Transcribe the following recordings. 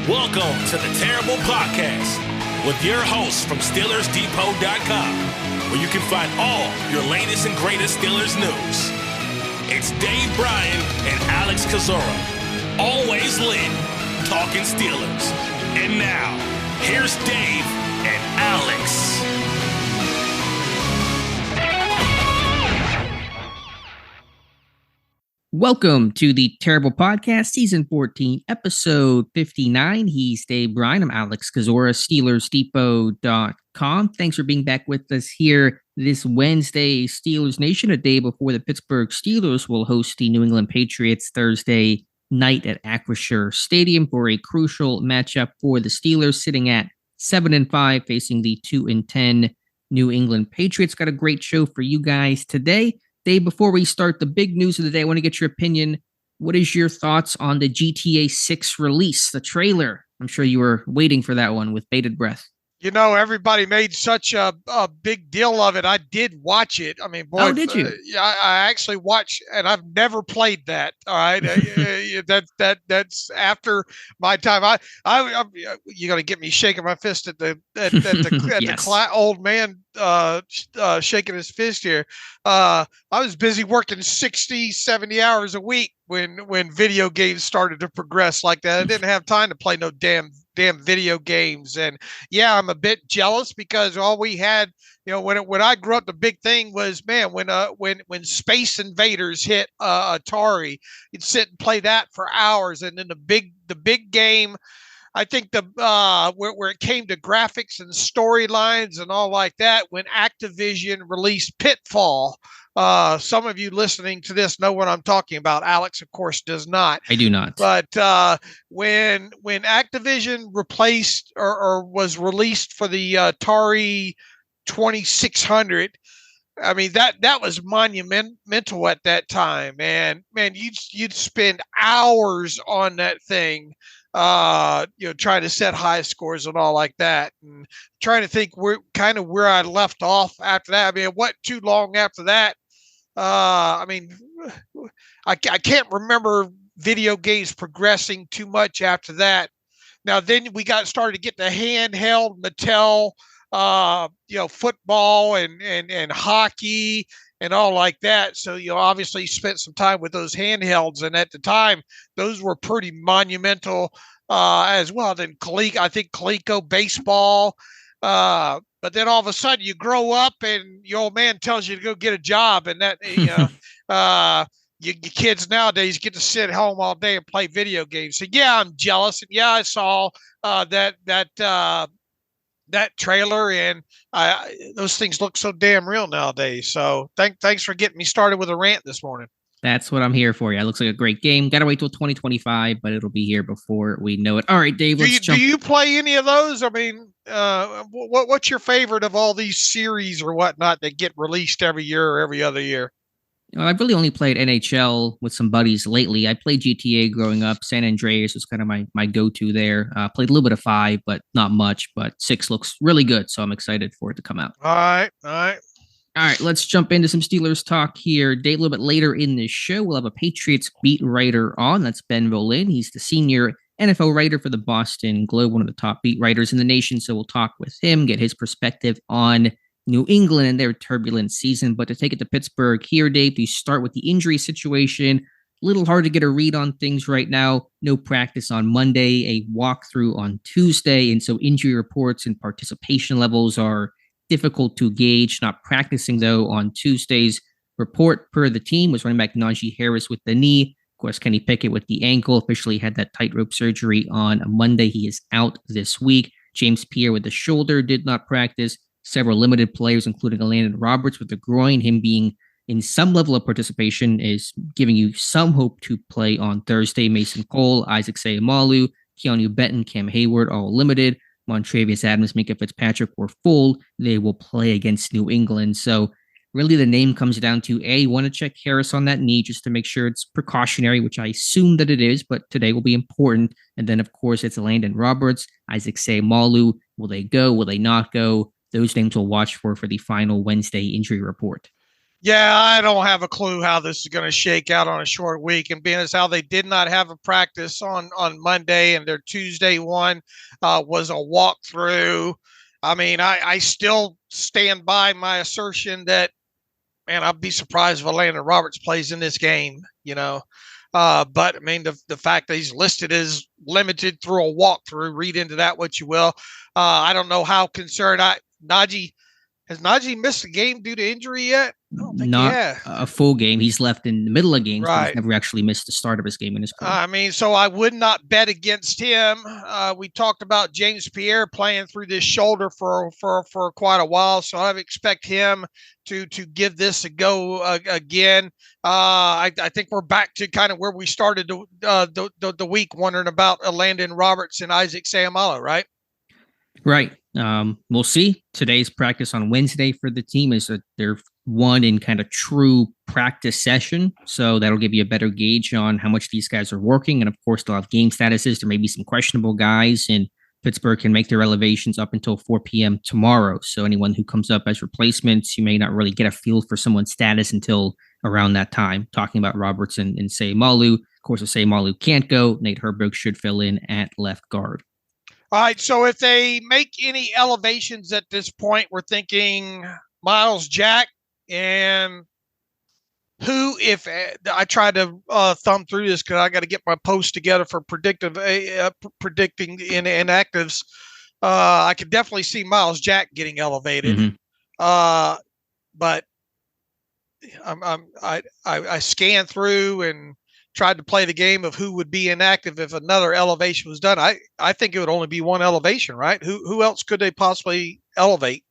Welcome to the Terrible Podcast with your hosts from SteelersDepot.com, where you can find all your latest and greatest Steelers news. It's Dave Bryan and Alex Kozora, always lit, talking Steelers. And now, here's Dave and Alex. Welcome to the Terrible Podcast, Season 14, Episode 59. He's Dave Bryan. I'm Alex Kozora, SteelersDepot.com. Thanks for being back with us here this Wednesday, Steelers Nation, a day before the Pittsburgh Steelers will host the New England Patriots Thursday night at Acrisure Stadium for a crucial matchup for the Steelers, sitting at 7-5, facing the 2-10 New England Patriots. Got a great show for you guys today. Dave, before we start the big news of the day, I want to get your opinion. What is your thoughts on the GTA 6 release, the trailer? I'm sure you were waiting for that one with bated breath. You know, everybody made such a big deal of it. I did watch it. I mean, boy, oh, did you? I actually watched, and I've never played that. All right, that's after my time. You're gonna get me shaking my fist at the Yes. old man shaking his fist here. I was busy working 60, 70 hours a week when video games started to progress like that. I didn't have time to play no damn video games. And yeah, I'm a bit jealous because all we had, you know, when I grew up, the big thing was, man, when Space Invaders hit Atari, you'd sit and play that for hours. And then the big game, I think where it came to graphics and storylines and all like that, when Activision released Pitfall. Some of you listening to this know what I'm talking about. Alex, of course, does not. I do not. But when Activision replaced or was released for the Atari 2600, I mean that was monumental at that time. And man, you'd spend hours on that thing. Trying to set high scores and all like that, and trying to think where I left off after that. I mean, it wasn't too long after that. I can't remember video games progressing too much after that. Now, then we started to get the handheld Mattel, football and hockey and all like that. So, you obviously spent some time with those handhelds. And at the time, those were pretty monumental as well. Then I think Coleco baseball. But then all of a sudden you grow up and your old man tells you to go get a job. And that, your kids nowadays get to sit home all day and play video games. So, yeah, I'm jealous. And, yeah, I saw that trailer, and those things look so damn real nowadays. So thanks for getting me started with a rant this morning. That's what I'm here for. Yeah, it looks like a great game. Got to wait till 2025, but it'll be here before we know it. All right, Dave, let's jump. Do you play any of those? I mean, what's your favorite of all these series or whatnot that get released every year or every other year? I've really only played NHL with some buddies lately. I played GTA growing up. San Andreas was kind of my go-to there. Played a little bit of 5, but not much. But 6 looks really good, so I'm excited for it to come out. All right. All right, let's jump into some Steelers talk here. Dave, a little bit later in this show, we'll have a Patriots beat writer on. That's Ben Volin. He's the senior NFL writer for the Boston Globe, one of the top beat writers in the nation. So we'll talk with him, get his perspective on New England and their turbulent season. But to take it to Pittsburgh here, Dave, you start with the injury situation. A little hard to get a read on things right now. No practice on Monday, a walkthrough on Tuesday. And so injury reports and participation levels are difficult to gauge. Not practicing, though, on Tuesday's report per the team was running back Najee Harris with the knee. Of course, Kenny Pickett with the ankle officially had that tightrope surgery on Monday. He is out this week. James Pierre with the shoulder did not practice. Several limited players, including Landon Roberts with the groin. Him being in some level of participation is giving you some hope to play on Thursday. Mason Cole, Isaac Seumalo, Keeanu Benton, Cam Hayward, all limited. Montravius Adams, Minkah Fitzpatrick were full. They will play against New England. So really the name comes down to, A, want to check Harris on that knee just to make sure it's precautionary, which I assume that it is, but today will be important. And then, of course, it's Landon Roberts, Isaac Seumalo. Will they go? Will they not go? Those names we'll watch for the final Wednesday injury report. Yeah, I don't have a clue how this is going to shake out on a short week. And being as how they did not have a practice on Monday, and their Tuesday one was a walkthrough. I mean, I still stand by my assertion that, man, I'd be surprised if Landon Roberts plays in this game, but I mean, the fact that he's listed as limited through a walkthrough, read into that what you will. I don't know how concerned has Najee missed a game due to injury yet? I don't think Not a full game. He's left in the middle of games, right. But he's never actually missed the start of his game in his career. I mean, so I would not bet against him. We talked about James Pierre playing through this shoulder for quite a while, so I expect him to give this a go again. I think we're back to kind of where we started the week, wondering about Landon Roberts and Isaac Seumalo, right? Right. We'll see. Today's practice on Wednesday for the team is their one in kind of true practice session. So that'll give you a better gauge on how much these guys are working. And of course, they'll have game statuses. There may be some questionable guys, and Pittsburgh can make their elevations up until 4 p.m. tomorrow. So anyone who comes up as replacements, you may not really get a feel for someone's status until around that time. Talking about Roberts and Seumalo. Of course, if Seumalo can't go, Nate Herbig should fill in at left guard. All right, so if they make any elevations at this point, we're thinking Miles Jack, and who, if I tried to thumb through this because I got to get my post together for predicting in inactives, I could definitely see Miles Jack getting elevated. Mm-hmm. But I scanned through and tried to play the game of who would be inactive if another elevation was done. I think it would only be one elevation, right? Who else could they possibly elevate?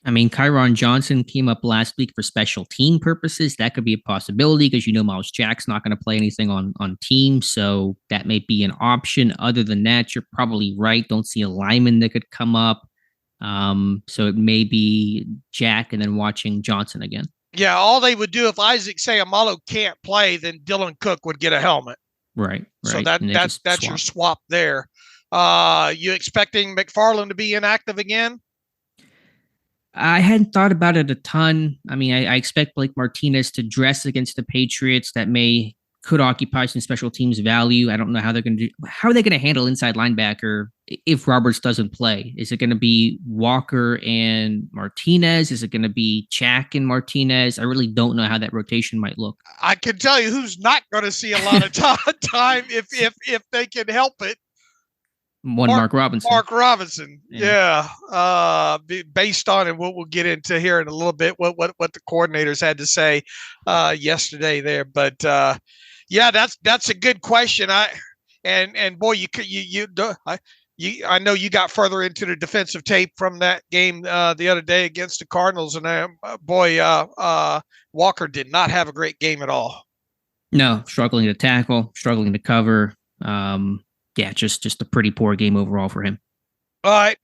I mean, Kyron Johnson came up last week for special team purposes. That could be a possibility because Miles Jack's not going to play anything on team, so that may be an option. Other than that, you're probably right. Don't see a lineman that could come up. So it may be Jack and then watching Johnson again. Yeah, all they would do if Isaac Seumalo can't play, then Dylan Cook would get a helmet. Right. So that's your swap there. You expecting McFarland to be inactive again? I hadn't thought about it a ton. I mean, I expect Blake Martinez to dress against the Patriots. That could occupy some special teams value. I don't know how they're going to do. How are they going to handle inside linebacker if Roberts doesn't play? Is it going to be Walker and Martinez? Is it going to be Jack and Martinez? I really don't know how that rotation might look. I can tell you who's not going to see a lot of time if they can help it. Mark Robinson. Mark Robinson. Yeah. Based on, and we'll get into here in a little bit what the coordinators had to say yesterday there. But yeah, that's a good question. Boy, I know you got further into the defensive tape from that game the other day against the Cardinals, and Walker did not have a great game at all. No, struggling to tackle, struggling to cover. Yeah, just a pretty poor game overall for him. All right,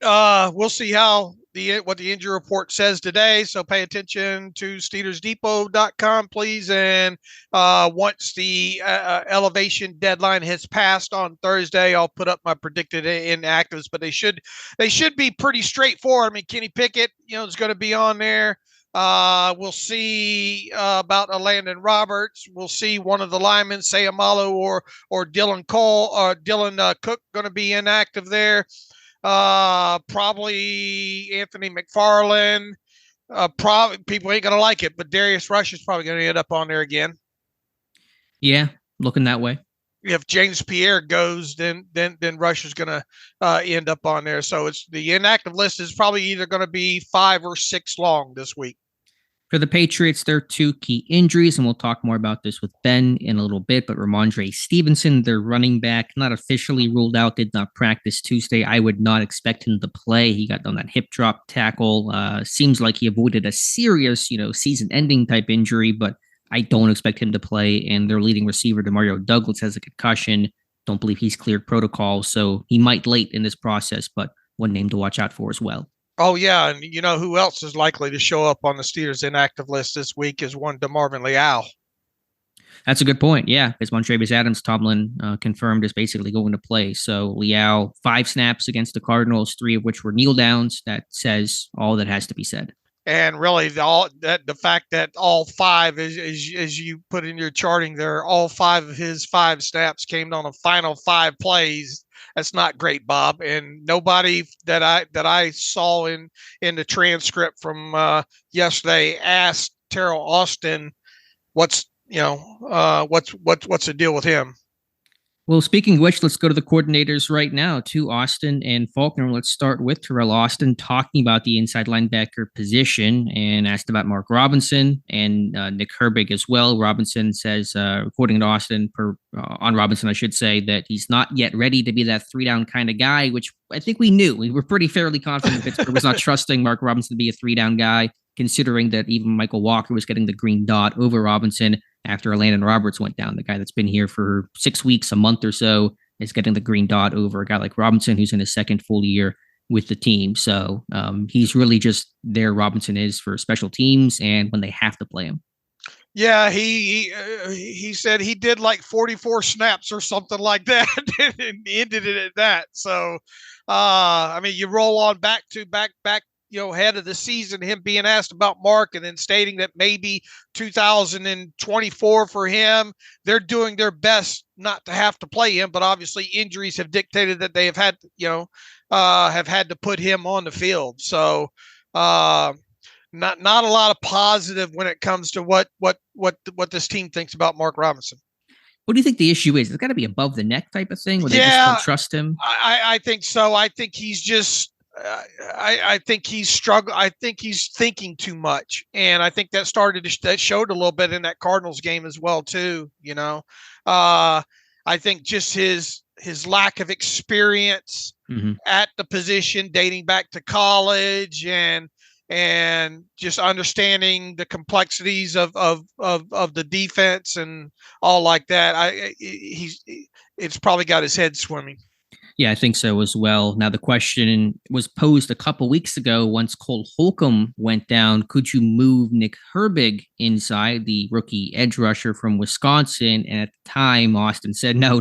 we'll see what the injury report says today. So pay attention to SteelersDepot.com, please. And once the elevation deadline has passed on Thursday, I'll put up my predicted inactives. But they should be pretty straightforward. I mean, Kenny Pickett, is going to be on there. We'll see about Landon Roberts. We'll see one of the linemen, Seumalo or Dylan Cole or Dylan Cook, going to be inactive there. Probably Anthony McFarland. Probably people ain't gonna like it, but Darius Rush is probably gonna end up on there again. Yeah, looking that way. If James Pierre goes, then Rush is gonna end up on there. So it's the inactive list is probably either gonna be 5 or 6 long this week. For the Patriots, there are 2 key injuries, and we'll talk more about this with Ben in a little bit, but Ramondre Stevenson, their running back, not officially ruled out, did not practice Tuesday. I would not expect him to play. He got on that hip drop tackle. Seems like he avoided a serious, season-ending type injury, but I don't expect him to play, and their leading receiver, Demario Douglas, has a concussion. Don't believe he's cleared protocol, so he might late in this process, but one name to watch out for as well. Oh, yeah, and who else is likely to show up on the Steelers inactive list this week is one DeMarvin Leal. That's a good point, yeah, because Montravius Adams, Tomlin confirmed, is basically going to play. So Leal, 5 snaps against the Cardinals, 3 of which were kneel downs. That says all that has to be said. And really, the fact that all five, as you put in your charting there, all five of his 5 snaps came on the final 5 plays. That's not great, Bob. And nobody that I saw in the transcript from yesterday asked Teryl Austin what's the deal with him. Well, speaking of which, let's go to the coordinators right now, to Austin and Faulkner. Let's start with Teryl Austin talking about the inside linebacker position and asked about Mark Robinson and Nick Herbig as well. Robinson says, according to Austin, on Robinson, I should say, that he's not yet ready to be that 3-down kind of guy, which I think we knew. We were pretty fairly confident Pittsburgh was not trusting Mark Robinson to be a 3-down guy, considering that even Michael Walker was getting the green dot over Robinson after Landon Roberts went down. The guy that's been here for 6 weeks, a month or so, is getting the green dot over a guy like Robinson, who's in his second full year with the team. So he's really just there. Robinson is for special teams and when they have to play him. Yeah, he said he did like 44 snaps or something like that and ended it at that. So, I mean, you roll on back ahead of the season, him being asked about Mark and then stating that maybe 2024 for him, they're doing their best not to have to play him, but obviously injuries have dictated that they have had to put him on the field. So, not a lot of positive when it comes to what this team thinks about Mark Robinson. What do you think the issue is? It's got to be above the neck type of thing where they just don't trust him. I think so. I think he's just. I think he's struggling. I think he's thinking too much, and I think that showed a little bit in that Cardinals game as well too. I think just his lack of experience at the position, dating back to college, and just understanding the complexities of the defense and all like that. It's probably got his head swimming. Yeah, I think so as well. Now, the question was posed a couple weeks ago once Cole Holcomb went down. Could you move Nick Herbig inside, the rookie edge rusher from Wisconsin? And at the time, Austin said, no.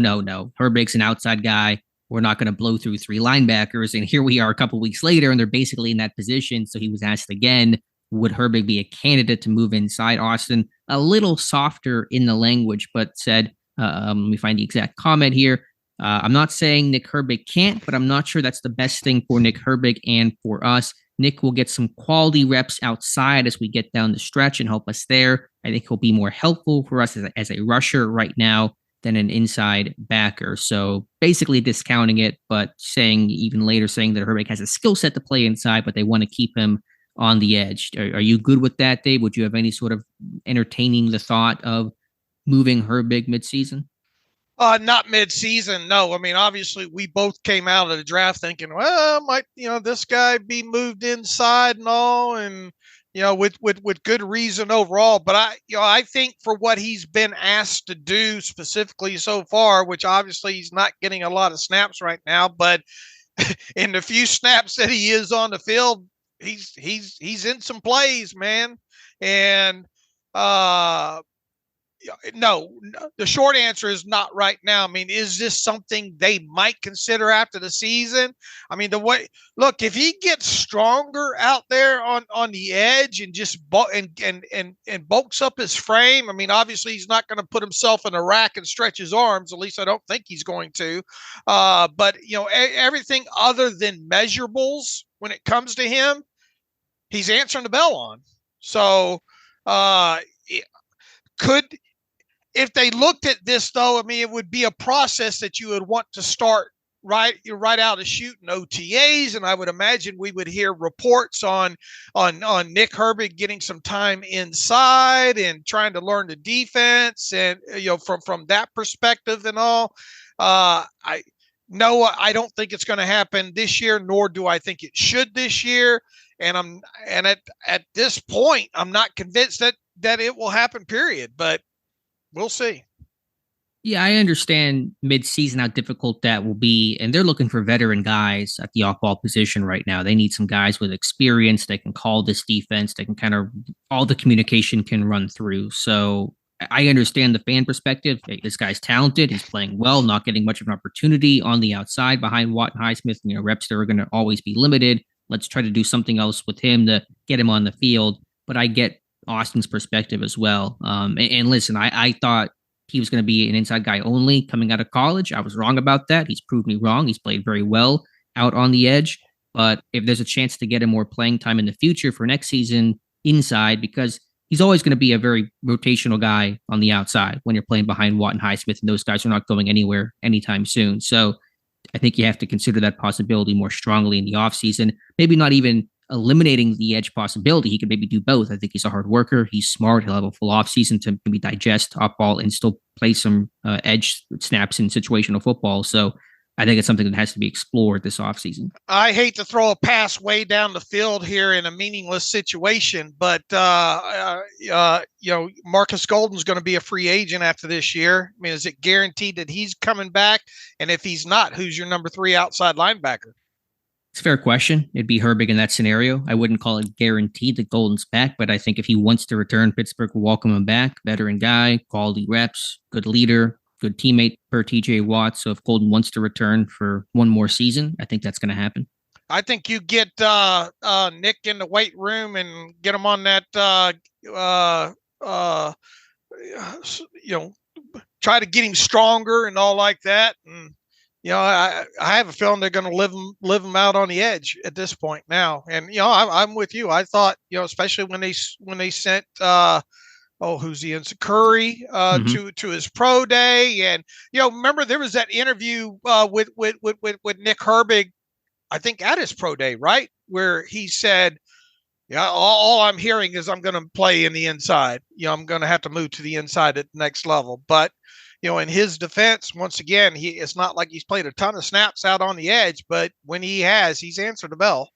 Herbig's an outside guy. We're not going to blow through 3 linebackers. And here we are a couple weeks later, and they're basically in that position. So he was asked again, would Herbig be a candidate to move inside? Austin, a little softer in the language, but said, let me find the exact comment here. I'm not saying Nick Herbig can't, but I'm not sure that's the best thing for Nick Herbig and for us. Nick will get some quality reps outside as we get down the stretch and help us there. I think he'll be more helpful for us as a rusher right now than an inside backer. So basically discounting it, but even later saying that Herbig has a skill set to play inside, but they want to keep him on the edge. Are you good with that, Dave? Would you have any sort of entertaining the thought of moving Herbig midseason? Not mid-season, no. I mean, obviously, we both came out of the draft thinking, well, might this guy be moved inside and all, and with good reason overall. But I think for what he's been asked to do specifically so far, which obviously he's not getting a lot of snaps right now, but in the few snaps that he is on the field, he's in some plays, man, and no, the short answer is not right now. I mean, is this something they might consider after the season? I mean, if he gets stronger out there on the edge and just and bulks up his frame, I mean, obviously he's not going to put himself in a rack and stretch his arms. At least I don't think he's going to. But everything other than measurables when it comes to him, he's answering the bell on. So, if they looked at this, though, I mean, it would be a process that you would want to start right out of shooting OTAs, and I would imagine we would hear reports on Nick Herbig getting some time inside and trying to learn the defense, and from that perspective and all. I don't think it's going to happen this year, nor do I think it should this year. And at this point, I'm not convinced that it will happen. Period. But we'll see. Yeah, I understand mid-season how difficult that will be, and they're looking for veteran guys at the off-ball position right now. They need some guys with experience. They can call this defense. They can kind of all the communication can run through. So I understand the fan perspective. Hey, this guy's talented. He's playing well, not getting much of an opportunity on the outside behind Watt and Highsmith. Reps that are going to always be limited. let's try to do something else with him to get him on the field. But I get Austin's perspective as well. And listen, I thought he was going to be an inside guy only coming out of college. I was wrong about that. He's proved me wrong. He's played very well out on the edge. But if there's a chance to get him more playing time in the future for next season inside, because he's always going to be a very rotational guy on the outside when you're playing behind Watt and Highsmith, and those guys are not going anywhere anytime soon. So I think you have to consider that possibility more strongly in the offseason. Maybe not even eliminating the edge possibility. He could maybe do both. I think he's a hard worker. He's smart. He'll have a full offseason to maybe digest top ball and still play some edge snaps in situational football. So I think it's something that has to be explored this offseason. I hate to throw a pass way down the field here in a meaningless situation, but Marcus Golden's going to be a free agent after this year. I mean, is it guaranteed that he's coming back? And if he's not, who's your number 3 outside linebacker? It's a fair question. It'd be Herbig in that scenario. I wouldn't call it guaranteed that Golden's back, but I think if he wants to return, Pittsburgh will welcome him back. Veteran guy, quality reps, good leader, good teammate per TJ Watt. So if Golden wants to return for one more season, I think that's going to happen. I think you get Nick in the weight room and get him on that, try to get him stronger and all like that. And, I have a feeling they're going to live him out on the edge at this point now. And, I'm with you. I thought, especially when they sent, who's he in? Curry to his pro day. And, remember there was that interview with Nick Herbig, I think at his pro day, right? Where he said, all I'm hearing is I'm going to play in the inside. I'm going to have to move to the inside at the next level. But, in his defense, once again, it's not like he's played a ton of snaps out on the edge, but when he's answered the bell.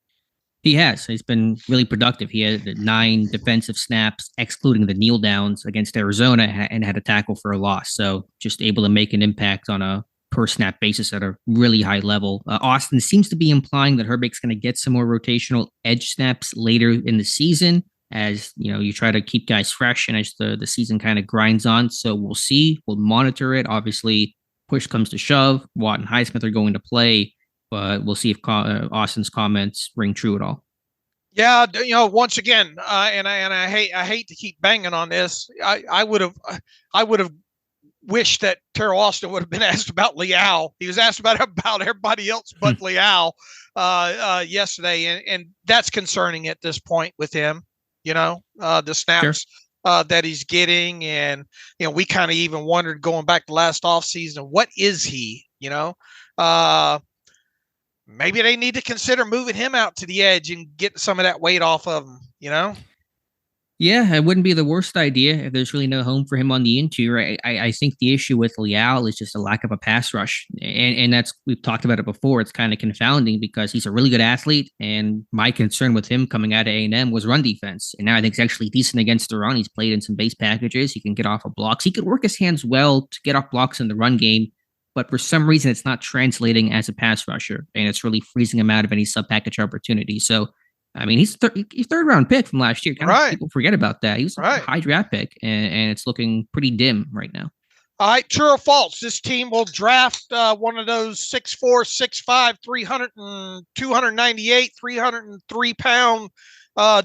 He has. He's been really productive. He had 9 defensive snaps, excluding the kneel downs against Arizona, and had a tackle for a loss. So just able to make an impact on a per snap basis at a really high level. Austin seems to be implying that Herbig's going to get some more rotational edge snaps later in the season, as you try to keep guys fresh and as the season kind of grinds on. So we'll see. We'll monitor it. Obviously, push comes to shove. Watt and Highsmith are going to play, but we'll see if Austin's comments ring true at all. Yeah, once again, and I hate to keep banging on this. I would have wished that Teryl Austin would have been asked about Leal. He was asked about everybody else but Leal yesterday, and that's concerning at this point with him. The snaps that he's getting, and we kind of even wondered going back to last offseason, what is he? Maybe they need to consider moving him out to the edge and getting some of that weight off of him, Yeah, it wouldn't be the worst idea if there's really no home for him on the interior. I think the issue with Leal is just a lack of a pass rush. And that's, we've talked about it before. It's kind of confounding because he's a really good athlete. And my concern with him coming out of A&M was run defense. And now I think he's actually decent against the run. He's played in some base packages. He can get off of blocks. He could work his hands well to get off blocks in the run game. But for some reason, it's not translating as a pass rusher, and it's really freezing him out of any sub-package opportunity. So, I mean, he's third round pick from last year. People forget about that. He was a high draft pick, and it's looking pretty dim right now. All right, true or false? This team will draft one of those 6'4", 6'5", 298, 303-pound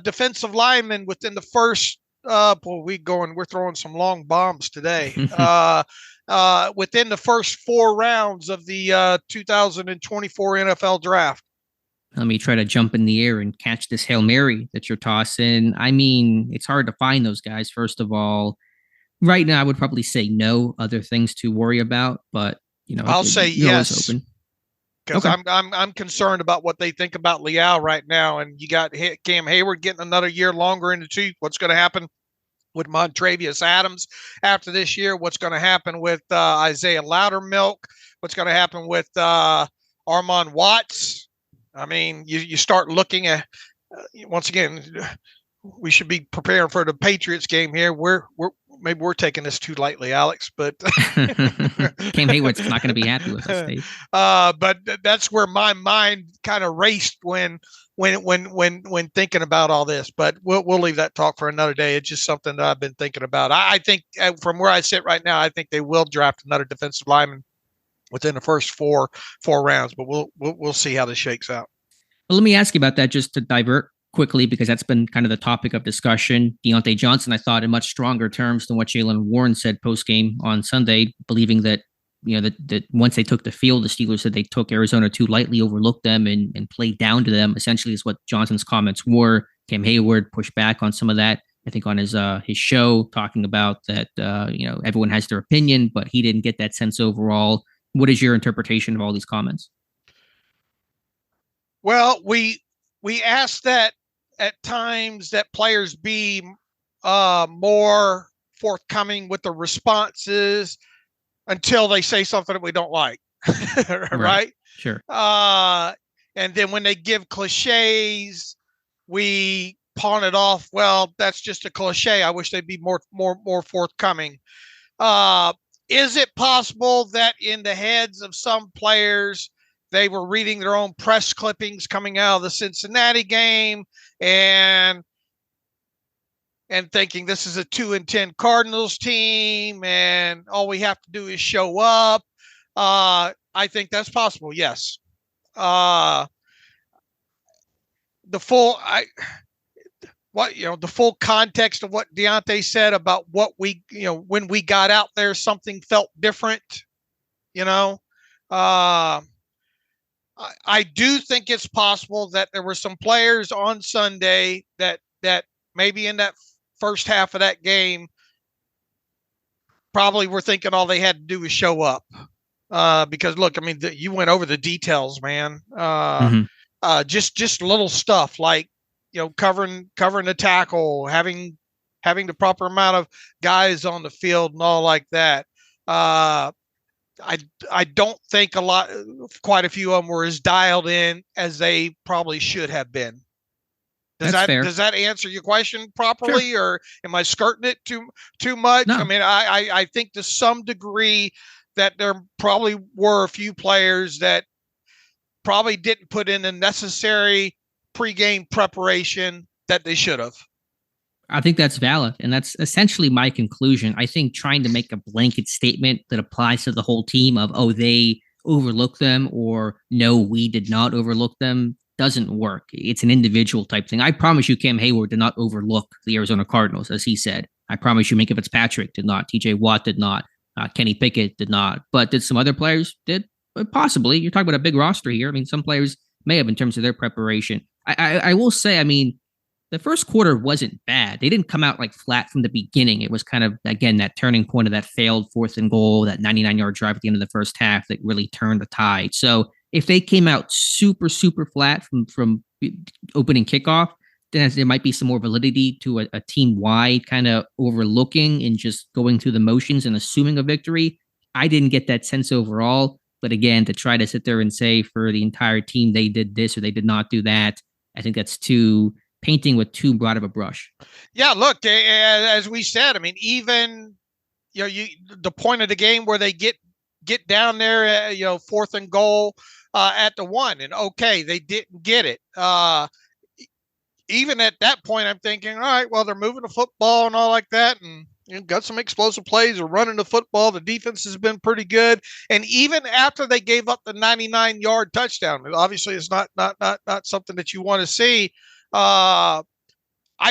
defensive linemen within the first. We're throwing some long bombs today. Within the first 4 rounds of the 2024 NFL draft. Let me try to jump in the air and catch this Hail Mary that you're tossing. I mean, it's hard to find those guys. First of all, right now I would probably say no. Other things to worry about, but I'll say yes, because I'm concerned about what they think about Leal right now. And you got Cam Hayward getting another year longer in the tooth. What's going to happen with Montravius Adams after this year? What's going to happen with Isaiah Loudermilk? What's going to happen with Armon Watts? I mean, you start looking at once again. We should be preparing for the Patriots game here. Maybe we're taking this too lightly, Alex. But Cam Hayward's not going to be happy with us, Dave. But that's where my mind kind of raced when thinking about all this. But we'll leave that talk for another day. It's just something that I've been thinking about. I think from where I sit right now, I think they will draft another defensive lineman within the first four rounds. But we'll see how this shakes out. Well, let me ask you about that just to divert quickly, because that's been kind of the topic of discussion. Deontay Johnson, I thought, in much stronger terms than what Jaylen Warren said post game on Sunday, believing that that once they took the field, the Steelers said they took Arizona too lightly, overlooked them, and played down to them. Essentially, is what Johnson's comments were. Cam Hayward pushed back on some of that. I think on his show, talking about that everyone has their opinion, but he didn't get that sense overall. What is your interpretation of all these comments? Well, we ask that at times that players be more forthcoming with the responses until they say something that we don't like, right? Sure. And then when they give cliches, we pawn it off. Well, that's just a cliche. I wish they'd be more forthcoming. Is it possible that in the heads of some players, they were reading their own press clippings coming out of the Cincinnati game and thinking this is a 2-10 Cardinals team and all we have to do is show up? I think that's possible. Yes. The full context of what Deontay said about what we, when we got out there, something felt different, I do think it's possible that there were some players on Sunday that maybe in that first half of that game probably were thinking all they had to do was show up. Because look, I mean, you went over the details, man. Just little stuff like, covering the tackle, having the proper amount of guys on the field and all like that. I don't think quite a few of them were as dialed in as they probably should have been. Does that answer your question properly? Sure. Or am I skirting it too much? No. I mean, I think to some degree that there probably were a few players that probably didn't put in the necessary pregame preparation that they should have. I think that's valid. And that's essentially my conclusion. I think trying to make a blanket statement that applies to the whole team of, oh, they overlooked them, or no, we did not overlook them, doesn't work. It's an individual type thing. I promise you, Cam Hayward did not overlook the Arizona Cardinals, as he said. I promise you, Minkah Fitzpatrick did not. TJ Watt did not. Kenny Pickett did not. But did some other players? Did? Possibly. You're talking about a big roster here. I mean, some players may have in terms of their preparation. I will say, I mean, the first quarter wasn't bad. They didn't come out like flat from the beginning. It was kind of, again, that turning point of that failed 4th and goal, that 99-yard drive at the end of the first half that really turned the tide. So if they came out super, super flat from opening kickoff, then there might be some more validity to a team-wide kind of overlooking and just going through the motions and assuming a victory. I didn't get that sense overall. But again, to try to sit there and say for the entire team they did this or they did not do that, I think that's painting with too broad of a brush. Yeah, look, as we said, I mean, even the point of the game where they get down there, 4th and goal at the 1, and okay, they didn't get it. Even at that point, I'm thinking, all right, well, they're moving the football and all like that, and got some explosive plays. They're running the football. The defense has been pretty good. And even after they gave up the 99-yard touchdown, obviously it's not something that you want to see. I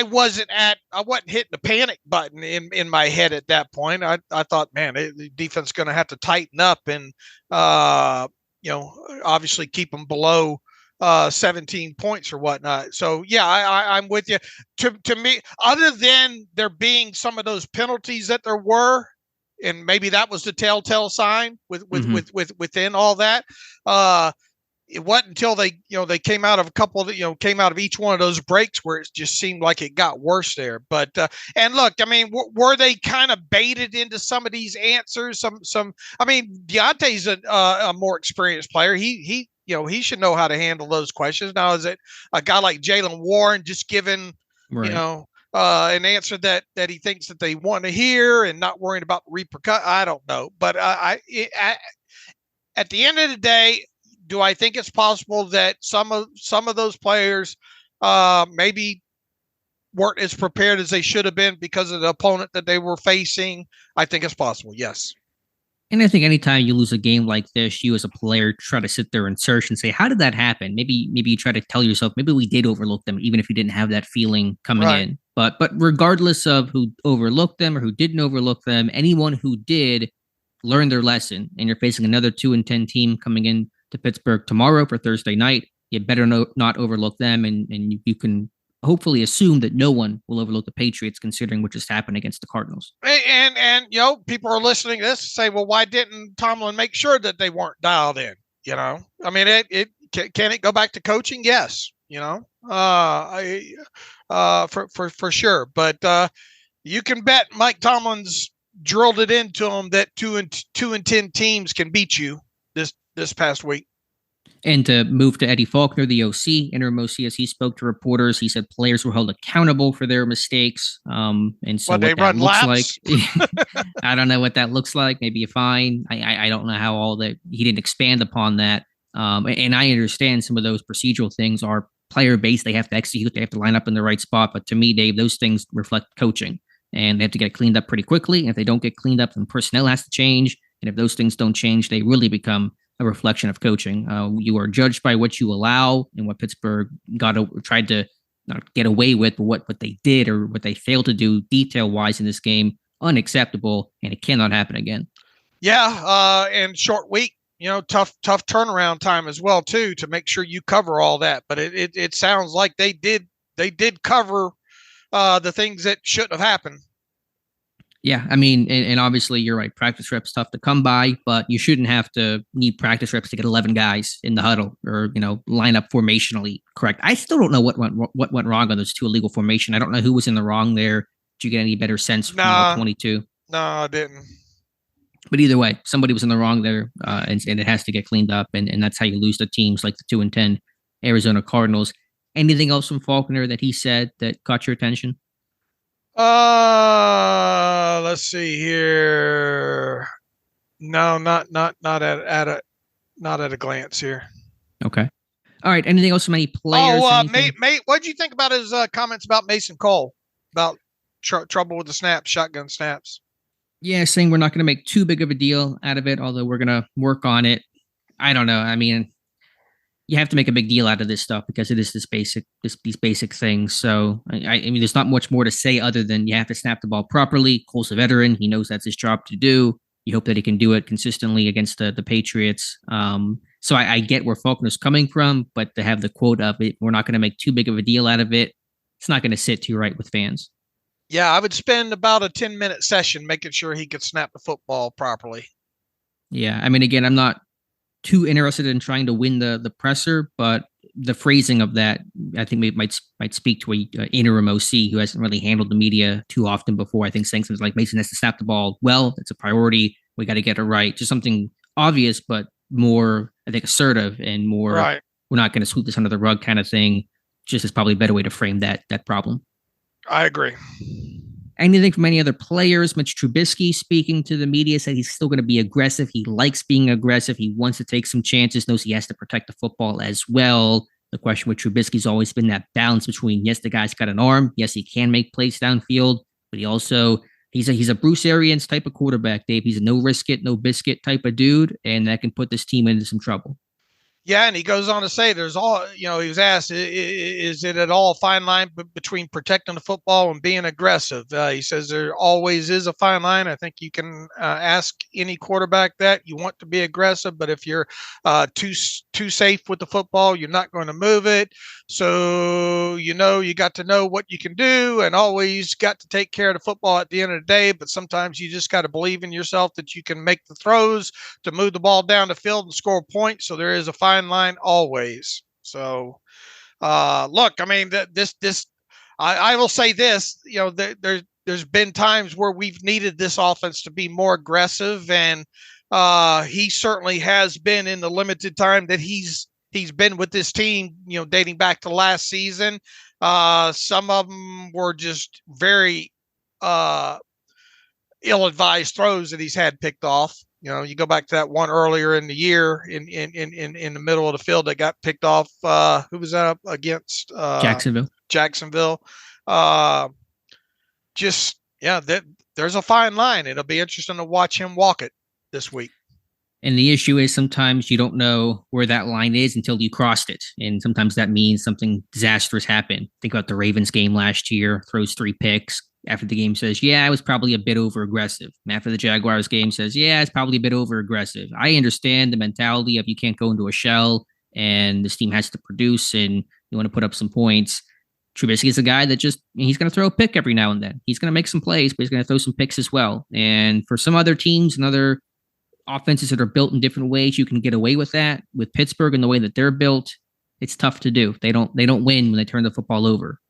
wasn't hitting the panic button in my head at that point. I thought, man, the defense is going to have to tighten up and, obviously keep them below 17 points or whatnot. So yeah, I'm with you. To me, other than there being some of those penalties that there were, and maybe that was the telltale sign within all that. It wasn't until they came out of a couple of came out of each one of those breaks where it just seemed like it got worse there. But and look, I mean, were they kind of baited into some of these answers? I mean, Deontay's a more experienced player. He should know how to handle those questions. Now, is it a guy like Jaylen Warren just given, an answer that he thinks that they want to hear and not worrying about repercussions? I don't know. But at the end of the day, do I think it's possible that some of those players maybe weren't as prepared as they should have been because of the opponent that they were facing? I think it's possible. Yes. And I think anytime you lose a game like this, you as a player try to sit there and search and say, how did that happen? Maybe you try to tell yourself, maybe we did overlook them, even if you didn't have that feeling coming Right. in. But regardless of who overlooked them or who didn't overlook them, anyone who did learn their lesson, and you're facing another 2-10 team coming in to Pittsburgh tomorrow for Thursday night, you better not overlook them, and you can hopefully assume that no one will overlook the Patriots, considering what just happened against the Cardinals. And people are listening to this and say, well, why didn't Tomlin make sure that they weren't dialed in? I mean, can it go back to coaching? Yes. For sure. But you can bet Mike Tomlin's drilled it into them that 2-10 teams can beat you this past week. And to move to Eddie Faulkner, the OC, interim OC, as he spoke to reporters, he said players were held accountable for their mistakes. And so what they that run looks laps? like, I don't know what that looks like. Maybe a fine. I don't know how all that, he didn't expand upon that. And I understand some of those procedural things are player based. They have to execute. They have to line up in the right spot. But to me, Dave, those things reflect coaching, and they have to get cleaned up pretty quickly. And if they don't get cleaned up, then personnel has to change. And if those things don't change, they really become a reflection of coaching. You are judged by what you allow, and what Pittsburgh tried to not get away with, but what they did or what they failed to do detail wise in this game, unacceptable, and it cannot happen again. Yeah, and short week, tough turnaround time as well too, to make sure you cover all that. But it sounds like they did cover the things that shouldn't have happened. Yeah, I mean, and obviously you're right. Practice reps tough to come by, but you shouldn't have to need practice reps to get 11 guys in the huddle or line up formationally correct. I still don't know what went wrong on those two illegal formation. I don't know who was in the wrong there. Did you get any better sense from all 22? No, I didn't. But either way, somebody was in the wrong there, and it has to get cleaned up, and that's how you lose to teams like the 2-10 Arizona Cardinals. Anything else from Faulkner that he said that caught your attention? Let's see here. No, not at a glance here. Okay. All right. Anything else from any players? Mate, what did you think about his comments about Mason Cole, about trouble with the snaps, shotgun snaps? Yeah, saying we're not going to make too big of a deal out of it, although we're going to work on it. I don't know. I mean, you have to make a big deal out of this stuff because it is these basic things. So I mean, there's not much more to say other than you have to snap the ball properly. Cole's a veteran; he knows that's his job to do. You hope that he can do it consistently against the Patriots. So I get where Faulkner's coming from, but to have the quote of it, we're not going to make too big of a deal out of it. It's not going to sit too right with fans. Yeah, I would spend about a 10-minute session making sure he could snap the football properly. Yeah, I mean, again, I'm not too interested in trying to win the presser, but the phrasing of that, I think it might speak to a interim OC who hasn't really handled the media too often before. I think saying things like Mason has to snap the ball well, it's a priority. We got to get it right. Just something obvious, but more, I think, assertive and more, right. We're not going to sweep this under the rug kind of thing. Just is probably a better way to frame that problem. I agree. Anything from any other players? Mitch Trubisky speaking to the media said he's still going to be aggressive. He likes being aggressive. He wants to take some chances, knows he has to protect the football as well. The question with Trubisky's always been that balance between, yes, the guy's got an arm. Yes, he can make plays downfield, but he's a Bruce Arians type of quarterback, Dave. He's a no risk it, no biscuit type of dude, and that can put this team into some trouble. Yeah, and he goes on to say there's he was asked, is it at all a fine line between protecting the football and being aggressive? He says there always is a fine line. I think you can ask any quarterback that. You want to be aggressive, but if you're too safe with the football, you're not going to move it. So, you got to know what you can do and always got to take care of the football at the end of the day. But sometimes you just got to believe in yourself that you can make the throws to move the ball down the field and score a point. So there is a fine line always. So, look, I mean, I will say this, there's been times where we've needed this offense to be more aggressive, and he certainly has been in the limited time that he's been with this team, dating back to last season. Some of them were just very ill-advised throws that he's had picked off. You go back to that one earlier in the year in the middle of the field that got picked off. Who was that up against? Jacksonville. There's a fine line. It'll be interesting to watch him walk it. this week. And the issue is sometimes you don't know where that line is until you crossed it. And sometimes that means something disastrous happened. Think about the Ravens game last year, throws 3 picks. After the game says, yeah, I was probably a bit over aggressive. After the Jaguars game says, yeah, it's probably a bit over aggressive. I understand the mentality of you can't go into a shell and this team has to produce and you want to put up some points. Trubisky is a guy that he's going to throw a pick every now and then. He's going to make some plays, but he's going to throw some picks as well. And for some other teams and other offenses that are built in different ways, you can get away with that. With Pittsburgh and the way that they're built, it's tough to do. They don't win when they turn the football over.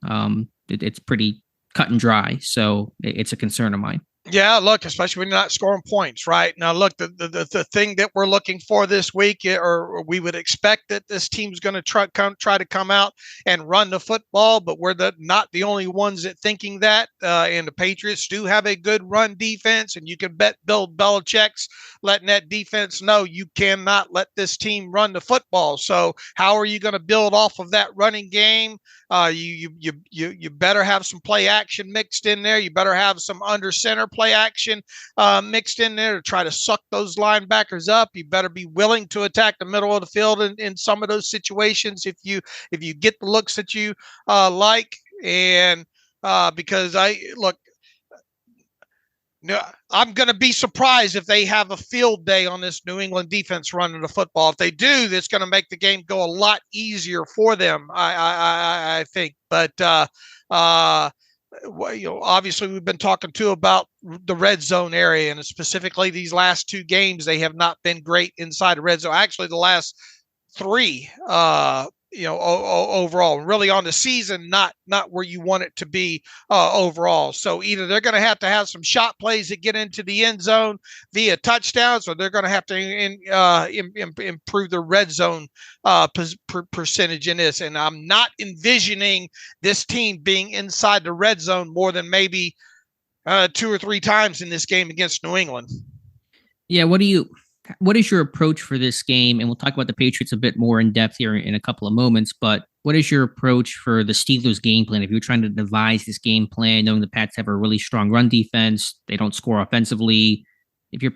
It's pretty cut and dry. So it's a concern of mine. Yeah, look, especially when you're not scoring points, right? Now, look, the thing that we're looking for this week, or we would expect that this team's going to try to come out and run the football, but we're not the only ones that thinking that. And the Patriots do have a good run defense, and you can bet Bill Belichick's letting that defense know you cannot let this team run the football. So how are you going to build off of that running game? You better have some play action mixed in there. You better have some under center play action mixed in there to try to suck those linebackers up. You better be willing to attack the middle of the field in some of those situations if you get the looks that you like. And because I'm going to be surprised if they have a field day on this New England defense running the football. If they do, that's going to make the game go a lot easier for them, I think. But obviously we've been talking too about the red zone area, and specifically these last 2 games, they have not been great inside the red zone. Actually, the last 3, overall, really on the season, not where you want it to be overall. So either they're going to have some shot plays that get into the end zone via touchdowns, or they're going to have to improve the red zone percentage in this. And I'm not envisioning this team being inside the red zone more than maybe 2 or 3 times in this game against New England. Yeah, what is your approach for this game? And we'll talk about the Patriots a bit more in depth here in a couple of moments, but what is your approach for the Steelers game plan? If you're trying to devise this game plan, knowing the Pats have a really strong run defense, they don't score offensively. If you're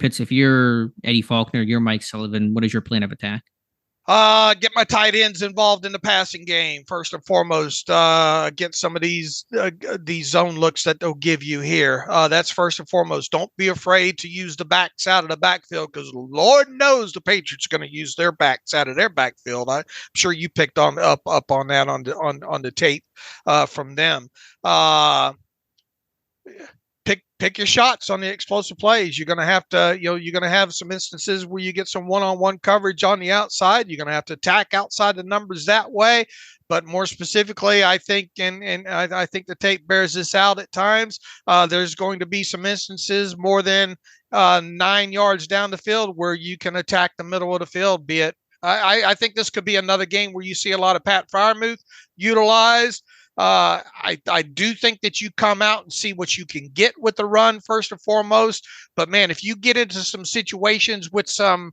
Eddie Faulkner, you're Mike Sullivan, what is your plan of attack? Get my tight ends involved in the passing game first and foremost. Get some of these zone looks that they'll give you here. That's first and foremost. Don't be afraid to use the backs out of the backfield, because Lord knows the Patriots are going to use their backs out of their backfield. I'm sure you picked up on that on the tape from them. Pick your shots on the explosive plays. You're going to have to, you're going to have some instances where you get some one-on-one coverage on the outside. You're going to have to attack outside the numbers that way. But more specifically, I think, and I think the tape bears this out at times, there's going to be some instances more than 9 yards down the field where you can attack the middle of the field, be it. I think this could be another game where you see a lot of Pat Freiermuth utilized. I do think that you come out and see what you can get with the run first and foremost. But man, if you get into some situations with and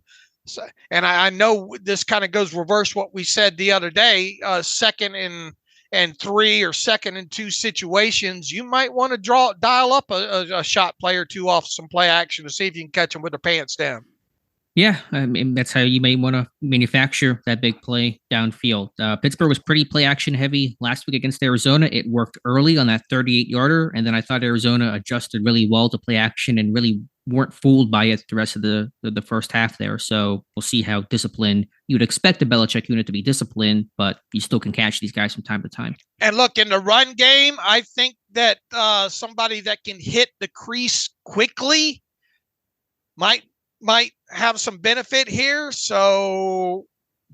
I know this kind of goes reverse what we said the other day, 2nd and 3 or 2nd and 2 situations, you might want to dial up a shot play or 2 off some play action to see if you can catch them with their pants down. Yeah, I mean, that's how you may want to manufacture that big play downfield. Pittsburgh was pretty play action heavy last week against Arizona. It worked early on that 38-yarder, and then I thought Arizona adjusted really well to play action and really weren't fooled by it the rest of the first half there. So we'll see how disciplined you would expect a Belichick unit to be disciplined, but you still can catch these guys from time to time. And look, in the run game, I think that somebody that can hit the crease quickly might have some benefit here. So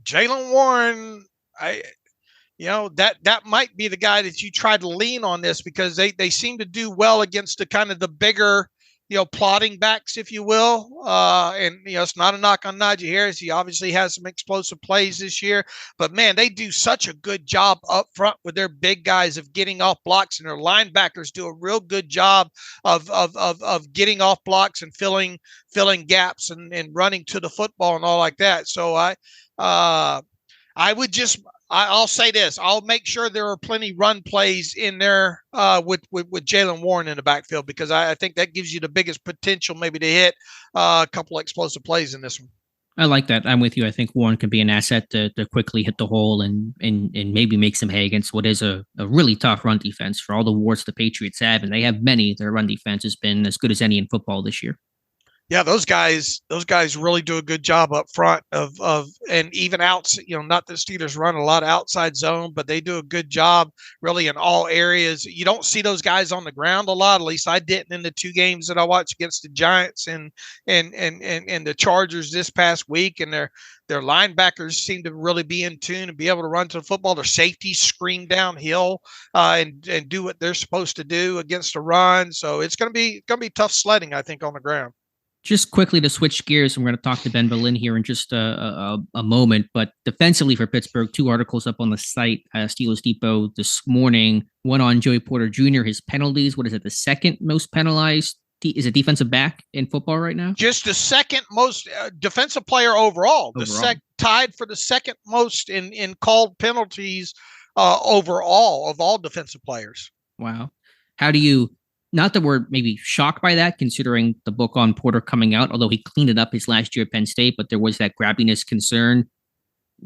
Jaylen Warren, that might be the guy that you try to lean on this, because they seem to do well against the kind of the bigger, plotting backs, if you will. And it's not a knock on Najee Harris. He obviously has some explosive plays this year, but man, they do such a good job up front with their big guys of getting off blocks, and their linebackers do a real good job of getting off blocks and filling gaps and running to the football and all like that. So I would just I'll say this. I'll make sure there are plenty run plays in there with Jaylen Warren in the backfield, because I think that gives you the biggest potential maybe to hit a couple of explosive plays in this one. I like that. I'm with you. I think Warren can be an asset to quickly hit the hole and maybe make some hay against what is a really tough run defense. For all the warts the Patriots have, and they have many, their run defense has been as good as any in football this year. Yeah, those guys really do a good job up front of and even outs. Not the Steelers run a lot of outside zone, but they do a good job really in all areas. You don't see those guys on the ground a lot. At least I didn't in the 2 games that I watched against the Giants and the Chargers this past week. And their linebackers seem to really be in tune and be able to run to the football. Their safeties screen downhill and do what they're supposed to do against the run. So it's going to be tough sledding, I think, on the ground. Just quickly to switch gears, I'm going to talk to Ben Volin here in just a moment. But defensively for Pittsburgh, 2 articles up on the site, Steelers Depot this morning. One on Joey Porter Jr., his penalties. What is it, the second most penalized? Is it defensive back in football right now? Just the second most defensive player overall. Tied for the second most in called penalties overall of all defensive players. Wow. How do you... Not that we're maybe shocked by that, considering the book on Porter coming out, although he cleaned it up his last year at Penn State, but there was that grabbiness concern.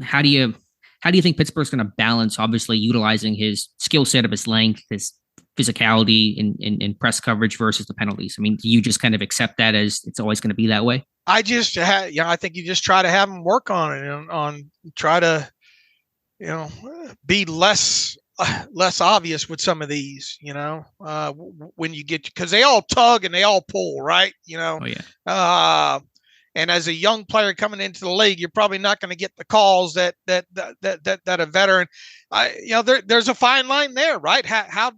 How do you think Pittsburgh's going to balance, obviously, utilizing his skill set of his length, his physicality in press coverage versus the penalties? I mean, do you just kind of accept that as it's always going to be that way? I think you just try to have him work on it and try to, be less obvious with some of these, when you get, because they all tug and they all pull, right? Oh, yeah. And as a young player coming into the league, you're probably not going to get the calls that a veteran. There's a fine line there, right? How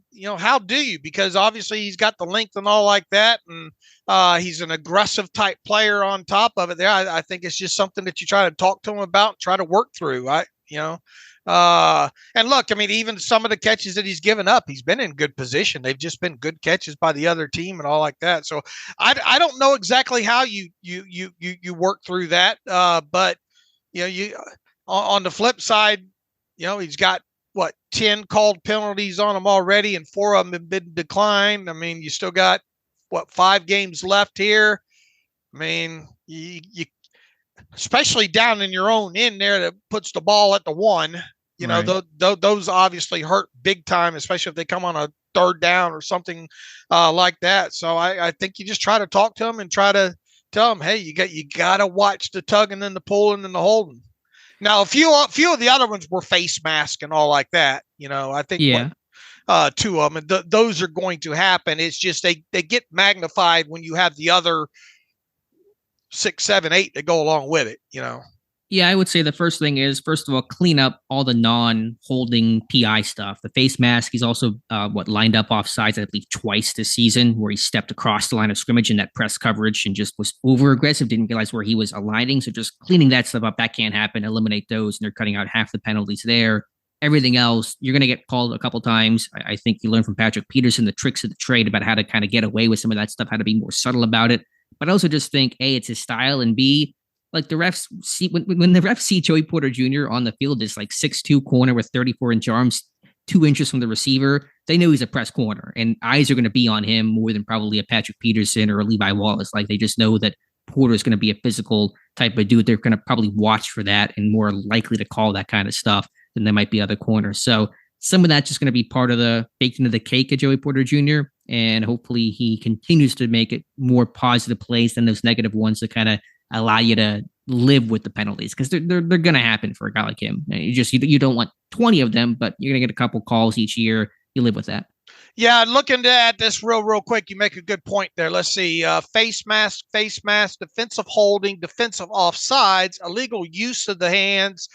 do you? Because obviously he's got the length and all like that, and he's an aggressive type player on top of it. There, I think it's just something that you try to talk to him about, and try to work through, right? And look, I mean, even some of the catches that he's given up, he's been in good position. They've just been good catches by the other team and all like that. So I don't know exactly how you work through that. But you on the flip side, he's got 10 called penalties on him already, and 4 of them have been declined. I mean, you still got 5 games left here. I mean, you especially down in your own end there that puts the ball at the 1, right. Those obviously hurt big time, especially if they come on a 3rd down or something like that. So I think you just try to talk to them and try to tell them, hey, you got to watch the tugging and the pulling and the holding. Now, a few of the other ones were face mask and all like that. I think 2 of them, and those are going to happen. It's just they get magnified when you have the other 6, 7, 8 that go along with it, Yeah, I would say the first thing is, first of all, clean up all the non-holding PI stuff. The face mask, he's also lined up offsides, I believe, twice this season, where he stepped across the line of scrimmage in that press coverage and just was over-aggressive, didn't realize where he was aligning. So just cleaning that stuff up, that can't happen. Eliminate those, and they're cutting out half the penalties there. Everything else, you're going to get called a couple times. I think you learn from Patrick Peterson the tricks of the trade about how to kind of get away with some of that stuff, how to be more subtle about it. But I also just think, A, it's his style, and B, like the refs see when the refs see Joey Porter Jr. on the field, this like 6'2" corner with 34-inch arms, 2 inches from the receiver, they know he's a press corner, and eyes are going to be on him more than probably a Patrick Peterson or a Levi Wallace. Like, they just know that Porter is going to be a physical type of dude. They're going to probably watch for that and more likely to call that kind of stuff than there might be other corners. So some of that's just going to be part of the baked into the cake of Joey Porter Jr. And hopefully he continues to make it more positive plays than those negative ones that kind of allow you to live with the penalties, because they're going to happen for a guy like him. You don't want 20 of them, but you're going to get a couple calls each year. You live with that. Yeah, looking at this real quick, you make a good point there. Let's see. Face mask, defensive holding, defensive offsides, illegal use of the hands,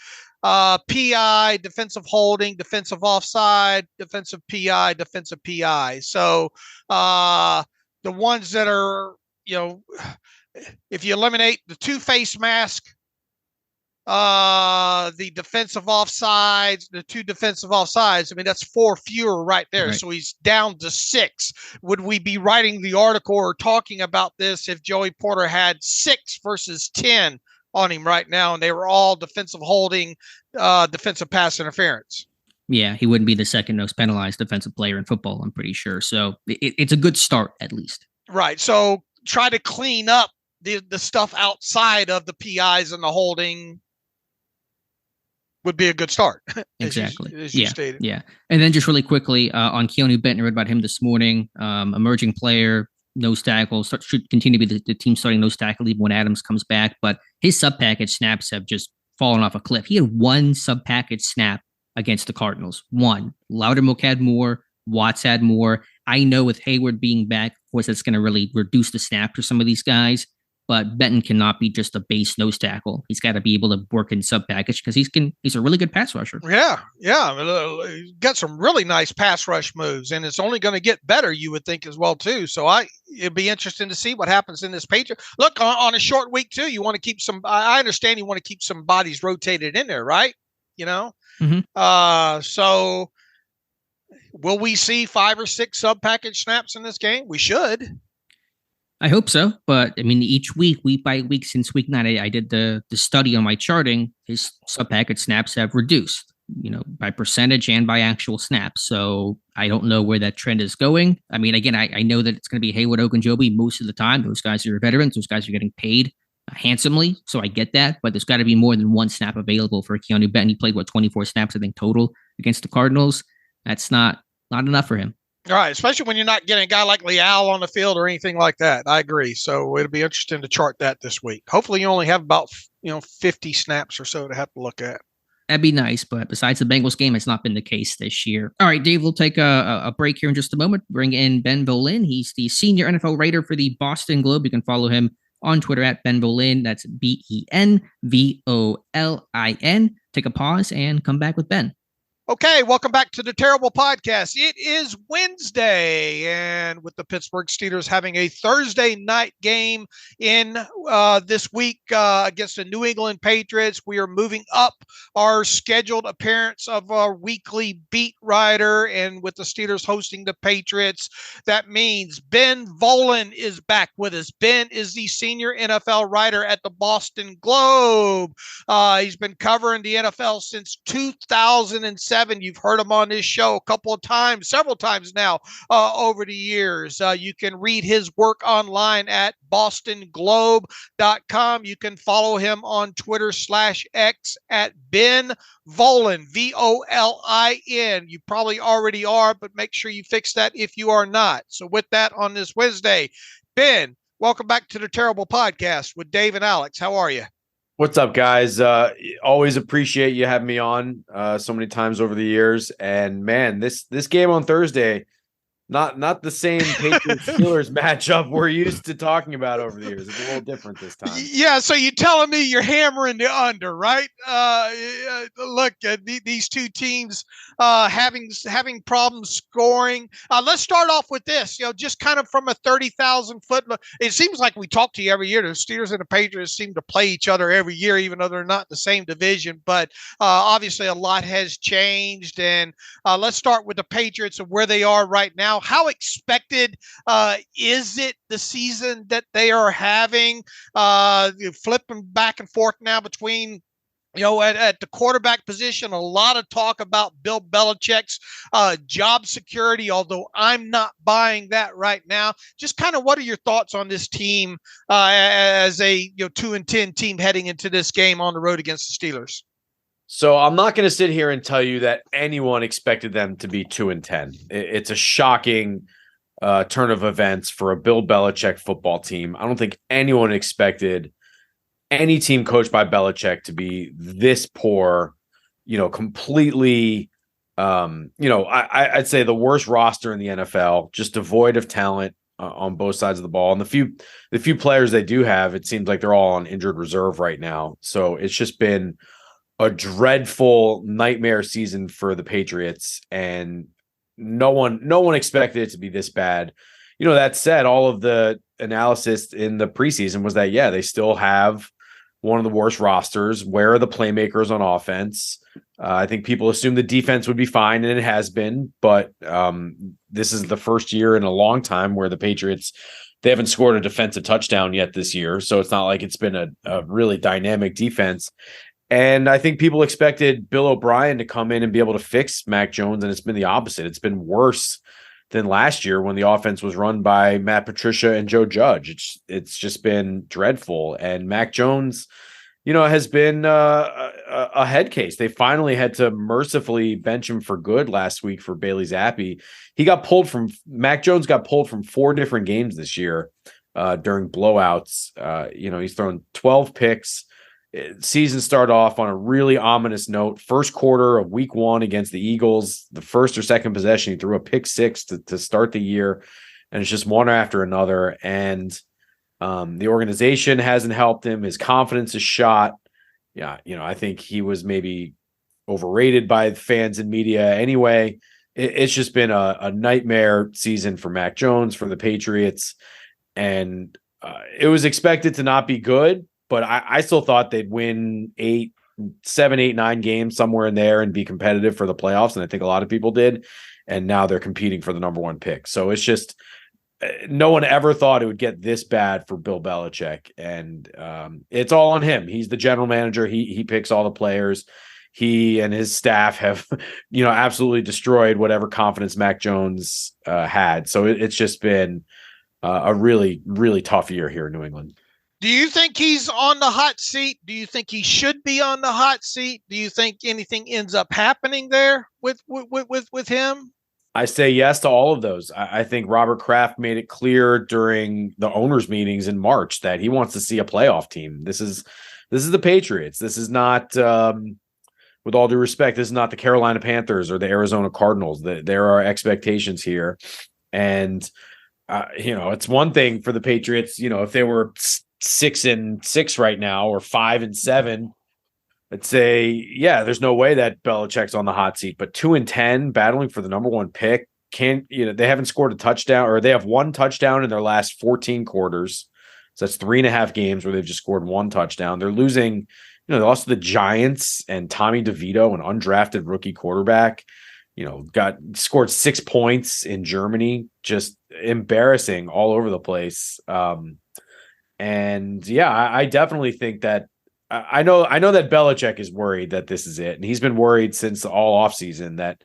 PI, defensive holding, defensive offside, defensive PI. So the ones that are, if you eliminate the 2 face mask, the defensive offsides, the 2 defensive offsides, I mean, that's 4 fewer right there. Right. So he's down to 6. Would we be writing the article or talking about this if Joey Porter had 6 versus 10 on him right now, and they were all defensive holding, defensive pass interference. Yeah, he wouldn't be the second most penalized defensive player in football, I'm pretty sure. So it's a good start, at least. Right. So try to clean up the stuff outside of the PIs and the holding would be a good start. Exactly. As you stated. Yeah. And then just really quickly on Keeanu Benton, I read about him this morning. Emerging player, nose tackle, should continue to be the team starting nose tackle even when Adams comes back. But his sub-package snaps have just fallen off a cliff. He had one sub-package snap against the Cardinals. One. Loudermilk had more. Watts had more. I know with Hayward being back, of course, that's going to really reduce the snap for some of these guys. But Benton cannot be just a base nose tackle. He's got to be able to work in sub package because he's a really good pass rusher. Yeah. He's got some really nice pass rush moves, and it's only going to get better, you would think, as well too. So it'd be interesting to see what happens in this Patriot. Look, on a short week too, you want to keep some. I understand you want to keep some bodies rotated in there, right? Mm-hmm. So will we see 5 or 6 sub package snaps in this game? We should. I hope so, but I mean, each week by week since week 9, I did the study on my charting. His sub-package snaps have reduced, by percentage and by actual snaps. So I don't know where that trend is going. I mean, again, I know that it's going to be Hayward, Ogunjobi most of the time. Those guys are veterans. Those guys are getting paid handsomely, so I get that. But there's got to be more than one snap available for Keeanu Benton. He played 24 snaps, I think, total against the Cardinals. That's not enough for him. All right, especially when you're not getting a guy like Leal on the field or anything like that. I agree. So it'll be interesting to chart that this week. Hopefully you only have about 50 snaps or so to have to look at. That'd be nice, but besides the Bengals game, it's not been the case this year. All right, Dave, we'll take a break here in just a moment. Bring in Ben Volin. He's the senior NFL writer for the Boston Globe. You can follow him on Twitter at Ben Volin. That's BenVolin. Take a pause and come back with Ben. Okay, welcome back to the Terrible Podcast. It is Wednesday, and with the Pittsburgh Steelers having a Thursday night game in this week against the New England Patriots, we are moving up our scheduled appearance of our weekly beat writer, and with the Steelers hosting the Patriots, that means Ben Volin is back with us. Ben is the senior NFL writer at the Boston Globe. He's been covering the NFL since 2007. You've heard him on this show several times now over the years. You can read his work online at bostonglobe.com. You can follow him on Twitter /X at Ben Volin, Volin. You probably already are, but make sure you fix that if you are not. So with that, on this Wednesday, Ben, welcome back to the Terrible Podcast with Dave and Alex. How are you? What's up, guys? Always appreciate you having me on so many times over the years. And man, this game on Thursday, not the same Patriots Steelers matchup we're used to talking about over the years. It's a little different this time. Yeah, so you're telling me you're hammering the under, right? Look, these two teams having problems scoring. Let's start off with this. Just kind of from a 30,000 foot. It seems like we talk to you every year. The Steelers and the Patriots seem to play each other every year, even though they're not in the same division. But obviously, a lot has changed. And let's start with the Patriots and where they are right now. How expected is it the season that they are having? Flipping back and forth now between at the quarterback position, a lot of talk about Bill Belichick's job security, although I'm not buying that right now. Just kind of what are your thoughts on this team as a 2-10 team heading into this game on the road against the Steelers? So I'm not going to sit here and tell you that anyone expected them to be 2-10. It's a shocking turn of events for a Bill Belichick football team. I don't think anyone expected any team coached by Belichick to be this poor, completely, I'd say the worst roster in the NFL, just devoid of talent on both sides of the ball. And the few players they do have, it seems like they're all on injured reserve right now. So it's just been a dreadful nightmare season for the Patriots, and no one expected it to be this bad. That said, all of the analysis in the preseason was that, they still have one of the worst rosters. Where are the playmakers on offense? I think people assumed the defense would be fine, and it has been, but this is the first year in a long time where the Patriots They haven't scored a defensive touchdown yet this year, so it's not like it's been a really dynamic defense. And I think people expected Bill O'Brien to come in and be able to fix Mac Jones, and it's been the opposite. It's been worse than last year when the offense was run by Matt Patricia and Joe Judge. It's just been dreadful. And Mac Jones, has been a head case. They finally had to mercifully bench him for good last week for Bailey Zappi. Mac Jones got pulled from 4 different games this year during blowouts. He's thrown 12 picks. Season started off on a really ominous note. First quarter of week 1 against the Eagles, the first or second possession, he threw a pick 6 to start the year. And it's just one after another. And the organization hasn't helped him. His confidence is shot. Yeah. I think he was maybe overrated by fans and media anyway. It's just been a nightmare season for Mac Jones, for the Patriots. And it was expected to not be good, but I still thought they'd win 7, 8, 9 games somewhere in there and be competitive for the playoffs. And I think a lot of people did. And now they're competing for the number 1 pick. So it's just, no one ever thought it would get this bad for Bill Belichick. And it's all on him. He's the general manager. He picks all the players. He and his staff have, absolutely destroyed whatever confidence Mac Jones had. So it's just been a really, really tough year here in New England. Do you think he's on the hot seat? Do you think he should be on the hot seat? Do you think anything ends up happening there with him? I say yes to all of those. I think Robert Kraft made it clear during the owners' meetings in March that he wants to see a playoff team. This is the Patriots. This is not, with all due respect, this is not the Carolina Panthers or the Arizona Cardinals. There are expectations here. And, it's one thing for the Patriots, if they were 6-6 right now or 5-7, I'd say, yeah, there's no way that Belichick's on the hot seat, but 2-10 battling for the number 1 pick they haven't scored a touchdown, or they have 1 touchdown in their last 14 quarters. So that's 3.5 games where they've just scored 1 touchdown. They're losing, they lost to the Giants and Tommy DeVito, an undrafted rookie quarterback, scored 6 points in Germany, just embarrassing all over the place. And yeah, I definitely think that I know that Belichick is worried that this is it. And he's been worried since all offseason that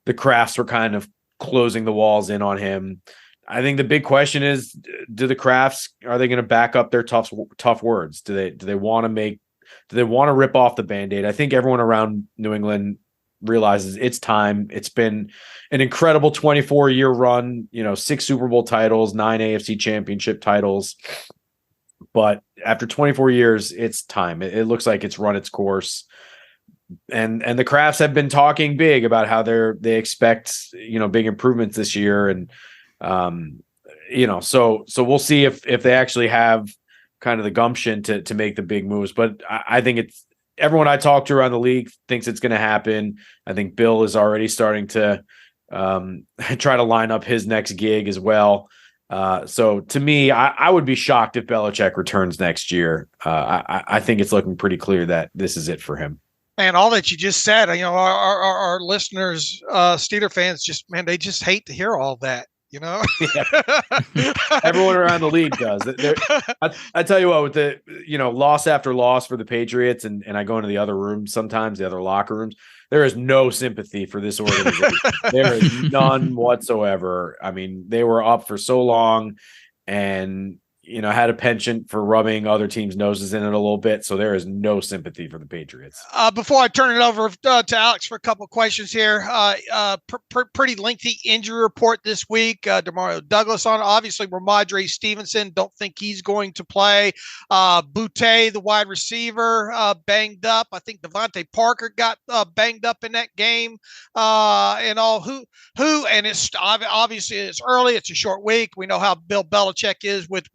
the Crafts were kind of closing the walls in on him. I think the big question is, do the Crafts, are they going to back up their tough words? Do they want to rip off the Band-Aid? I think everyone around New England realizes it's time. It's been an incredible 24-year run, 6 Super Bowl titles, 9 AFC championship titles. But after 24 years, it's time. It looks like it's run its course. And the Crafts have been talking big about how they expect, big improvements this year. And, so we'll see if they actually have kind of the gumption to make the big moves. But I think it's everyone I talk to around the league thinks it's going to happen. I think Bill is already starting to try to line up his next gig as well. So to me, I would be shocked if Belichick returns next year. I think it's looking pretty clear that this is it for him. And all that you just said, our listeners, Steeler fans, they just hate to hear all that. Yeah. Everyone around the league does. I tell you what, with the loss after loss for the Patriots, and I go into the other rooms sometimes, the other locker rooms, there is no sympathy for this organization. There is none whatsoever. I mean, they were up for so long, and had a penchant for rubbing other teams' noses in it a little bit. So there is no sympathy for the Patriots. Before I turn it over to Alex for a couple of questions here, pretty lengthy injury report this week. Demario Douglas on, obviously Ramondre Stevenson. Don't think he's going to play. Boutte, the wide receiver, banged up. I think Devontae Parker got banged up in that game. And all who, and it's obviously it's early. It's a short week. We know how Bill Belichick is with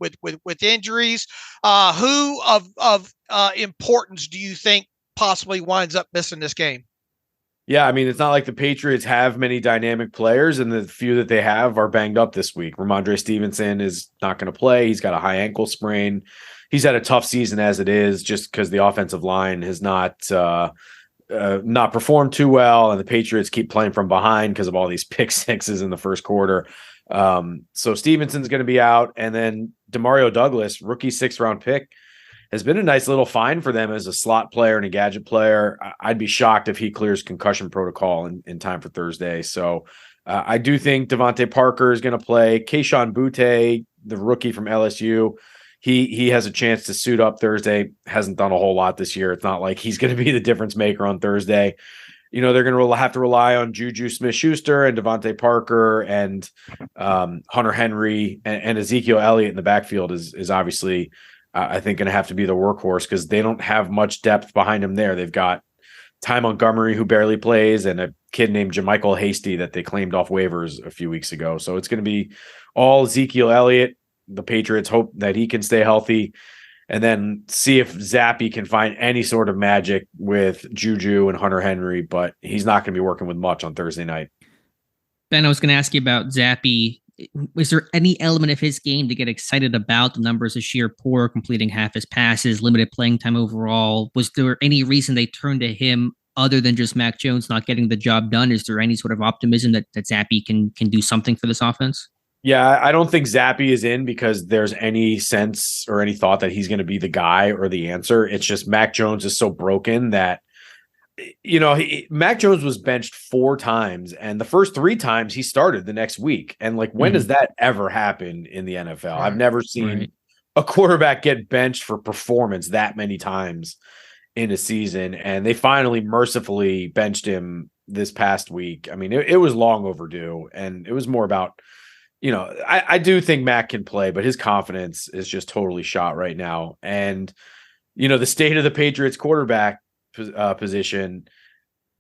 injuries. Who of importance do you think possibly winds up missing this game? Yeah, I mean, it's not like the Patriots have many dynamic players, and the few that they have are banged up this week. Ramondre Stevenson is not going to play. He's got a high ankle sprain. He's had a tough season as it is, just because the offensive line has not performed too well, and the Patriots keep playing from behind because of all these pick sixes in the first quarter. So Stevenson's going to be out, and then Demario Douglas, rookie 6th-round pick, has been a nice little find for them as a slot player and a gadget player. I'd be shocked if he clears concussion protocol in time for Thursday. So I do think Devontae Parker is going to play. Kayshon Boutte, the rookie from LSU, he has a chance to suit up Thursday. Hasn't done a whole lot this year. It's not like he's going to be the difference maker on Thursday. They're going to have to rely on Juju Smith-Schuster and Devontae Parker and Hunter Henry and Ezekiel Elliott in the backfield is obviously, I think, going to have to be the workhorse because they don't have much depth behind him there. They've got Ty Montgomery, who barely plays, and a kid named JaMychal Hasty that they claimed off waivers a few weeks ago. So it's going to be all Ezekiel Elliott. The Patriots hope that he can stay healthy, and then see if Zappe can find any sort of magic with Juju and Hunter Henry, but he's not going to be working with much on Thursday night. Ben, I was going to ask you about Zappe. Was there any element of his game to get excited about? The numbers this year, poor, completing half his passes, limited playing time overall. Was there any reason they turned to him other than just Mac Jones not getting the job done? Is there any sort of optimism that Zappe can do something for this offense? Yeah, I don't think Zappe is in because there's any sense or any thought that he's going to be the guy or the answer. It's just Mac Jones is so broken that, Mac Jones was benched 4 times, and the first 3 times he started the next week. And when does that ever happen in the NFL? I've never seen a quarterback get benched for performance that many times in a season. And they finally mercifully benched him this past week. I mean, it was long overdue, and it was more about, I do think Mac can play, but his confidence is just totally shot right now. And, the state of the Patriots quarterback position,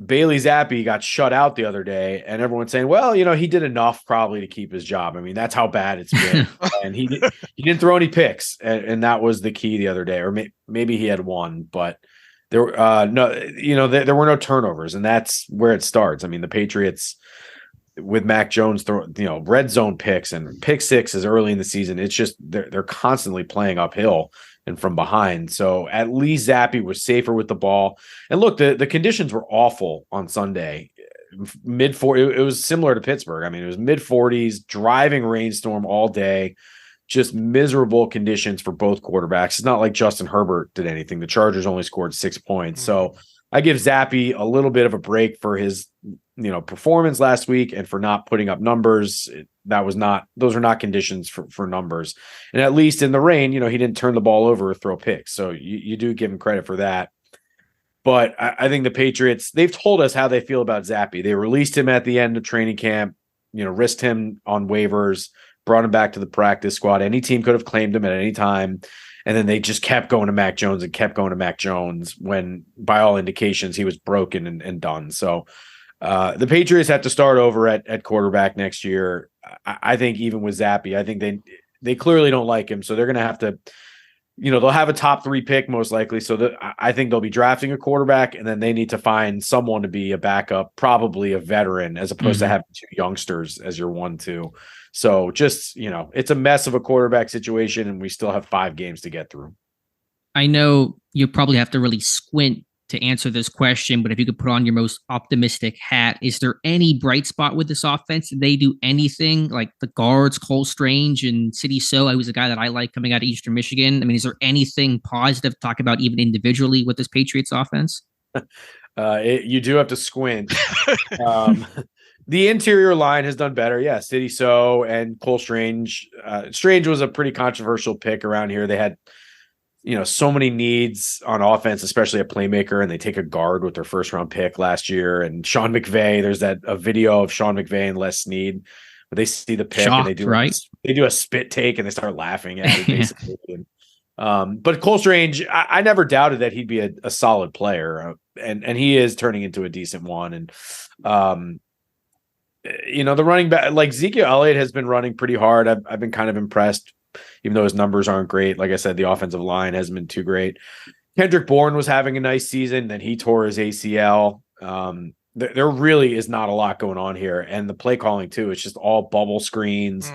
Bailey Zappe got shut out the other day, and everyone's saying, well, he did enough probably to keep his job. I mean, that's how bad it's been. And he didn't throw any picks, and that was the key the other day, or maybe he had one, but there were no turnovers, and that's where it starts. I mean, the Patriots with Mac Jones red zone picks and pick sixes early in the season, it's just they're constantly playing uphill and from behind. So at least Zappe was safer with the ball. And look, the conditions were awful on Sunday. Mid-40s, it was similar to Pittsburgh. I mean, it was mid-40s, driving rainstorm all day, just miserable conditions for both quarterbacks. It's not like Justin Herbert did anything. The Chargers only scored 6 points. So I give Zappe a little bit of a break for his performance last week and for not putting up numbers. Those are not conditions for numbers. And at least in the rain, he didn't turn the ball over or throw picks. So you do give him credit for that. But I think the Patriots, they've told us how they feel about Zappe. They released him at the end of training camp, risked him on waivers, brought him back to the practice squad. Any team could have claimed him at any time. And then they just kept going to Mac Jones and kept going to Mac Jones when, by all indications, he was broken and done. So the Patriots have to start over at quarterback next year. I think even with Zappe, I think they clearly don't like him. So they're going to have to, they'll have a top 3 pick most likely. So I think they'll be drafting a quarterback, and then they need to find someone to be a backup, probably a veteran, as opposed to having 2 youngsters as your 1-2. So just, it's a mess of a quarterback situation, and we still have 5 games to get through. I know you probably have to really squint to answer this question, but if you could put on your most optimistic hat, is there any bright spot with this offense? Did they do anything like the guards, Cole Strange and City So? I was a guy that I like coming out of Eastern Michigan. I mean, is there anything positive to talk about even individually with this Patriots offense? You do have to squint. The interior line has done better. Yeah, City So and Cole Strange. Strange was a pretty controversial pick around here. They had, so many needs on offense, especially a playmaker, and they take a guard with their 1st-round pick last year. And Sean McVay, there's a video of Sean McVay and Les Snead, but they see the pick and they do a spit take and they start laughing at it basically. But Cole Strange, I never doubted that he'd be a solid player, and he is turning into a decent one. And the running back, like Ezekiel Elliott, has been running pretty hard. I've been kind of impressed, even though his numbers aren't great. Like I said, the offensive line hasn't been too great. Kendrick Bourne was having a nice season, then he tore his ACL. There really is not a lot going on here. And the play calling too, it's just all bubble screens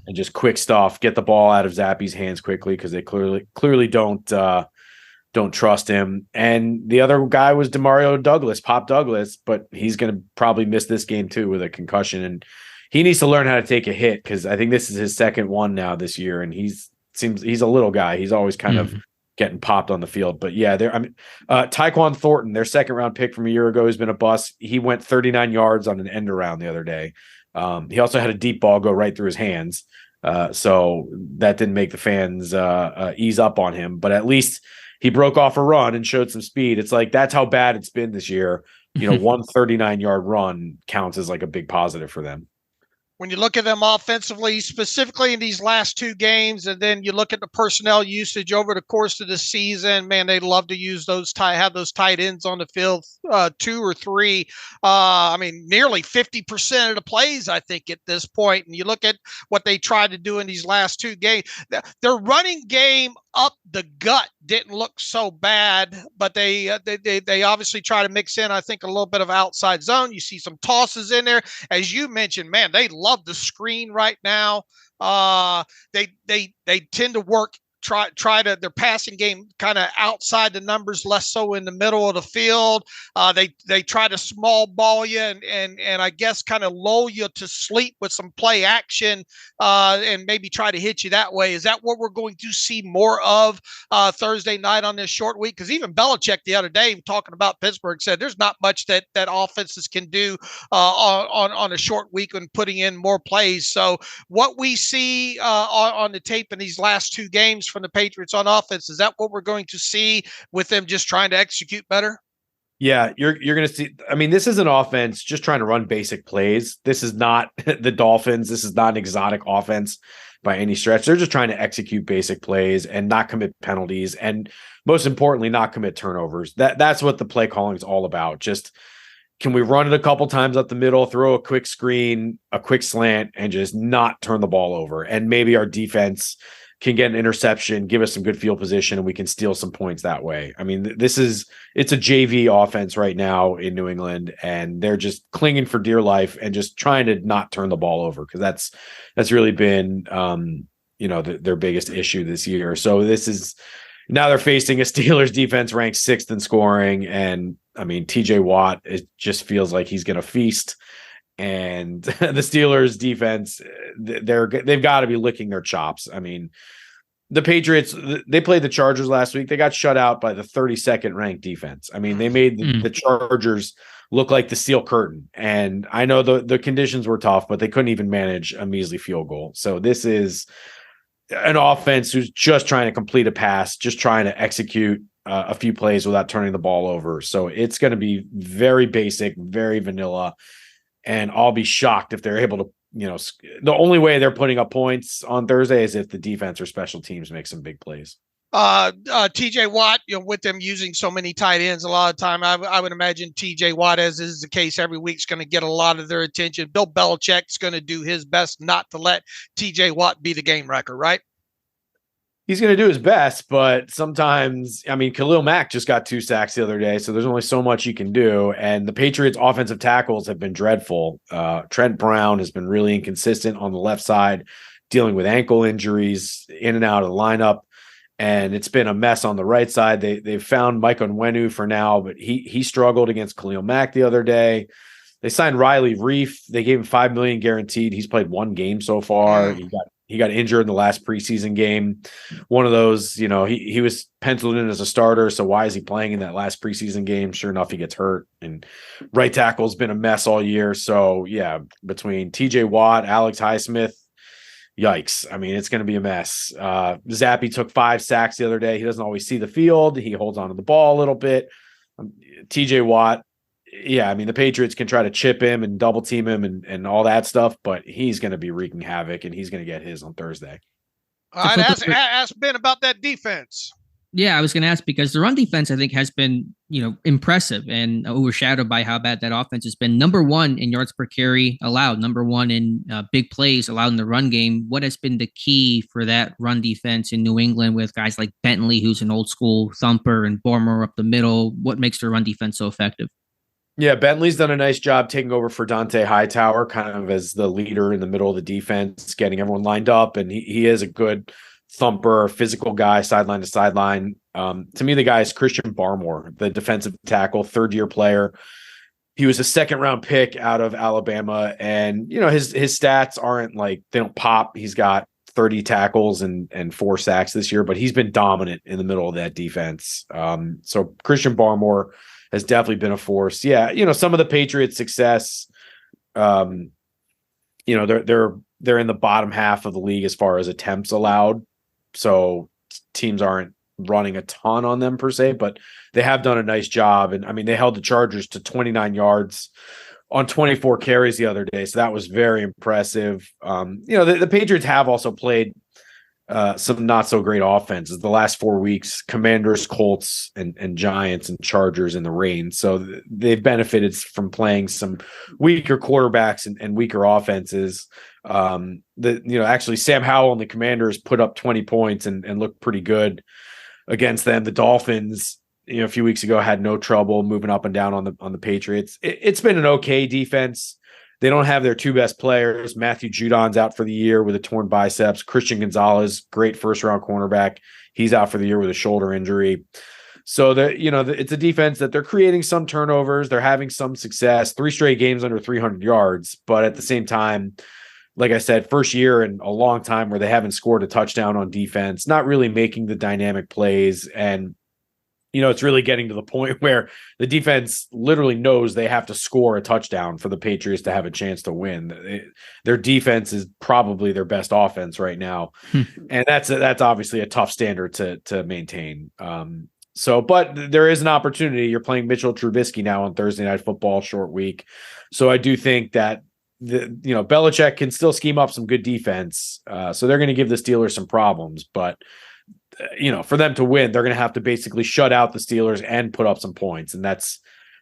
and just quick stuff. Get the ball out of Zappe's hands quickly because they clearly don't trust him. And the other guy was Demario Douglas, Pop Douglas, but he's going to probably miss this game too with a concussion. And he needs to learn how to take a hit, because I think this is his second one now this year, and he's a little guy. He's always kind of getting popped on the field. But yeah, Tyquan Thornton, their second round pick from a year ago, has been a bust. He went 39 yards on an end around the other day. He also had a deep ball go right through his hands. So that didn't make the fans ease up on him, but at least he broke off a run and showed some speed. It's like, that's how bad it's been this year. You know, 139-yard run counts as like a big positive for them. When you look at them offensively, specifically in these last two games, and then you look at the personnel usage over the course of the season, man, they love to use have those tight ends on the field, 2 or 3. I mean, nearly 50% of the plays, I think, at this point. And you look at what they tried to do in these last two games. Their running game up the gut didn't look so bad, but they obviously try to mix in, I think, a little bit of outside zone. You see some tosses in there, as you mentioned. Man, they love the screen right now. They tend to work. Try to their passing game kind of outside the numbers, less so in the middle of the field. They try to small ball you and I guess kind of lull you to sleep with some play action and maybe try to hit you that way. Is that what we're going to see more of Thursday night on this short week? Because even Belichick the other day, talking about Pittsburgh, said there's not much that offenses can do on a short week when putting in more plays. So what we see on the tape in these last two games from the Patriots on offense, is that what we're going to see with them just trying to execute better? Yeah, you're going to see. I mean, this is an offense just trying to run basic plays. This is not the Dolphins. This is not an exotic offense by any stretch. They're just trying to execute basic plays and not commit penalties, and most importantly, not commit turnovers. That's what the play calling is all about. Just, can we run it a couple times up the middle, throw a quick screen, a quick slant, and just not turn the ball over? And maybe our defense can get an interception, give us some good field position, and we can steal some points that way. I mean, it's a JV offense right now in New England, and they're just clinging for dear life and just trying to not turn the ball over, because that's really been their biggest issue this year. So now they're facing a Steelers defense ranked 6th in scoring, and I mean, TJ Watt, it just feels like he's going to feast. And the Steelers defense, they've got to be licking their chops. I mean, the Patriots, they played the Chargers last week. They got shut out by the 32nd ranked defense. I mean, they made the Chargers look like the Steel Curtain. And I know the conditions were tough, but they couldn't even manage a measly field goal. So this is an offense who's just trying to complete a pass, just trying to execute a few plays without turning the ball over. So it's going to be very basic, very vanilla. And I'll be shocked if they're able to, the only way they're putting up points on Thursday is if the defense or special teams make some big plays. TJ Watt, with them using so many tight ends a lot of time, I would imagine TJ Watt, as is the case every week, is going to get a lot of their attention. Bill Belichick's going to do his best not to let TJ Watt be the game wrecker, right? He's going to do his best, but sometimes, I mean, Khalil Mack just got 2 sacks the other day, so there's only so much you can do. And the Patriots' offensive tackles have been dreadful. Trent Brown has been really inconsistent on the left side, dealing with ankle injuries, in and out of the lineup. And it's been a mess on the right side. They've found Mike Onwenu for now, but he struggled against Khalil Mack the other day. They signed Riley Reif. They gave him $5 million guaranteed. He's played 1 game so far. He got injured in the last preseason game. One of those, he was penciled in as a starter. So why is he playing in that last preseason game? Sure enough, he gets hurt. And right tackle's been a mess all year. So yeah, between TJ Watt, Alex Highsmith, yikes. I mean, it's going to be a mess. Zappy took 5 sacks the other day. He doesn't always see the field. He holds onto the ball a little bit. TJ Watt, yeah, I mean, the Patriots can try to chip him and double team him and all that stuff, but he's going to be wreaking havoc, and he's going to get his on Thursday. I'd ask Ben about that defense. Yeah, I was going to ask, because the run defense, I think, has been, impressive and overshadowed by how bad that offense has been. Number 1 in yards per carry allowed, number 1 in big plays allowed in the run game. What has been the key for that run defense in New England with guys like Bentley, who's an old school thumper, and Bormer up the middle? What makes their run defense so effective? Yeah, Bentley's done a nice job taking over for Dante Hightower, kind of as the leader in the middle of the defense, getting everyone lined up. And he is a good thumper, physical guy, sideline to sideline. To me, the guy is Christian Barmore, the defensive tackle, 3rd-year player. He was a second round pick out of Alabama, and his stats aren't like, they don't pop. He's got 30 tackles and 4 sacks this year, but he's been dominant in the middle of that defense. So Christian Barmore has definitely been a force. Yeah, some of the Patriots' success, they're in the bottom half of the league as far as attempts allowed. So teams aren't running a ton on them per se, but they have done a nice job. And I mean, they held the Chargers to 29 yards on 24 carries the other day. So that was very impressive. The Patriots have also played some not so great offenses the last 4 weeks: Commanders, Colts, and Giants, and Chargers in the rain. So they've benefited from playing some weaker quarterbacks and weaker offenses. Actually Sam Howell and the Commanders put up 20 points and looked pretty good against them. The Dolphins, a few weeks ago, had no trouble moving up and down on the Patriots. It's been an okay defense. They don't have their 2 best players. Matthew Judon's out for the year with a torn biceps. Christian Gonzalez, great first-round cornerback, he's out for the year with a shoulder injury. So it's a defense that they're creating some turnovers. They're having some success. 3 straight games under 300 yards, but at the same time, like I said, first year in a long time where they haven't scored a touchdown on defense, not really making the dynamic plays. And, it's really getting to the point where the defense literally knows they have to score a touchdown for the Patriots to have a chance to win. Their defense is probably their best offense right now. And that's obviously a tough standard to maintain. But there is an opportunity. You're playing Mitchell Trubisky now on Thursday Night Football, short week. So I do think that Belichick can still scheme up some good defense. So they're going to give the Steelers some problems, but for them to win, they're going to have to basically shut out the Steelers and put up some points. And that's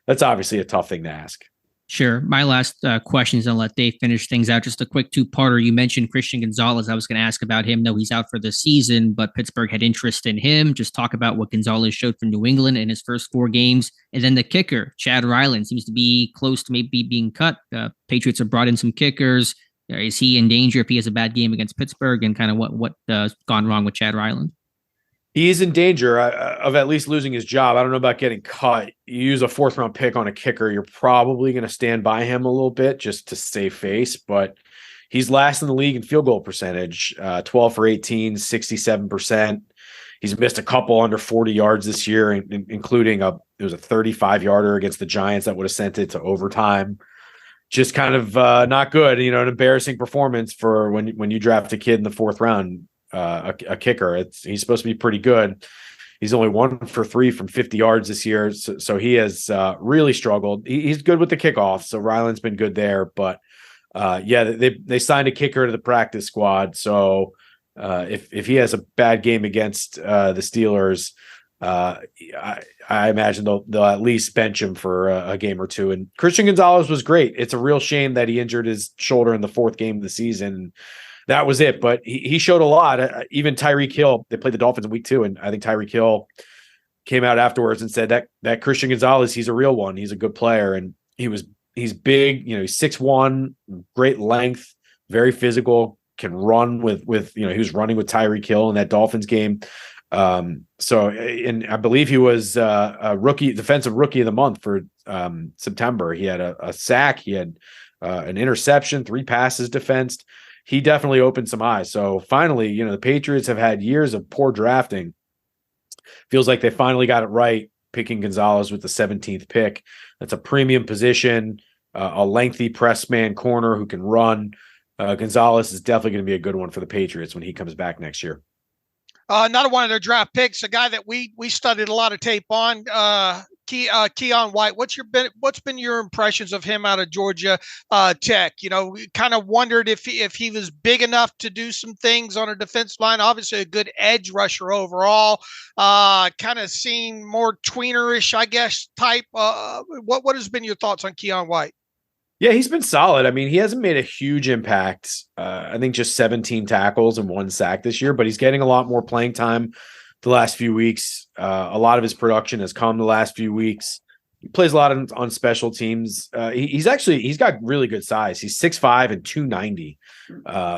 obviously a tough thing to ask. Sure. My last question is, I'll let Dave finish things out. Just a quick 2-parter. You mentioned Christian Gonzalez. I was going to ask about him. No, he's out for the season, but Pittsburgh had interest in him. Just talk about what Gonzalez showed for New England in his first 4 games. And then the kicker, Chad Ryland, seems to be close to maybe being cut. Patriots have brought in some kickers. Is he in danger if he has a bad game against Pittsburgh? And kind of what gone wrong with Chad Ryland? He's in danger of at least losing his job. I don't know about getting cut. You use a 4th-round pick on a kicker, you're probably going to stand by him a little bit just to save face. But he's last in the league in field goal percentage, 12 for 18, 67%. He's missed a couple under 40 yards this year, including it was a 35-yarder against the Giants that would have sent it to overtime. Just kind of not good. An embarrassing performance for when you draft a kid in the 4th round. A kicker. He's supposed to be pretty good. He's only 1 for 3 from 50 yards this year. So he has really struggled. He's good with the kickoff. So Ryland's been good there, but they signed a kicker to the practice squad. So if he has a bad game against the Steelers, I imagine they'll at least bench him for a game or 2. And Christian Gonzalez was great. It's a real shame that he injured his shoulder in the 4th game of the season. That was it, but he showed a lot. Even Tyreek Hill, they played the Dolphins in week 2, and I think Tyreek Hill came out afterwards and said that Christian Gonzalez, he's a real one. He's a good player, and he's big. He's 6'1", great length, very physical, can run with he was running with Tyreek Hill in that Dolphins game. And I believe he was a defensive rookie of the month for September. He had a sack, he had an interception, 3 passes defensed. He definitely opened some eyes. So finally, the Patriots have had years of poor drafting. Feels like they finally got it right, picking Gonzalez with the 17th pick. That's a premium position, a lengthy press man corner who can run. Gonzalez is definitely going to be a good one for the Patriots when he comes back next year. Not one of their draft picks, a guy that we studied a lot of tape on, Keon White. What's been your impressions of him out of Georgia Tech? We kind of wondered if he was big enough to do some things on a defensive line. Obviously, a good edge rusher overall. Kind of seeing more tweenerish, I guess, type. What has been your thoughts on Keon White? Yeah, he's been solid. I mean, he hasn't made a huge impact. I think just 17 tackles and 1 sack this year, but he's getting a lot more playing time the last few weeks. A lot of his production has come the last few weeks. He plays a lot on special teams. He's got really good size. He's 6'5" and 290.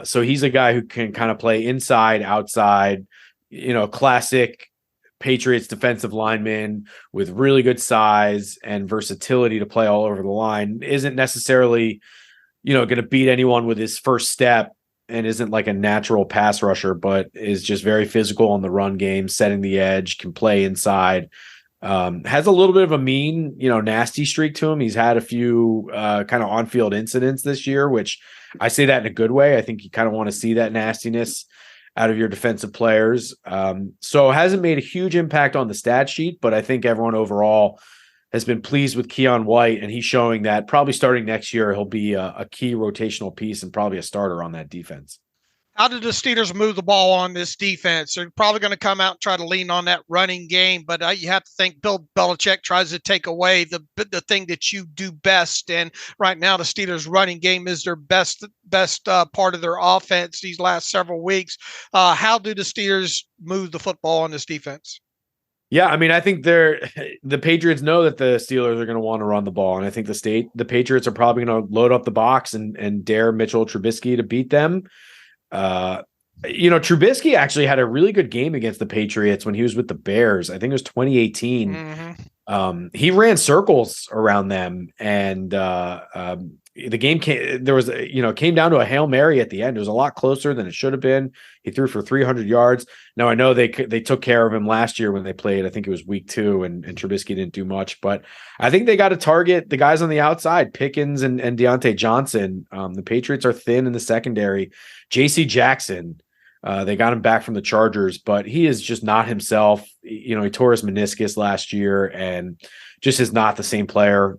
So he's a guy who can kind of play inside, outside, classic Patriots defensive lineman with really good size and versatility to play all over the line isn't necessarily, going to beat anyone with his first step and isn't like a natural pass rusher, but is just very physical on the run game, setting the edge, can play inside. Has a little bit of a mean, nasty streak to him. He's had a few kind of on-field incidents this year, which I say that in a good way. I think you kind of want to see that nastiness out of your defensive players. So it hasn't made a huge impact on the stat sheet, but I think everyone overall has been pleased with Keon White, and he's showing that probably starting next year, he'll be a key rotational piece and probably a starter on that defense. How did the Steelers move the ball on this defense? They're probably going to come out and try to lean on that running game, but you have to think Bill Belichick tries to take away the thing that you do best. And right now, the Steelers' running game is their best part of their offense these last several weeks. How do the Steelers move the football on this defense? Yeah, I mean, I think the Patriots know that the Steelers are going to want to run the ball, and I think the Patriots are probably going to load up the box and dare Mitchell Trubisky to beat them. Trubisky actually had a really good game against the Patriots when he was with the Bears. I think it was 2018. Mm-hmm. He ran circles around them, and the game came down to a Hail Mary at the end. It was a lot closer than it should have been. He threw for 300 yards. Now I know they took care of him last year when they played. I think it was week 2 and Trubisky didn't do much, but I think they got to target the guys on the outside, Pickens and Deontay Johnson. The Patriots are thin in the secondary. JC Jackson, they got him back from the Chargers, but he is just not himself. He tore his meniscus last year and just is not the same player.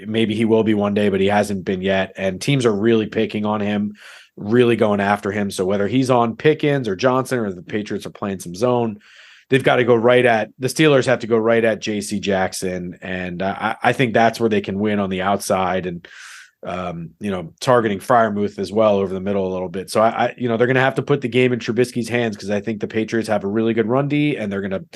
Maybe he will be one day, but he hasn't been yet. And teams are really picking on him, really going after him. So whether he's on Pickens or Johnson or the Patriots are playing some zone, they've got to go the Steelers have to go right at JC Jackson. And I think that's where they can win on the outside and, targeting Freiermuth as well over the middle a little bit. So they're going to have to put the game in Trubisky's hands because I think the Patriots have a really good run D and they're going to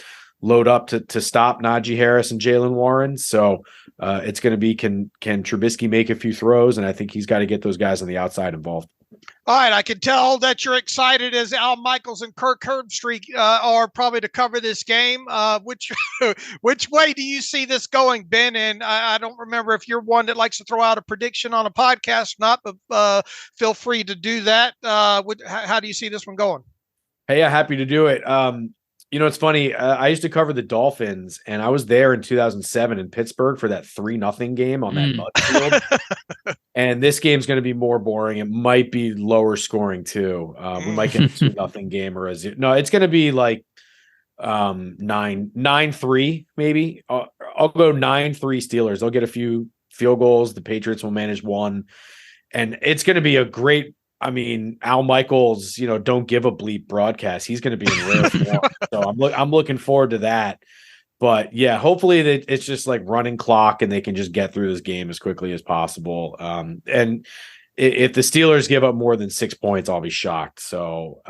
load up to stop Najee Harris and Jalen Warren. So it's going to be, can Trubisky make a few throws? And I think he's got to get those guys on the outside involved. All right, I can tell that you're excited as Al Michaels and Kirk Herbstreit are probably to cover this game. Which way do you see this going, Ben? And I don't remember if you're one that likes to throw out a prediction on a podcast or not, but feel free to do that. How do you see this one going? Hey, yeah, happy to do it. It's funny. I used to cover the Dolphins, and I was there in 2007 in Pittsburgh for that 3-0 game on that mud field. And this game's going to be more boring. It might be lower scoring too. We might get a 2-0 game or no. It's going to be like 9-3 maybe. I'll go 9-3 Steelers. They'll get a few field goals. The Patriots will manage one, and it's going to be a great. I mean, Al Michaels, don't give a bleep broadcast. He's going to be in rare form. So I'm looking forward to that. But yeah, hopefully it's just like running clock and they can just get through this game as quickly as possible. And if the Steelers give up more than 6 points, I'll be shocked. So,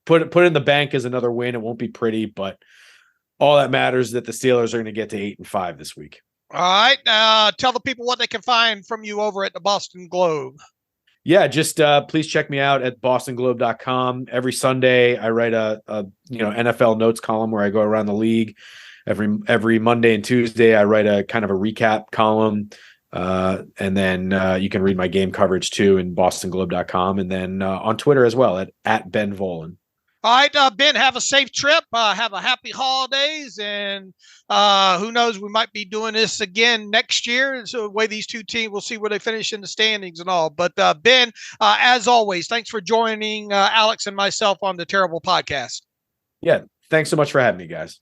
put it in the bank as another win. It won't be pretty, but all that matters is that the Steelers are going to get to 8-5 this week. All right. Tell the people what they can find from you over at the Boston Globe. Yeah, just please check me out at bostonglobe.com. Every Sunday, I write a NFL notes column where I go around the league. Every Monday and Tuesday, I write a kind of a recap column. And then you can read my game coverage too in bostonglobe.com. And then on Twitter as well at Ben Volin. All right, Ben, have a safe trip. Have a happy holidays. And who knows, we might be doing this again next year. So the way these two teams, we'll see where they finish in the standings and all. But Ben, as always, thanks for joining Alex and myself on the Terrible Podcast. Yeah, thanks so much for having me, guys.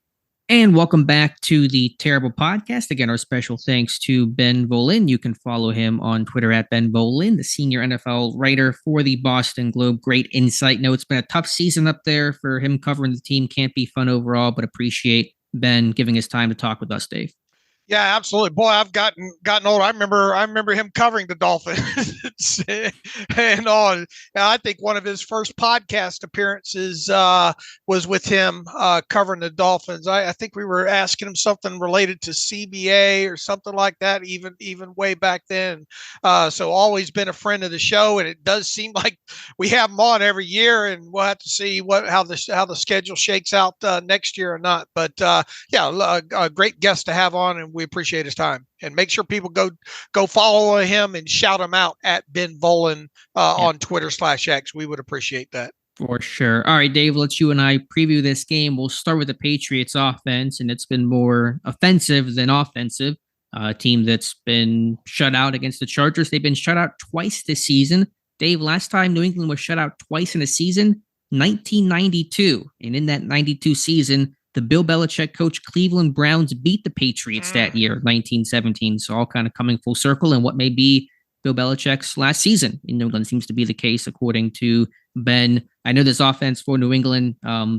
And welcome back to the Terrible Podcast. Again, our special thanks to Ben Volin. You can follow him on Twitter at Ben Volin, the senior NFL writer for the Boston Globe. Great insight. No, it's been a tough season up there for him covering the team. Can't be fun overall, but appreciate Ben giving his time to talk with us, Dave. Yeah, absolutely. Boy, I've gotten older. I remember him covering the Dolphins and on. I think one of his first podcast appearances was with him covering the Dolphins. I think we were asking him something related to CBA or something like that, even way back then. So always been a friend of the show, and it does seem like we have him on every year, and we'll have to see how the schedule shakes out next year or not. But yeah, a great guest to have on, and we appreciate his time. And make sure people go follow him and shout him out at Ben Volin on Twitter/X. We would appreciate that. For sure. All right, Dave, let's you and I preview this game. We'll start with the Patriots offense, and it's been more offensive than offensive. A team that's been shut out against the Chargers. They've been shut out twice this season. Dave, last time New England was shut out twice in a season, 1992. And in that 92 season, the Bill Belichick coach Cleveland Browns beat the Patriots that year, 1917. So all kind of coming full circle. And what may be Bill Belichick's last season in New England seems to be the case, according to Ben. I know this offense for New England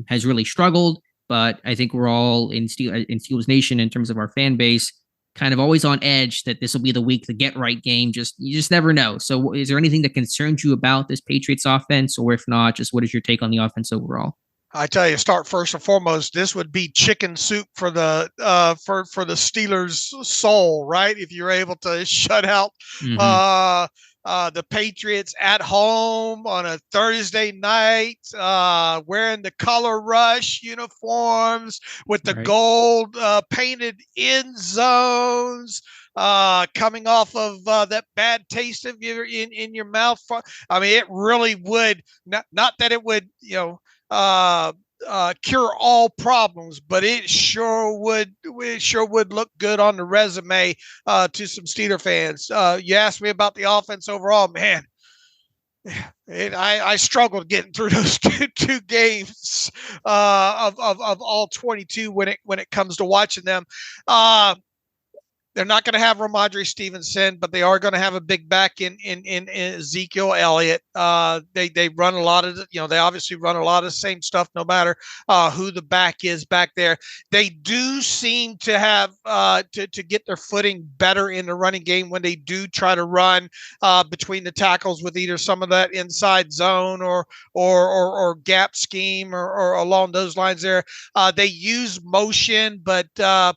has really struggled, but I think we're all in Steelers Nation in terms of our fan base, kind of always on edge that this will be the week, the get right game. You just never know. So is there anything that concerns you about this Patriots offense? Or if not, just what is your take on the offense overall? I tell you, start first and foremost. This would be chicken soup for the for the Steelers' soul, right? If you're able to shut out the Patriots at home on a Thursday night, wearing the color rush uniforms with the gold painted end zones, coming off of that bad taste of in your mouth. I mean, it really would not that it would cure all problems, but it sure would look good on the resume to some Steeler fans. You asked me about the offense overall, man. I struggled getting through those two games of all 22 when it comes to watching them. They're not going to have Ramondre Stevenson, but they are going to have a big back in Ezekiel Elliott. They run a lot of they obviously run a lot of the same stuff no matter who the back is back there. They do seem to have to get their footing better in the running game when they do try to run between the tackles with either some of that inside zone or gap scheme or along those lines there. They use motion, but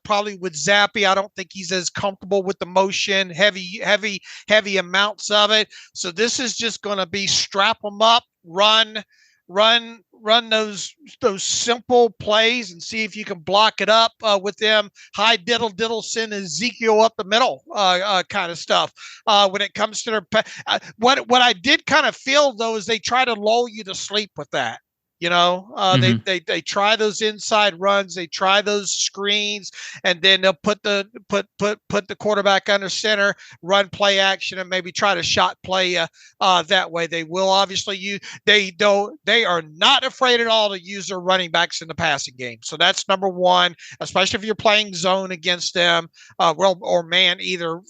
probably with Zappe, I don't think he's as comfortable with the motion, heavy amounts of it. So this is just going to be strap them up, run those simple plays and see if you can block it up with them high diddle-send Ezekiel up the middle kind of stuff. When it comes to their what I did kind of feel though is they try to lull you to sleep with that. They try those inside runs, they try those screens, and then they'll put the quarterback under center, run play action, and maybe try to shot play that way. They will obviously they are not afraid at all to use their running backs in the passing game. So that's number one, especially if you're playing zone against them, or man either.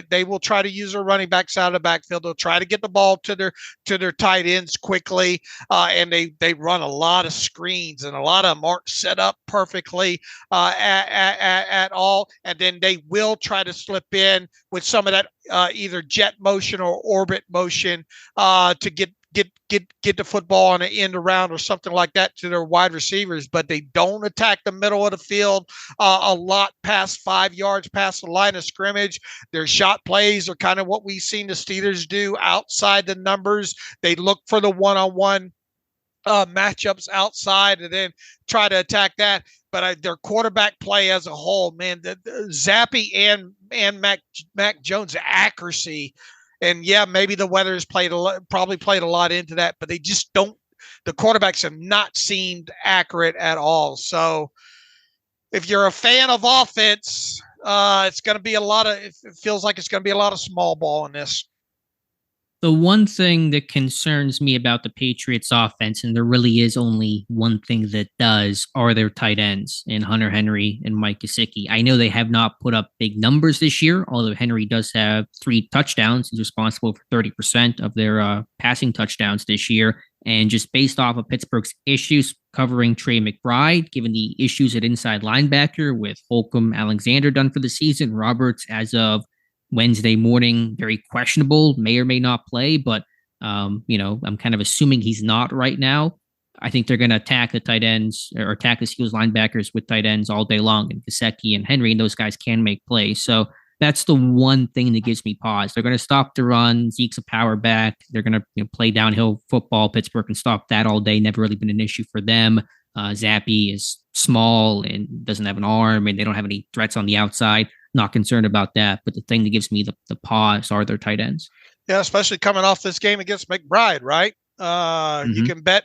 They will try to use their running backs out of the backfield. They'll try to get the ball to their tight ends quickly, and they run a lot of screens, and a lot of them aren't set up perfectly at all. And then they will try to slip in with some of that either jet motion or orbit motion to get the football on an end around or something like that to their wide receivers. But they don't attack the middle of the field a lot past 5 yards past the line of scrimmage. Their shot plays are kind of what we've seen the Steelers do outside the numbers. They look for the one-on-one matchups outside and then try to attack that. But their quarterback play as a whole, man, the Zappe and Mac Jones' accuracy, and yeah, maybe the weather's probably played a lot into that, but they just don't. The quarterbacks have not seemed accurate at all. So if you're a fan of offense, it's going to be it feels like it's going to be a lot of small ball in this. The one thing that concerns me about the Patriots offense, and there really is only one thing that does, are their tight ends in Hunter Henry and Mike Gesicki. I know they have not put up big numbers this year, although Henry does have 3 touchdowns. He's responsible for 30% of their passing touchdowns this year. And just based off of Pittsburgh's issues covering Trey McBride, given the issues at inside linebacker with Holcomb, Alexander done for the season, Roberts as of Wednesday morning, very questionable, may or may not play, but I'm kind of assuming he's not right now. I think they're going to attack the tight ends or attack the Steelers linebackers with tight ends all day long, and Gesicki and Henry, and those guys can make plays. So that's the one thing that gives me pause. They're going to stop the run. Zeke's a power back. They're going to play downhill football. Pittsburgh can stop that all day. Never really been an issue for them. Zappy is small and doesn't have an arm, and they don't have any threats on the outside. Not concerned about that, but the thing that gives me the pause are their tight ends. Yeah, especially coming off this game against McBride, right? You can bet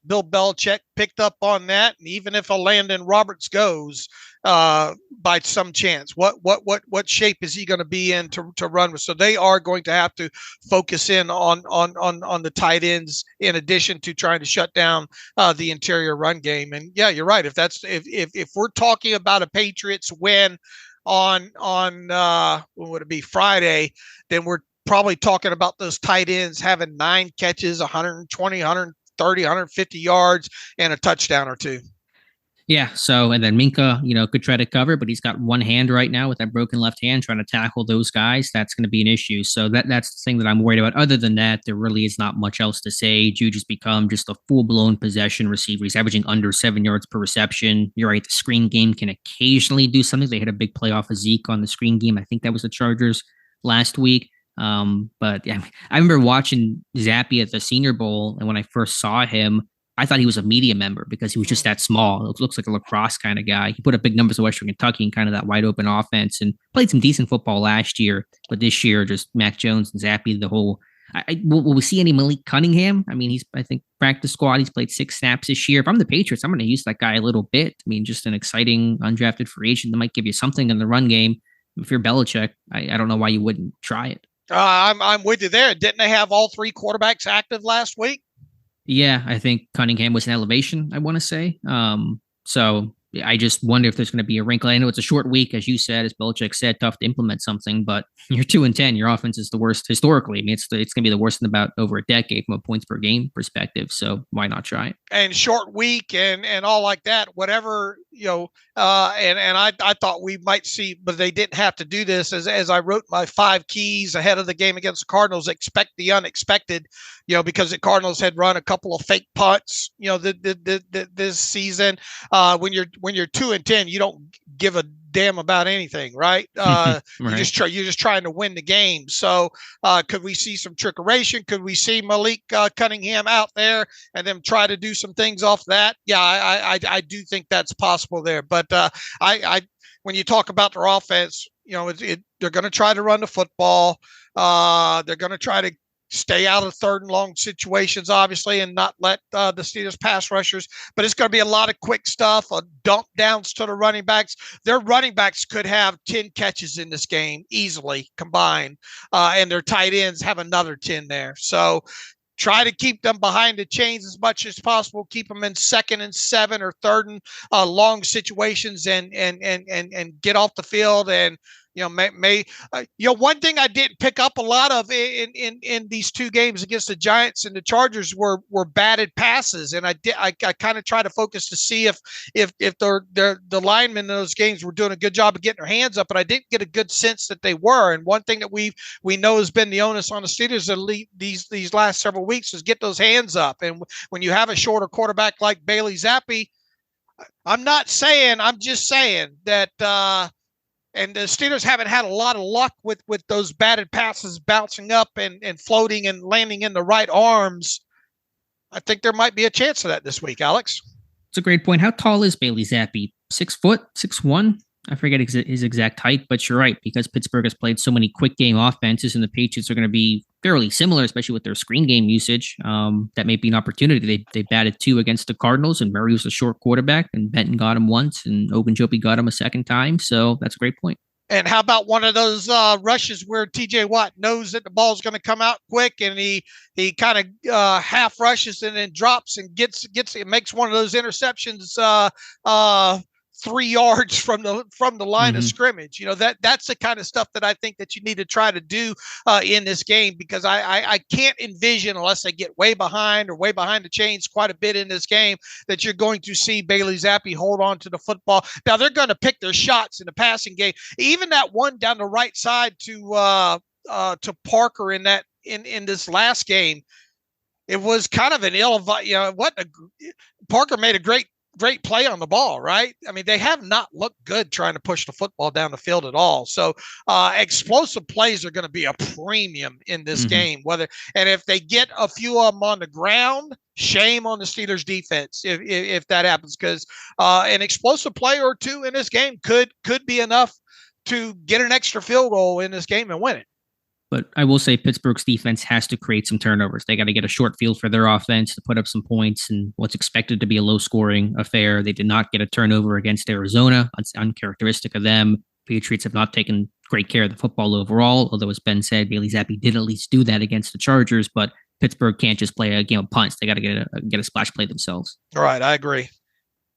Bill Belichick picked up on that, and even if a Landon Roberts goes by some chance, what shape is he going to be in to run with? So they are going to have to focus in on the tight ends in addition to trying to shut down the interior run game. And yeah, you're right. If we're talking about a Patriots win on when would it be, Friday, then we're probably talking about those tight ends having 9 catches, 120, 130, 150 yards, and a touchdown or 2. Yeah. So, and then Minka, could try to cover, but he's got one hand right now with that broken left hand trying to tackle those guys. That's going to be an issue. So that's the thing that I'm worried about. Other than that, there really is not much else to say. Jude has become just a full-blown possession receiver. He's averaging under 7 yards per reception. You're right. The screen game can occasionally do something. They had a big play off of Zeke on the screen game. I think that was the Chargers last week. But yeah, I remember watching Zappy at the Senior Bowl, and when I first saw him, I thought he was a media member because he was just that small. It looks like a lacrosse kind of guy. He put up big numbers at Western Kentucky and kind of that wide open offense, and played some decent football last year. But this year, just Mac Jones and Zappy, the whole. Will we see any Malik Cunningham? I mean, I think practice squad. He's played 6 snaps this year. If I'm the Patriots, I'm going to use that guy a little bit. I mean, just an exciting undrafted free agent that might give you something in the run game. If you're Belichick, I don't know why you wouldn't try it. I'm with you there. Didn't they have all 3 quarterbacks active last week? Yeah, I think Cunningham was an elevation, I want to say. So I just wonder if there's going to be a wrinkle. I know it's a short week, as you said, as Belichick said, tough to implement something, but you're 2-10. Your offense is the worst historically. I mean, it's going to be the worst in about over a decade from a points per game perspective. So why not try it? And short week and all like that, whatever, and I thought we might see, but they didn't have to do this. As I wrote my 5 keys ahead of the game against the Cardinals, expect the unexpected, because the Cardinals had run a couple of fake punts, this season. When you're 2-10, you don't give a damn about anything, right? Right. You're just trying to win the game. So could we see some trickeration? Could we see Malik Cunningham out there and then try to do some things off that? Yeah, I do think that's possible there. But when you talk about their offense, they're going to try to run the football. They're going to try to stay out of 3rd and long situations, obviously, and not let the Steelers pass rushers. But it's going to be a lot of quick stuff, dump downs to the running backs. Their running backs could have 10 catches in this game easily combined, and their tight ends have another 10 there. So try to keep them behind the chains as much as possible. Keep them in 2nd and 7 or 3rd and long situations, and get off the field. And one thing I didn't pick up a lot of in these 2 games against the Giants and the Chargers were batted passes, and I kind of try to focus to see if the linemen in those games were doing a good job of getting their hands up, but I didn't get a good sense that they were. And one thing that we know has been the onus on the Steelers these last several weeks is get those hands up. And when you have a shorter quarterback like Bailey Zappi, I'm just saying that. And the Steelers haven't had a lot of luck with those batted passes bouncing up and floating and landing in the right arms. I think there might be a chance of that this week, Alex. It's a great point. How tall is Bailey Zappi? 6 foot, 6'1"? I forget his exact height, but you're right, because Pittsburgh has played so many quick game offenses, and the Patriots are going to be fairly similar, especially with their screen game usage. That may be an opportunity. They batted 2 against the Cardinals, and Murray was a short quarterback, and Benton got him once, and Ogunjobi got him a second time. So that's a great point. And how about one of those rushes where TJ Watt knows that the ball's going to come out quick, and he kind of half rushes and then drops and gets it, makes one of those interceptions 3 yards from the line of scrimmage. That's the kind of stuff that I think that you need to try to do in this game, because I can't envision, unless they get way behind the chains quite a bit in this game, that you're going to see Bailey Zappi hold on to the football. Now they're going to pick their shots in the passing game. Even that one down the right side to Parker in this last game, it was kind of an Parker made a great play on the ball, right? I mean, they have not looked good trying to push the football down the field at all. So explosive plays are going to be a premium in this game. And if they get a few of them on the ground, shame on the Steelers defense if that happens, because an explosive play or two in this game could be enough to get an extra field goal in this game and win it. But I will say Pittsburgh's defense has to create some turnovers. They got to get a short field for their offense to put up some points in what's expected to be a low-scoring affair. They did not get a turnover against Arizona. It's uncharacteristic of them. Patriots have not taken great care of the football overall, although, as Ben said, Bailey Zappi did at least do that against the Chargers. But Pittsburgh can't just play a game of punts. They got to get a splash play themselves. All right, I agree.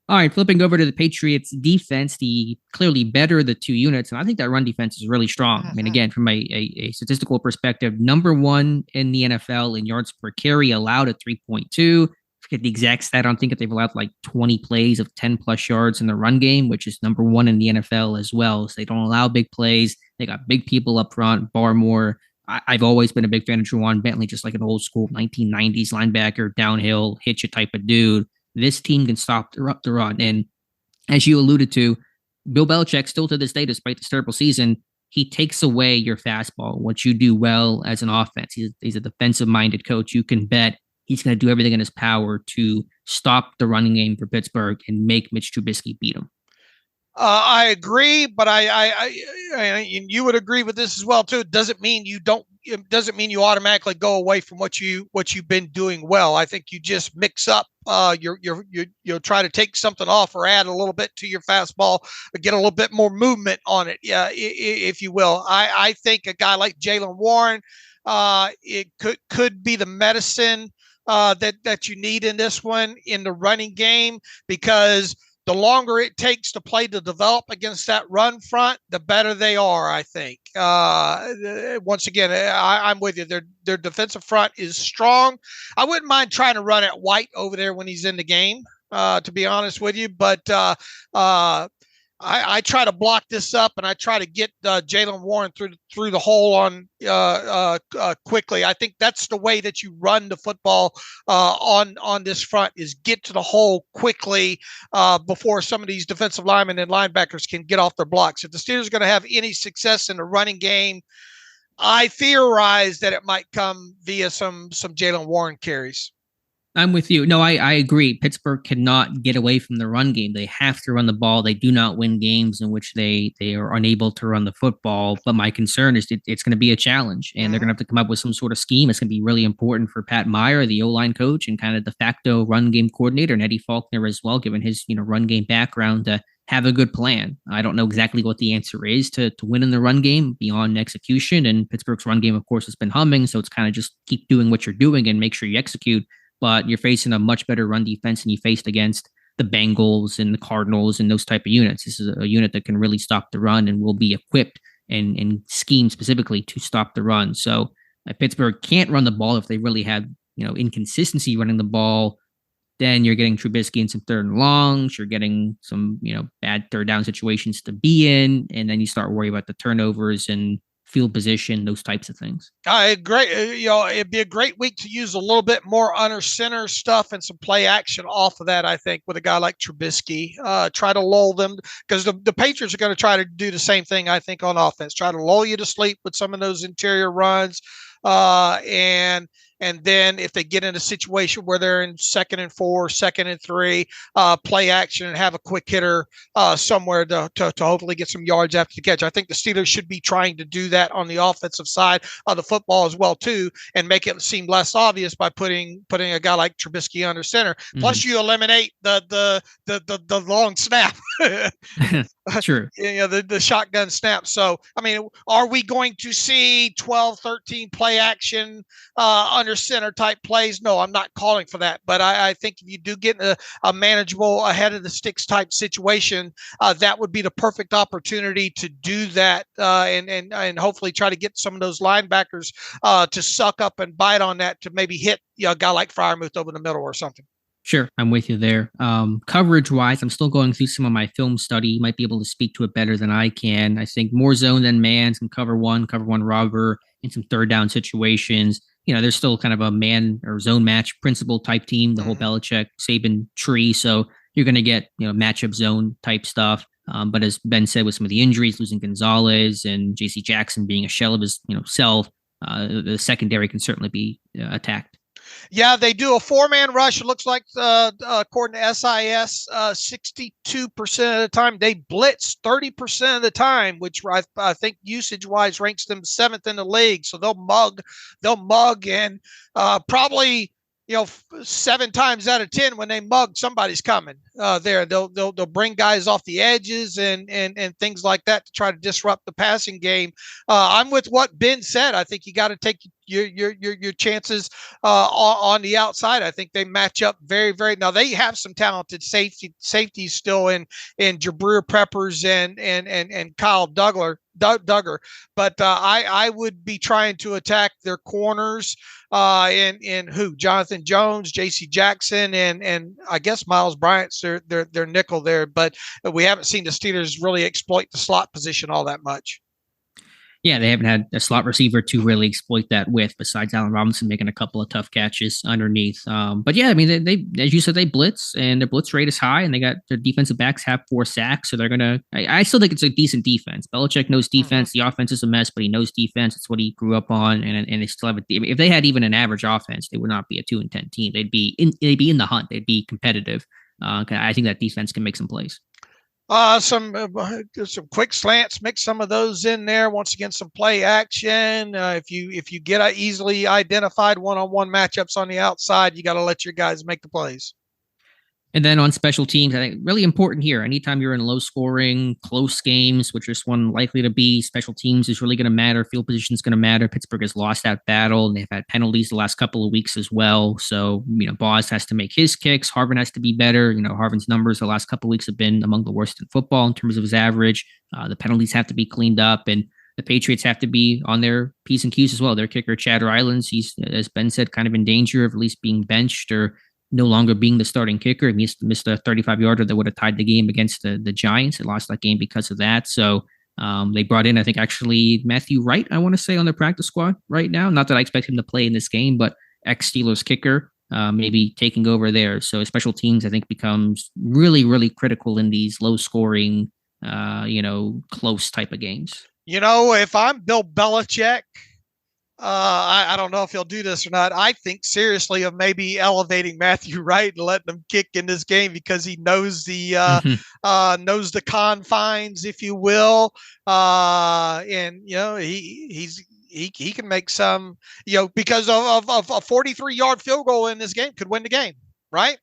All right, flipping over to the Patriots defense, the clearly better the two units. And I think that run defense is really strong. I mean, again, from a statistical perspective, number one in the NFL in yards per carry, allowed at 3.2. Forget the exact stat. I don't think they've allowed like 20 plays of 10 plus yards in the run game, which is number one in the NFL as well. So they don't allow big plays. They got big people up front, Barmore. I've always been a big fan of Juwan Bentley, just like an old school 1990s linebacker, downhill, hitch a type of dude. This team can stop the run. And as you alluded to, Bill Belichick, still to this day, despite this terrible season, he takes away your fastball, what you do well as an offense. He's a defensive-minded coach. You can bet he's going to do everything in his power to stop the running game for Pittsburgh and make Mitch Trubisky beat him. I agree, but I you would agree with this as well too. It doesn't mean you automatically go away from what you've been doing well. I think you just mix up. You'll try to take something off or add a little bit to your fastball, or get a little bit more movement on it, if you will. I think a guy like Jaylen Warren, it could be the medicine that you need in this one in the running game, because the longer it takes to play to develop against that run front, the better they are, I think. Once again, I'm with you. Their defensive front is strong. I wouldn't mind trying to run at White over there when he's in the game, to be honest with you. But I try to block this up, and I try to get Jaylen Warren through the hole on quickly. I think that's the way that you run the football on this front, is get to the hole quickly before some of these defensive linemen and linebackers can get off their blocks. If the Steelers are going to have any success in the running game, I theorize that it might come via some Jaylen Warren carries. I'm with you. No, I agree. Pittsburgh cannot get away from the run game. They have to run the ball. They do not win games in which they are unable to run the football. But my concern is it's going to be a challenge, and they're going to have to come up with some sort of scheme. It's going to be really important for Pat Meyer, the O-line coach and kind of de facto run game coordinator, and Eddie Faulkner as well, given his run game background, to have a good plan. I don't know exactly what the answer is to win in the run game beyond execution. And Pittsburgh's run game, of course, has been humming. So it's kind of just keep doing what you're doing and make sure you execute. But you're facing a much better run defense than you faced against the Bengals and the Cardinals and those type of units. This is a unit that can really stop the run and will be equipped and schemed specifically to stop the run. So Pittsburgh can't run the ball if they really have inconsistency running the ball. Then you're getting Trubisky in some third and longs. You're getting some bad third down situations to be in, and then you start worrying about the turnovers and field position, those types of things. Great. It'd be a great week to use a little bit more under center stuff and some play action off of that, I think, with a guy like Trubisky. Try to lull them, because the Patriots are going to try to do the same thing, I think, on offense. Try to lull you to sleep with some of those interior runs, and And then if they get in a situation where they're in 2nd and 4, 2nd and 3, play action and have a quick hitter somewhere to hopefully get some yards after the catch. I think the Steelers should be trying to do that on the offensive side of the football as well too, and make it seem less obvious by putting a guy like Trubisky under center. Mm-hmm. Plus, you eliminate the long snap. True. The shotgun snap. So, I mean, are we going to see 12, 13 play action under center type plays? No, I'm not calling for that. But I think if you do get in a manageable ahead of the sticks type situation, that would be the perfect opportunity to do that and hopefully try to get some of those linebackers to suck up and bite on that to maybe hit a guy like Freiermuth over the middle or something. Sure, I'm with you there. Coverage-wise, I'm still going through some of my film study. You might be able to speak to it better than I can. I think more zone than man, some cover one rubber, in some third down situations. There's still kind of a man or zone match principle type team, the whole Belichick, Saban tree. So you're going to get, matchup zone type stuff. But as Ben said, with some of the injuries, losing Gonzalez and J.C. Jackson being a shell of his, self, the secondary can certainly be attacked. Yeah, they do a 4-man rush. It looks like, according to SIS, 62% of the time. They blitz 30% of the time, which I think usage-wise ranks them 7th in the league. So they'll mug, and probably 7 times out of 10 when they mug, somebody's coming there. They'll bring guys off the edges and things like that to try to disrupt the passing game. I'm with what Ben said. I think you got to take your chances on the outside. I think they match up very, very. Now they have some talented safeties still in Jabril Peppers and Kyle Duggar. But I would be trying to attack their corners in who? Jonathan Jones, J.C. Jackson, and I guess Miles Bryant's their nickel there. But we haven't seen the Steelers really exploit the slot position all that much. Yeah, they haven't had a slot receiver to really exploit that with, besides Allen Robinson making a couple of tough catches underneath. But yeah, I mean, they as you said, they blitz, and their blitz rate is high, and they got their defensive backs have 4 sacks, so they're gonna. I still think it's a decent defense. Belichick knows defense. The offense is a mess, but he knows defense. It's what he grew up on, and they still have. If they had even an average offense, they would not be a 2-10 team. They'd be in the hunt. They'd be competitive. I think that defense can make some plays. Some quick slants, mix some of those in there. Once again, some play action. If you get easily identified one-on-one matchups on the outside, you got to let your guys make the plays. And then on special teams, I think really important here. Anytime you're in low scoring, close games, which is one likely to be, special teams is really going to matter. Field position is going to matter. Pittsburgh has lost that battle, and they've had penalties the last couple of weeks as well. So, Boz has to make his kicks. Harvin has to be better. Harvin's numbers the last couple of weeks have been among the worst in football in terms of his average. The penalties have to be cleaned up, and the Patriots have to be on their P's and Q's as well. Their kicker, Chatter Islands, he's, as Ben said, kind of in danger of at least being benched or no longer being the starting kicker. He missed a 35-yarder that would have tied the game against the Giants. They lost that game because of that. So they brought in, I think, actually Matthew Wright, I want to say, on their practice squad right now. Not that I expect him to play in this game, but ex-Steelers kicker maybe taking over there. So special teams, I think, becomes really, really critical in these low-scoring, close type of games. If I'm Bill Belichick, I don't know if he'll do this or not. I think seriously of maybe elevating Matthew Wright and letting him kick in this game because he knows the knows the confines, if you will, and he can make some, because of a 43-yard field goal in this game could win the game, right?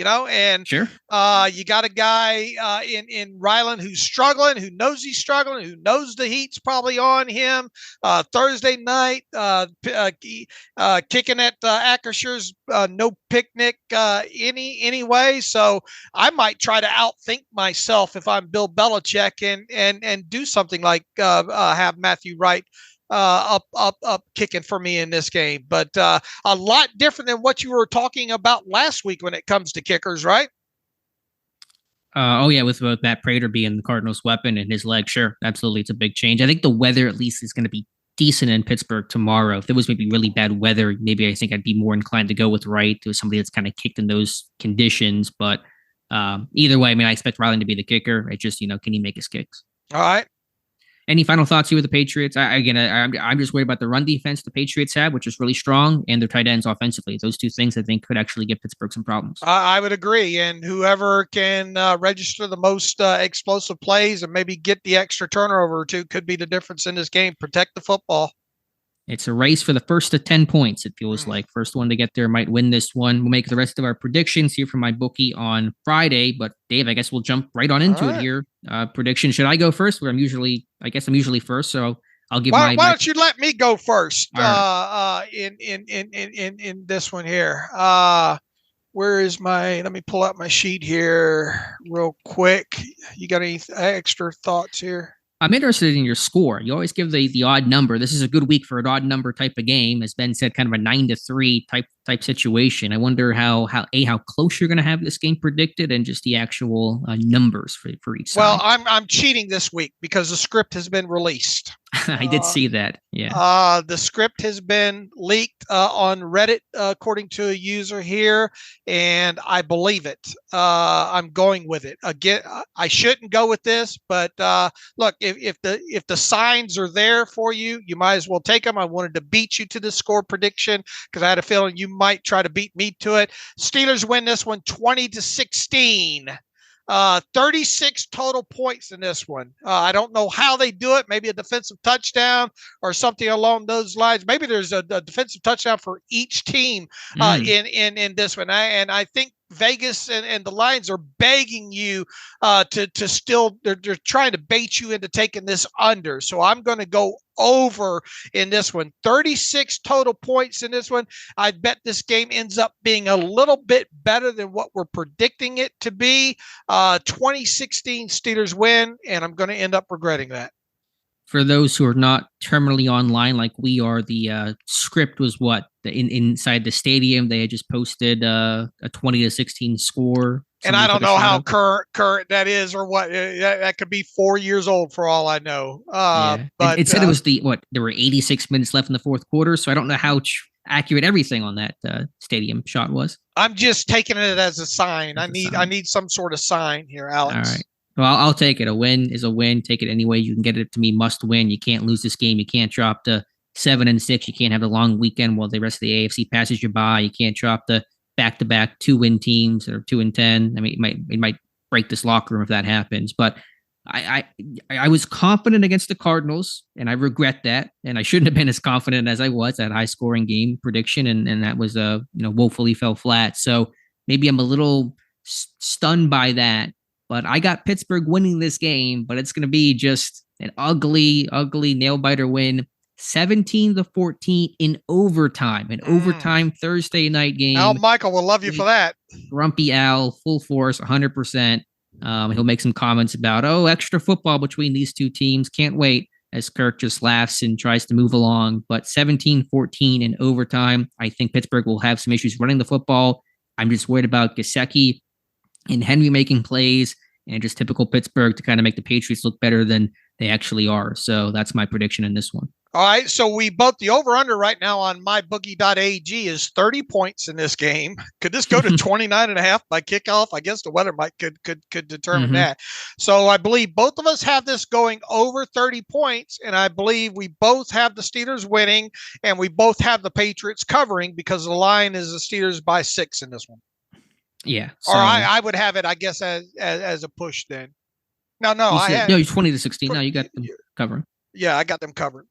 And sure. You got a guy in Ryland who's struggling, who knows he's struggling, who knows the heat's probably on him. Thursday night, kicking at Acrisure's no picnic anyway. So I might try to outthink myself if I'm Bill Belichick and do something like have Matthew Wright up kicking for me in this game, but a lot different than what you were talking about last week when it comes to kickers, right? With Matt Prater being the Cardinals' weapon and his leg, sure, absolutely, it's a big change. I think the weather at least is going to be decent in Pittsburgh tomorrow. If there was maybe really bad weather, maybe I think I'd be more inclined to go with Wright, to somebody that's kind of kicked in those conditions. But either way, I expect Ryland to be the kicker. It just, can he make his kicks? All right. Any final thoughts here with the Patriots? I'm just worried about the run defense the Patriots have, which is really strong, and their tight ends offensively. Those two things I think could actually give Pittsburgh some problems. I would agree. And whoever can register the most explosive plays and maybe get the extra turnover or two could be the difference in this game. Protect the football. It's a race for the first to 10 points, it feels like. First one to get there might win this one. We'll make the rest of our predictions here from my bookie on Friday. But, Dave, I guess we'll jump right on into it here. Prediction. Should I go first? I'm usually first, so I'll give Why don't you let me go first in this one here? Where is let me pull out my sheet here real quick. You got any extra thoughts here? I'm interested in your score. You always give the odd number. This is a good week for an odd number type of game. As Ben said, kind of a 9-3 type situation. I wonder how close you're going to have this game predicted and just the actual numbers for each side. Well, I'm cheating this week because the script has been released. I did see that. Yeah. The script has been leaked on Reddit, according to a user here, and I believe it. I'm going with it. Again, I shouldn't go with this, but look, if the signs are there for you, you might as well take them. I wanted to beat you to the score prediction because I had a feeling you might try to beat me to it. Steelers win this one 20-16. 36 total points in this one. I don't know how they do it. Maybe a defensive touchdown or something along those lines. Maybe there's a defensive touchdown for each team in this one. And I think Vegas and the Lions are begging you to still, they're trying to bait you into taking this under. So I'm going to go over in this one. 36 total points in this one. I bet this game ends up being a little bit better than what we're predicting it to be. 2016 Steelers win, and I'm going to end up regretting that. For those who are not terminally online like we are, the script was what? Inside the stadium, they had just posted a 20-16 score. And I don't know how current that is or what. That could be 4 years old for all I know. But it said it was there were 86 minutes left in the fourth quarter, so I don't know how accurate everything on that stadium shot was. I'm just taking it as a sign. I need some sort of sign here, Alex. All right. Well, I'll take it. A win is a win. Take it any way you can get it. To me, must win. You can't lose this game. You can't drop to 7-6. You can't have a long weekend while the rest of the AFC passes you by. You can't drop the back-to-back 2-win teams or 2-10. I mean, it might break this locker room if that happens. But I was confident against the Cardinals, and I regret that. And I shouldn't have been as confident as I was at high-scoring game prediction, and that was woefully fell flat. So maybe I'm a little stunned by that. But I got Pittsburgh winning this game, but it's going to be just an ugly nail-biter win, 17-14 in overtime. An overtime Thursday night game. Al Michael will love you for that. Grumpy Al, full force, 100%. He'll make some comments about, extra football between these two teams. Can't wait, as Kirk just laughs and tries to move along. But 17-14 in overtime. I think Pittsburgh will have some issues running the football. I'm just worried about Gesicki and Henry making plays, and just typical Pittsburgh to kind of make the Patriots look better than they actually are. So that's my prediction in this one. All right. So we both, the over-under right now on mybookie.ag is 30 points in this game. Could this go to 29.5 by kickoff? I guess the weather could determine that. So I believe both of us have this going over 30 points, and I believe we both have the Steelers winning, and we both have the Patriots covering because the line is the Steelers by 6 in this one. Yeah. So, or I would have it, I guess, as a push then. No, you're 20-16. No, you got them covering. Yeah, I got them covered.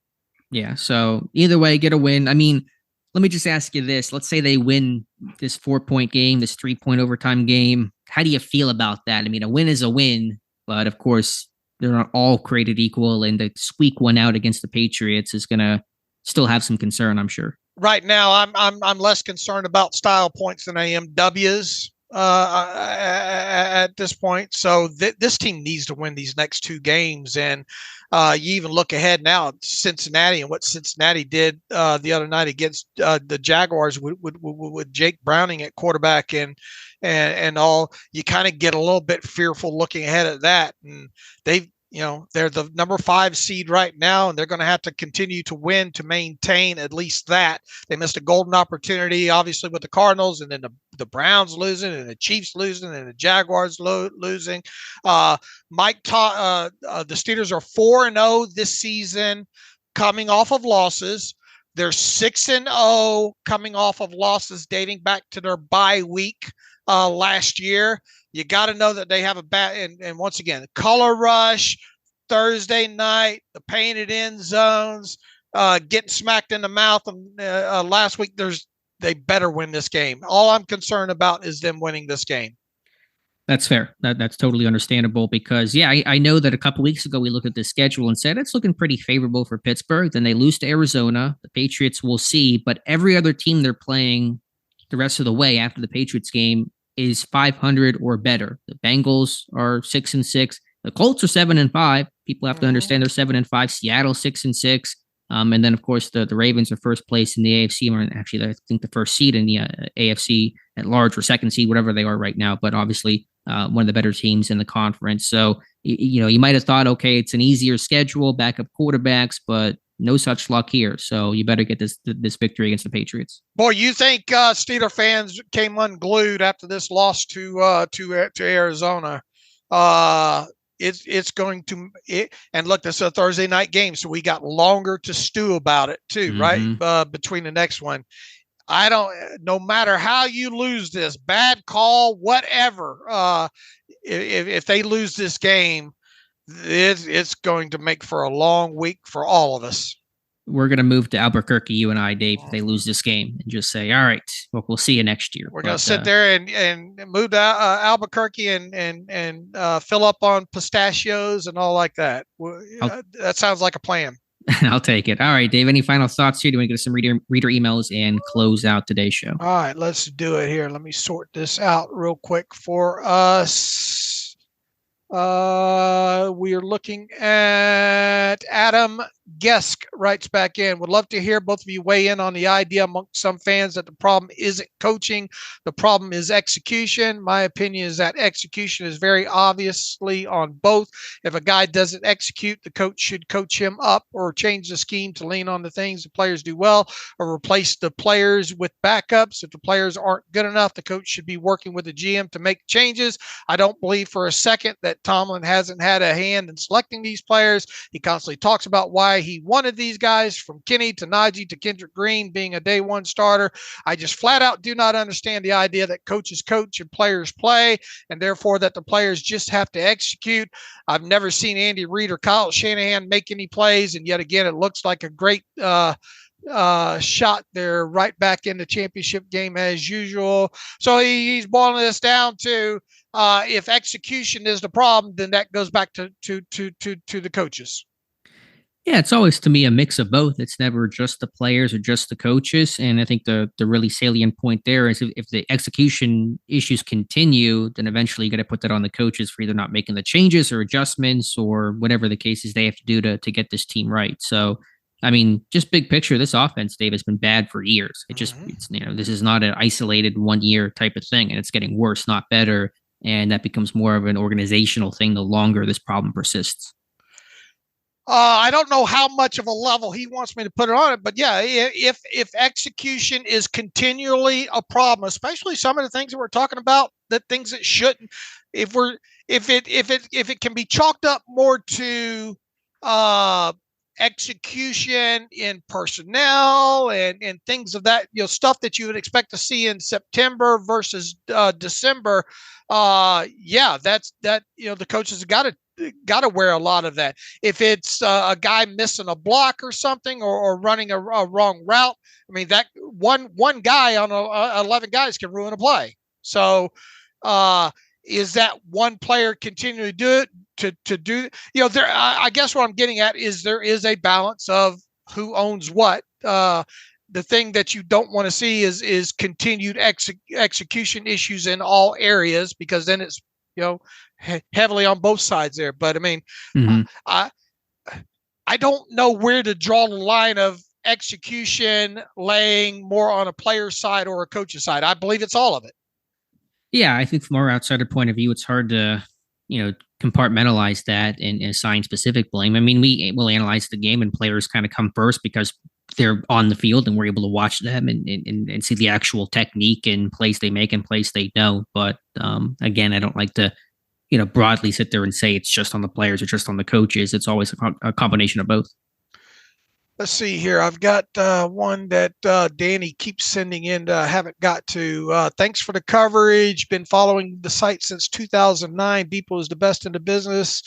Yeah. So either way, get a win. I mean, let me just ask you this. Let's say they win this 4-point game, this 3-point overtime game. How do you feel about that? I mean, a win is a win, but of course, they're not all created equal, and to squeak one out against the Patriots is going to still have some concern, I'm sure. Right now, I'm less concerned about style points than I am W's. At this point. So this team needs to win these next two games. And you even look ahead now at Cincinnati and what Cincinnati did the other night against the Jaguars with Jake Browning at quarterback and all. You kind of get a little bit fearful looking ahead at that. And they're the number 5 seed right now, and they're going to have to continue to win to maintain at least that. They missed a golden opportunity, obviously, with the Cardinals, and then the Browns losing, and the Chiefs losing, and the Jaguars losing. The Steelers are 4-0 this season, coming off of losses. They're 6-0 coming off of losses dating back to their bye week last year. You got to know that they have a bad, and once again, color rush, Thursday night, the painted end zones, getting smacked in the mouth. Last week, they better win this game. All I'm concerned about is them winning this game. That's fair. That's totally understandable because, I know that a couple weeks ago we looked at the schedule and said it's looking pretty favorable for Pittsburgh. Then they lose to Arizona. The Patriots will see, but every other team they're playing the rest of the way after the Patriots game is 500 or better. The Bengals are 6-6. The Colts are 7-5. People have to understand they're 7-5. Seattle 6-6. And then of course the Ravens are first place in the AFC, or actually I think the first seed in the AFC at large, or second seed, whatever they are right now. But obviously one of the better teams in the conference. So you might have thought, okay, it's an easier schedule, backup quarterbacks, but no such luck here. So you better get this victory against the Patriots. Boy, you think Steeler fans came unglued after this loss to Arizona? It's going to and look, this is a Thursday night game, so we got longer to stew about it too, right? Between the next one. No matter how you lose this, bad call, whatever, if they lose this game, it's going to make for a long week for all of us. We're going to move to Albuquerque, you and I, Dave, if they lose this game, and just say, all right, well, we'll see you next year. We're going to sit there and move to Albuquerque and fill up on pistachios and all like that. That sounds like a plan. I'll take it. All right, Dave, any final thoughts here? Do we get some reader emails and close out today's show? All right, let's do it here. Let me sort this out real quick for us. We are looking at Adam Gesk writes back in. Would love to hear both of you weigh in on the idea amongst some fans that the problem isn't coaching, the problem is execution. My opinion is that execution is very obviously on both. If a guy doesn't execute, the coach should coach him up or change the scheme to lean on the things the players do well, or replace the players with backups. If the players aren't good enough, the coach should be working with the GM to make changes. I don't believe for a second that Tomlin hasn't had a hand in selecting these players. He constantly talks about why he wanted these guys, from Kenny to Najee to Kendrick Green being a day one starter. I just flat out do not understand the idea that coaches coach and players play, and therefore that the players just have to execute. I've never seen Andy Reid or Kyle Shanahan make any plays, and yet again, it looks like a great shot there right back in the championship game as usual. So he's boiling this down to if execution is the problem, then that goes back to the coaches. Yeah, it's always, to me, a mix of both. It's never just the players or just the coaches. And I think the really salient point there is if the execution issues continue, then eventually you got to put that on the coaches for either not making the changes or adjustments or whatever the case is they have to do to get this team right. So, I mean, just big picture, this offense, Dave, has been bad for years. It's this is not an isolated 1 year type of thing, and it's getting worse, not better. And that becomes more of an organizational thing the longer this problem persists. I don't know how much of a level he wants me to put it on it, but yeah, if execution is continually a problem, especially some of the things that we're talking about, the things that shouldn't, if it can be chalked up more to execution in personnel and things of that, stuff that you would expect to see in September versus December. The coaches have got to wear a lot of that. If it's a guy missing a block or something, or running a wrong route, I mean, that one guy on 11 guys can ruin a play. So is that one player continually do it to do, there, I guess what I'm getting at is there is a balance of who owns what. The thing that you don't want to see is continued execution issues in all areas, because then it's, heavily on both sides there. But I mean, I don't know where to draw the line of execution laying more on a player's side or a coach's side. I believe it's all of it. Yeah, I think from our outsider point of view, it's hard to, compartmentalize that and assign specific blame. I mean, we will analyze the game and players kind of come first because they're on the field and we're able to watch them and see the actual technique and plays they make and plays they don't. But again, I don't like to, broadly sit there and say it's just on the players or just on the coaches. It's always a combination of both. Let's see here. I've got one that Danny keeps sending in. Haven't got to. Thanks for the coverage. Been following the site since 2009. Depot is the best in the business,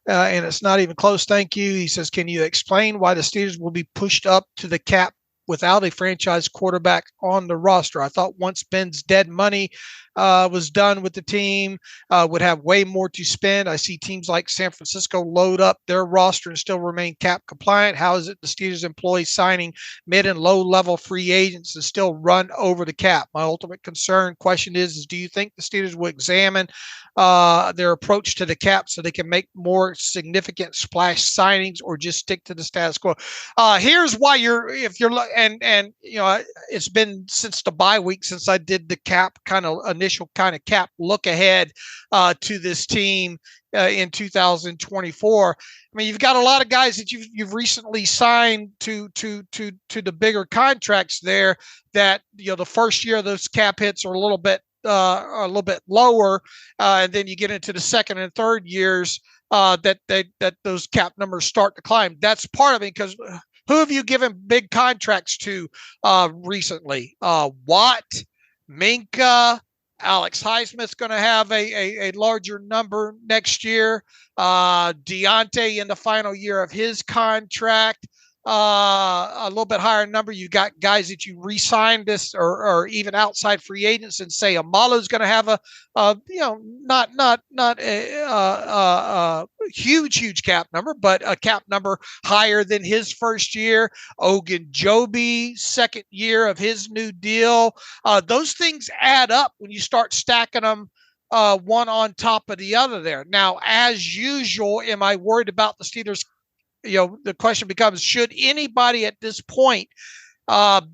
and it's not even close. Thank you. He says, can you explain why the Steelers will be pushed up to the cap without a franchise quarterback on the roster? I thought once Ben's dead money was done with the team, would have way more to spend. I see teams like San Francisco load up their roster and still remain cap compliant. How is it the Steelers employ signing mid and low level free agents and still run over the cap? My ultimate question is do you think the Steelers will examine their approach to the cap so they can make more significant splash signings or just stick to the status quo? Here's why it's been since the bye week since I did the cap initial cap look ahead to this team in 2024. I mean, you've got a lot of guys that you've recently signed to the bigger contracts there that, the first year those cap hits are a little bit lower, and then you get into the second and third years that those cap numbers start to climb. That's part of it, because who have you given big contracts to recently? Watt, Minka, Alex Highsmith's going to have a larger number next year. Deontay in the final year of his contract, a little bit higher number. You got guys that you re-signed this or even outside free agents, and say Amalo's going to have not a huge cap number, but a cap number higher than his first year. Ogunjobi, second year of his new deal. Those things add up when you start stacking them one on top of the other there. Now, as usual, am I worried about the Steelers? The question becomes, should anybody at this point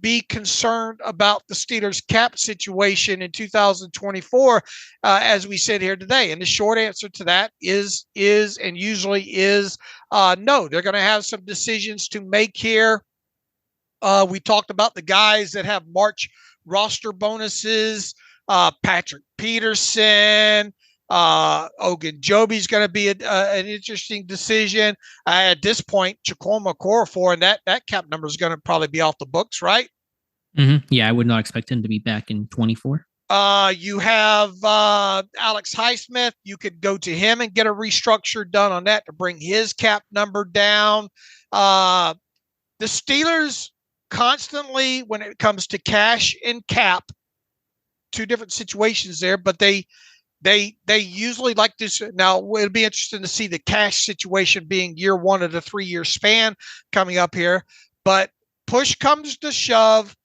be concerned about the Steelers cap situation in 2024 as we sit here today? And the short answer to that is and usually is no. They're going to have some decisions to make here. We talked about the guys that have March roster bonuses, Patrick Peterson, Ogunjobi's going to be an interesting decision. At this point, Chakoma Okorafor, and that cap number is going to probably be off the books, right? Mm-hmm. Yeah, I would not expect him to be back in 24. You have Alex Highsmith. You could go to him and get a restructure done on that to bring his cap number down. The Steelers constantly, when it comes to cash and cap, two different situations there, but they usually like this. Now, it'll be interesting to see the cash situation being year one of the 3-year span coming up here. But push comes to shove,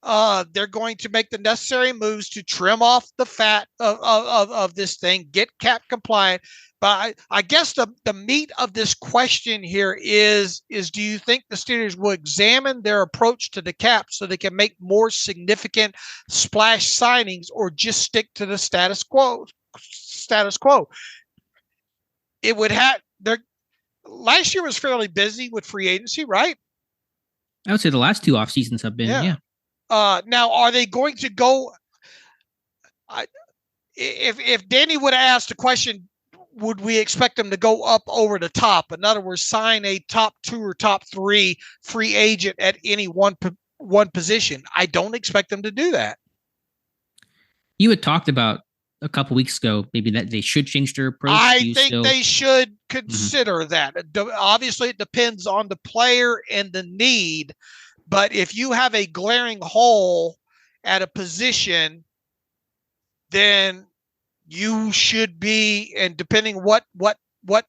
they're going to make the necessary moves to trim off the fat of this thing, get cap compliant. But I guess the meat of this question here is do you think the Steelers will examine their approach to the cap so they can make more significant splash signings or just stick to the status quo? It would have last year was fairly busy with free agency, right? I would say the last 2 off seasons have been, yeah. Now, are they going to go? If Danny would have asked the question, would we expect them to go up over the top? In other words, sign a top 2 or top 3 free agent at any one position. I don't expect them to do that. You had talked about a couple weeks ago, maybe that they should change their approach. I think they should consider that. Obviously, it depends on the player and the need. But if you have a glaring hole at a position, then you should be, and depending what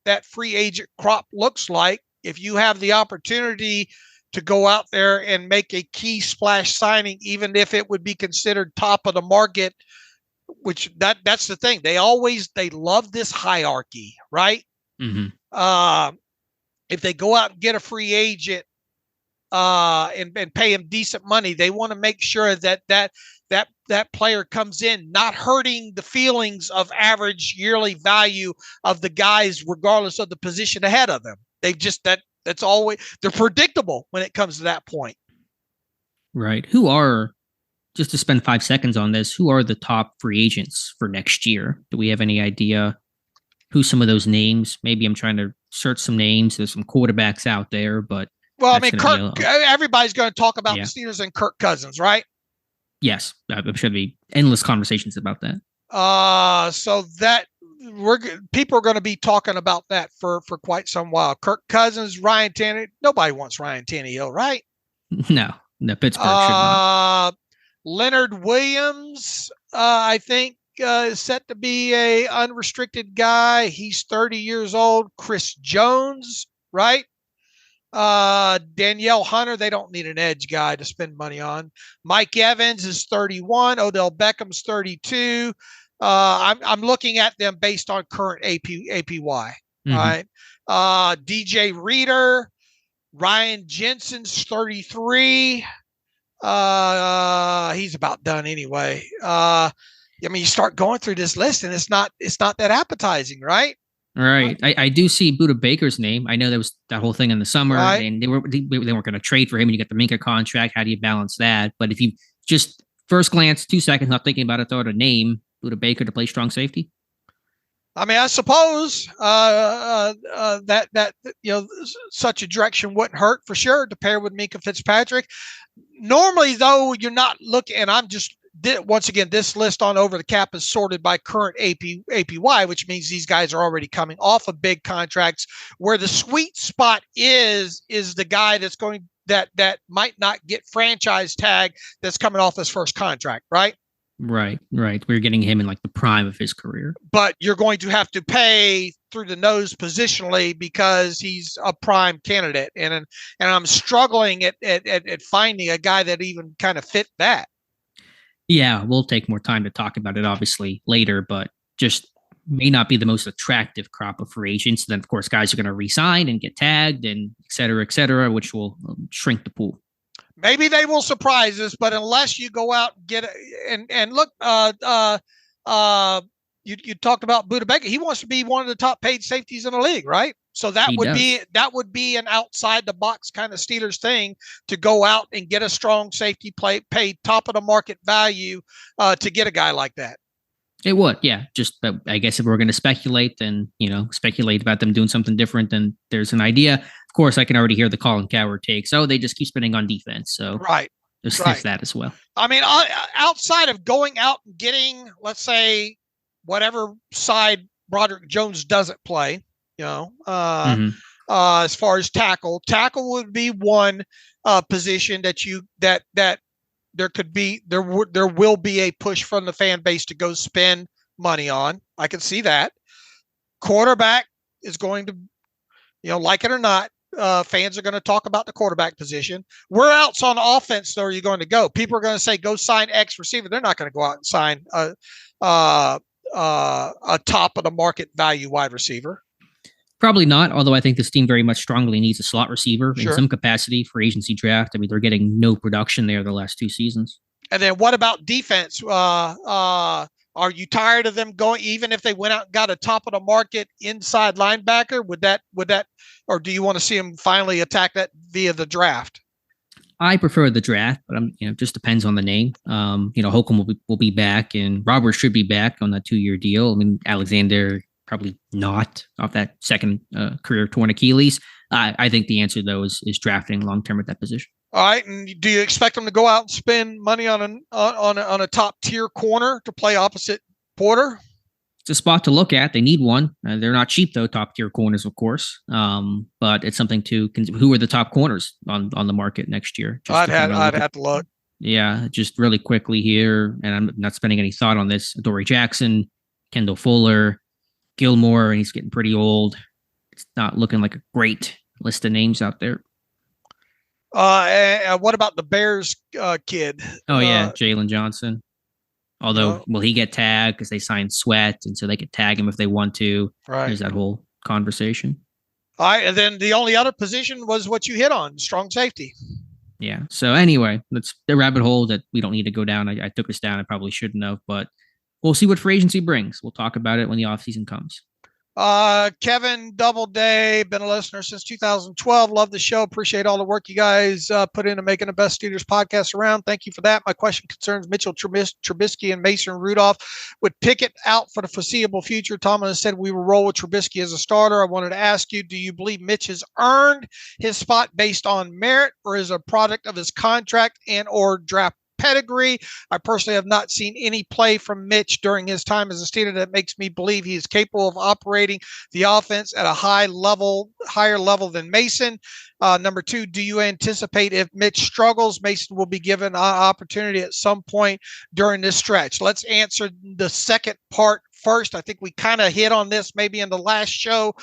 that free agent crop looks like, if you have the opportunity to go out there and make a key splash signing, even if it would be considered top of the market, which that's the thing. They love this hierarchy, right? Mm-hmm. If they go out and get a free agent and pay him decent money. They want to make sure that player comes in not hurting the feelings of average yearly value of the guys, regardless of the position ahead of them. They just that's always, they're predictable when it comes to that point. Right. Just to spend 5 seconds on this, who are the top free agents for next year? Do we have any idea who some of those names? Maybe I'm trying to search some names. There's some quarterbacks out there, but well, I mean, everybody's going to talk about the Steelers and Kirk Cousins, right? Yes, I'm sure there'll be endless conversations about that. So that people are going to be talking about that for quite some while. Kirk Cousins, Ryan Tannehill. Nobody wants Ryan Tannehill, right? No, Pittsburgh should not. Leonard Williams, I think, is set to be a unrestricted guy. He's 30 years old. Chris Jones, right? Danielle Hunter, they don't need an edge guy to spend money on. Mike Evans is 31. Odell Beckham's 32. I'm looking at them based on current APY. Mm-hmm. Right. DJ Reader, Ryan Jensen's 33. He's about done anyway. I mean, you start going through this list and it's not that appetizing, right? Right. I do see Buda Baker's name. I know there was that whole thing in the summer, right, and they weren't going to trade for him, and you got the Minka contract. How do you balance that? But if you just first glance, 2 seconds, not thinking about it, throw out a name, Buda Baker to play strong safety. I mean, I suppose that such a direction wouldn't hurt for sure to pair with Minka Fitzpatrick. Normally, though, you're not looking, and I'm just. Once again, this list on Over the Cap is sorted by current APY, which means these guys are already coming off of big contracts. Where the sweet spot is the guy that's going that might not get franchise tag that's coming off his first contract, right? Right. We're getting him in like the prime of his career. But you're going to have to pay through the nose positionally because he's a prime candidate, and I'm struggling at finding a guy that even kind of fit that. Yeah, we'll take more time to talk about it, obviously, later, but just may not be the most attractive crop of free agents. Then, of course, guys are going to re-sign and get tagged and et cetera, which will shrink the pool. Maybe they will surprise us, but unless you go out and get and look, you talked about Buda Baker. He wants to be one of the top paid safeties in the league, right? So that would be an outside the box kind of Steelers thing to go out and get a strong safety paid top of the market value to get a guy like that. It would, yeah. Just I guess if we're going to speculate, then speculate about them doing something different. Then there's an idea. Of course, I can already hear the Colin Cowherd takes. Oh, they just keep spending on defense. So right, there's that as well. I mean, outside of going out and getting, let's say, whatever side Broderick Jones doesn't play. As far as tackle would be one position that there will be a push from the fan base to go spend money on. I can see that. Quarterback is going to, like it or not, fans are going to talk about the quarterback position. Where else on offense though are you going to go? People are going to say go sign X receiver. They're not going to go out and sign a top of the market value wide receiver. Probably not, although I think this team very much strongly needs a slot receiver in some capacity for agency draft. I mean, they're getting no production there the last 2 seasons. And then what about defense? Are you tired of them going, even if they went out and got a top of the market inside linebacker? Would that, or do you want to see them finally attack that via the draft? I prefer the draft, but just depends on the name. Holcomb will be back, and Roberts should be back on that 2-year deal. I mean, Alexander probably not off that second career torn Achilles. I think the answer though is drafting long term at that position. All right, and do you expect them to go out and spend money on a top tier corner to play opposite Porter? It's a spot to look at. They need one. They're not cheap though. Top tier corners, of course. But it's something to. Who are the top corners on the market next year? I'd have to look. Yeah, just really quickly here, and I'm not spending any thought on this. Adoree Jackson, Kendall Fuller, Gilmore, and he's getting pretty old. It's not looking like a great list of names out there. What about the Bears kid? Oh yeah, Jalen Johnson. Although, will he get tagged because they signed Sweat, and so they could tag him if they want to? Right. There's that whole conversation. All right, and then the only other position was what you hit on, strong safety. Yeah. So anyway, that's the rabbit hole that we don't need to go down. I took us down. I probably shouldn't have, but we'll see what free agency brings. We'll talk about it when the offseason comes. Kevin Doubleday, been a listener since 2012. Love the show. Appreciate all the work you guys put into making the best Steelers podcast around. Thank you for that. My question concerns Mitchell Trubisky and Mason Rudolph. Would Pickett out for the foreseeable future? Tomlin has said we will roll with Trubisky as a starter. I wanted to ask you, do you believe Mitch has earned his spot based on merit or is a product of his contract and or draft pedigree? I personally have not seen any play from Mitch during his time as a Steeler that makes me believe he is capable of operating the offense at a higher level than Mason. Number two, do you anticipate if Mitch struggles, Mason will be given an opportunity at some point during this stretch? Let's answer the second part first. I think we kind of hit on this maybe in the last show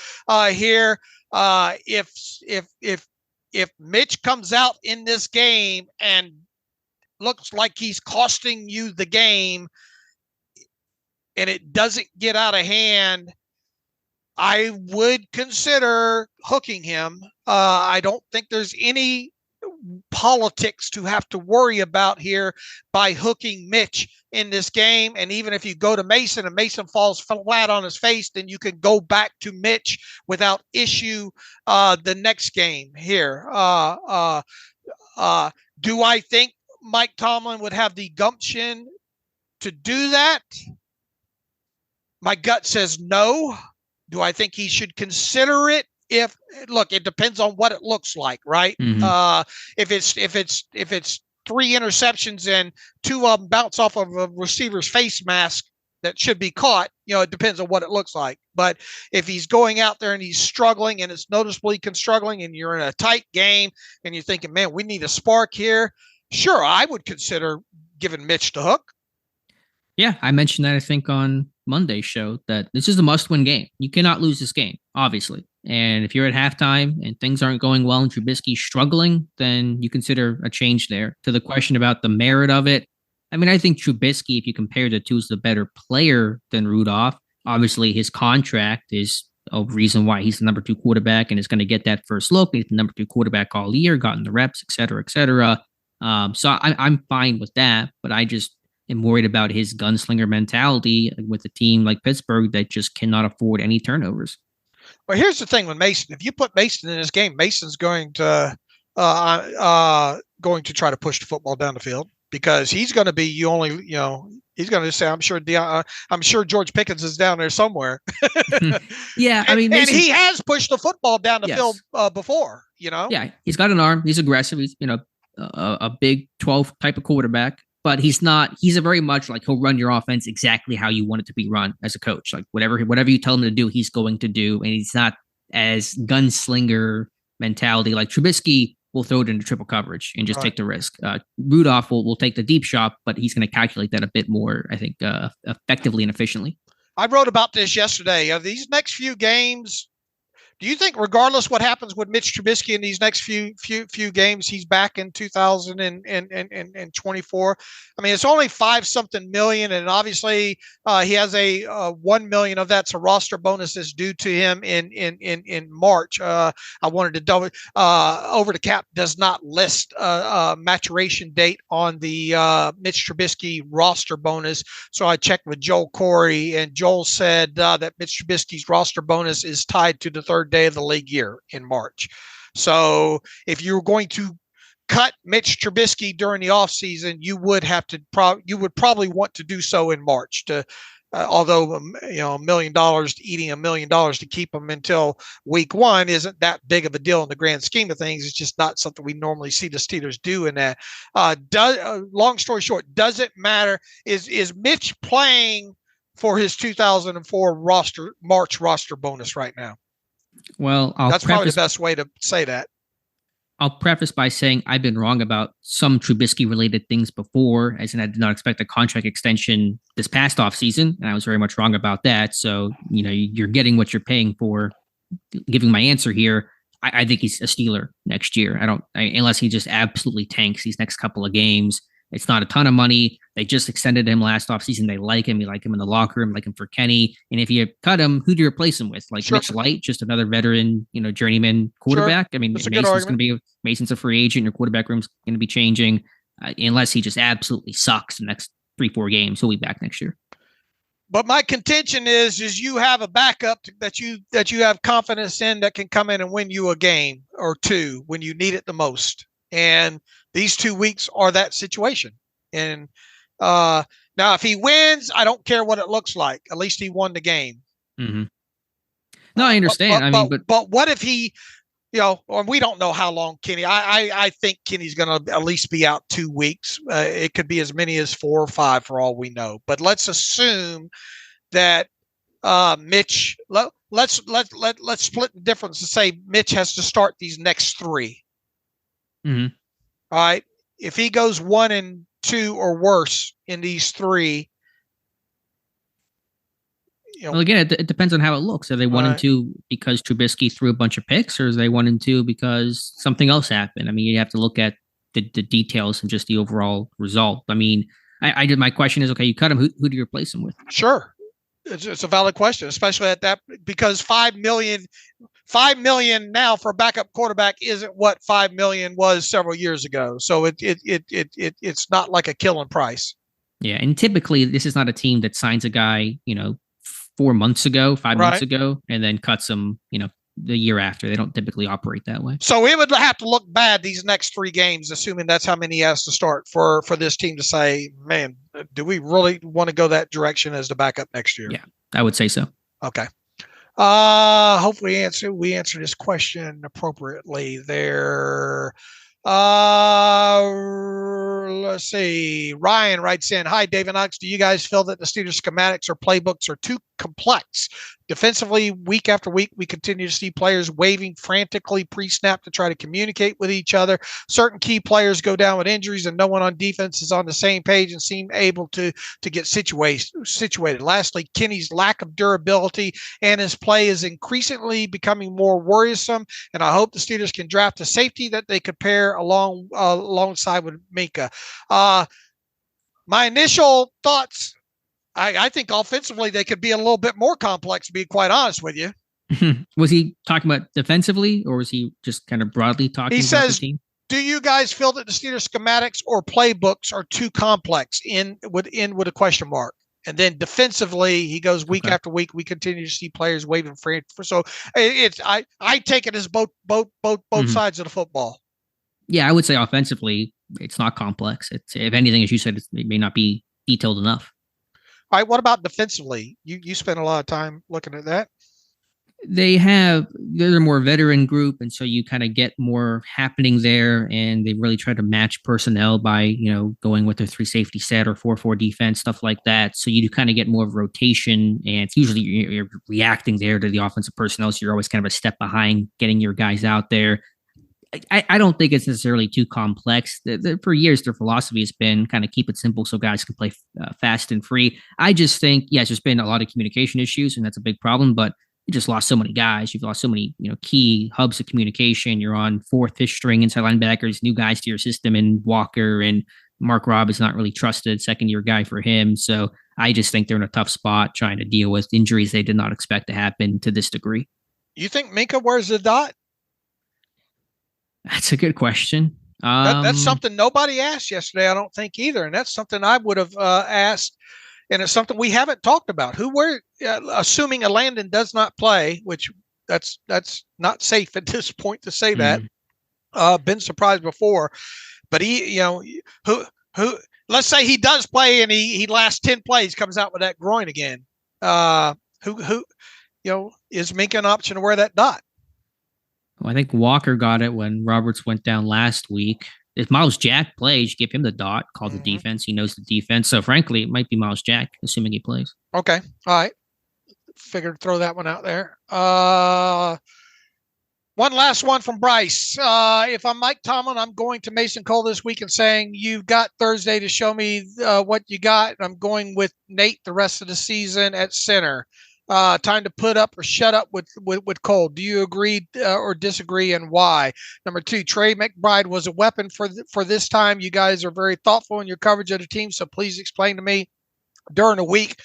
here. If Mitch comes out in this game and looks like he's costing you the game and it doesn't get out of hand, I would consider hooking him. I don't think there's any politics to have to worry about here by hooking Mitch in this game. And even if you go to Mason and Mason falls flat on his face, then you can go back to Mitch without issue the next game here. Do I think Mike Tomlin would have the gumption to do that? My gut says no. Do I think he should consider it? Look, it depends on what it looks like, right? Mm-hmm. If it's 3 interceptions and 2 of them bounce off of a receiver's face mask that should be caught, it depends on what it looks like. But if he's going out there and he's struggling and it's noticeably struggling and you're in a tight game and you're thinking, man, we need a spark here, sure, I would consider giving Mitch the hook. Yeah, I mentioned that, I think, on Monday's show, that this is a must-win game. You cannot lose this game, obviously. And if you're at halftime and things aren't going well and Trubisky's struggling, then you consider a change there. To the question about the merit of it, I mean, I think Trubisky, if you compare the two, is the better player than Rudolph. Obviously, his contract is a reason why he's the number 2 quarterback and is going to get that first look. He's the number 2 quarterback all year, gotten the reps, et cetera, et cetera. So I'm fine with that, but I just am worried about his gunslinger mentality with a team like Pittsburgh that just cannot afford any turnovers. Well, here's the thing with Mason. If you put Mason in this game, Mason's going to try to push the football down the field because he's going to be he's going to say, I'm sure George Pickens is down there somewhere. Yeah, I mean, and he has pushed the football down the field before. Yeah, he's got an arm. He's aggressive. He's a Big 12 type of quarterback, but he's a very much like he'll run your offense exactly how you want it to be run as a coach. Like whatever you tell him to do, he's going to do. And he's not as gunslinger mentality. Like Trubisky will throw it into triple coverage and just take the risk. Rudolph will take the deep shot, but he's going to calculate that a bit more, I think, effectively and efficiently. I wrote about this yesterday. These next few games, do you think, regardless what happens with Mitch Trubisky in these next few games, he's back in 2024? I mean, it's only 5-something million, and obviously he has a 1 million of that's a roster bonus that's due to him in March. I wanted to double. Over the cap does not list a maturation date on the Mitch Trubisky roster bonus, so I checked with Joel Corey, and Joel said that Mitch Trubisky's roster bonus is tied to the third day of the league year in March. So if you're going to cut Mitch Trubisky during the offseason, you would have to probably want to do so in March to although $1 million, eating $1 million to keep him until week 1 isn't that big of a deal in the grand scheme of things. It's just not something we normally see the Steelers do in that. Long story short, does it matter? Is Mitch playing for his 2004 March roster bonus right now? Well, that's probably the best way to say that. I'll preface by saying I've been wrong about some Trubisky-related things before, as in I did not expect a contract extension this past offseason, and I was very much wrong about that. So, you're getting what you're paying for. Giving my answer here, I think he's a Steeler next year. Unless he just absolutely tanks these next couple of games. It's not a ton of money. They just extended him last offseason. They like him. You like him in the locker room, like him for Kenny. And if you cut him, who do you replace him with? Like Mitch Light, just another veteran, journeyman quarterback. I mean, Mason's a free agent. Your quarterback room's going to be changing unless he just absolutely sucks the next 3-4 games. He'll be back next year. But my contention is you have a backup that you have confidence in that can come in and win you a game or two when you need it the most. And these 2 weeks are that situation. And now, if he wins, I don't care what it looks like. At least he won the game. Mm-hmm. No, I understand. But what if he, or we don't know how long Kenny. I think Kenny's going to at least be out 2 weeks. It could be as many as 4 or 5 for all we know. But let's assume that Mitch. Let's split the difference and say Mitch has to start these next 3. Mm-hmm. All right. If he goes 1-2 or worse in these 3. Well, again, it depends on how it looks. Are they 1-2 because Trubisky threw a bunch of picks, or is they 1-2 because something else happened? I mean, you have to look at the details and just the overall result. I mean, I did. My question is, okay, you cut him. Who do you replace him with? Sure, it's a valid question, especially at that, because $5 million now for a backup quarterback isn't what $5 million was several years ago. So it's not like a killing price. Yeah, and typically this is not a team that signs a guy, 4 months ago, 5 months ago, and then cuts them, the year after. They don't typically operate that way. So it would have to look bad these next 3 games, assuming that's how many he has to start for this team to say, man, do we really want to go that direction as the backup next year? Yeah, I would say so. Okay. Hopefully we answered this question appropriately there. Let's see. Ryan writes in, hi, Dave and Alex. Do you guys feel that the Steelers schematics or playbooks are too complex? Defensively, week after week, we continue to see players waving frantically pre-snap to try to communicate with each other. Certain key players go down with injuries, and no one on defense is on the same page and seem able to get situated. Lastly, Kenny's lack of durability and his play is increasingly becoming more worrisome, and I hope the Steelers can draft a safety that they could pair alongside with Minka. My initial thoughts, I think offensively they could be a little bit more complex, to be quite honest with you. Was he talking about defensively, or was he just kind of broadly talking about the team? Do you guys feel that the Steelers schematics or playbooks are too complex? With a question mark. And then defensively, he goes week after week. We continue to see players waving for. So I take it as both sides of the football. Yeah, I would say offensively, it's not complex. It's, if anything, as you said, it may not be detailed enough. All right, what about defensively? You spent a lot of time looking at that. They're a more veteran group, and so you kind of get more happening there, and they really try to match personnel by, going with their 3 safety set or 4-4 defense, stuff like that. So you kind of get more of rotation, and it's usually you're reacting there to the offensive personnel, so you're always kind of a step behind getting your guys out there. I don't think it's necessarily too complex. For years, their philosophy has been kind of keep it simple so guys can play fast and free. I just think, yes, there's been a lot of communication issues, and that's a big problem, but you just lost so many guys. You've lost so many, key hubs of communication. You're on 4th, 5th string inside linebackers, new guys to your system, and Walker and Mark Robb is not really trusted, second-year guy for him. So I just think they're in a tough spot trying to deal with injuries they did not expect to happen to this degree. You think Minka wears the dot? That's a good question. That's something nobody asked yesterday, I don't think either. And that's something I would have asked. And it's something we haven't talked about. Assuming a Landon does not play, which that's not safe at this point to say that. Been surprised before, but who let's say he does play and he lasts 10 plays, comes out with that groin again. Who is Minka an option to wear that dot? Well, I think Walker got it when Roberts went down last week. If Miles Jack plays, you give him the dot, call the defense. He knows the defense. So, frankly, it might be Miles Jack, assuming he plays. Okay. All right. Figured to throw that one out there. One last one from Bryce. If I'm Mike Tomlin, I'm going to Mason Cole this week and saying, you've got Thursday to show me what you got. I'm going with Nate the rest of the season at center. time to put up or shut up with Cole. Do you agree or disagree, and why? Number 2, Trey McBride was a weapon for this time. You guys are very thoughtful in your coverage of the team, so please explain to me during the week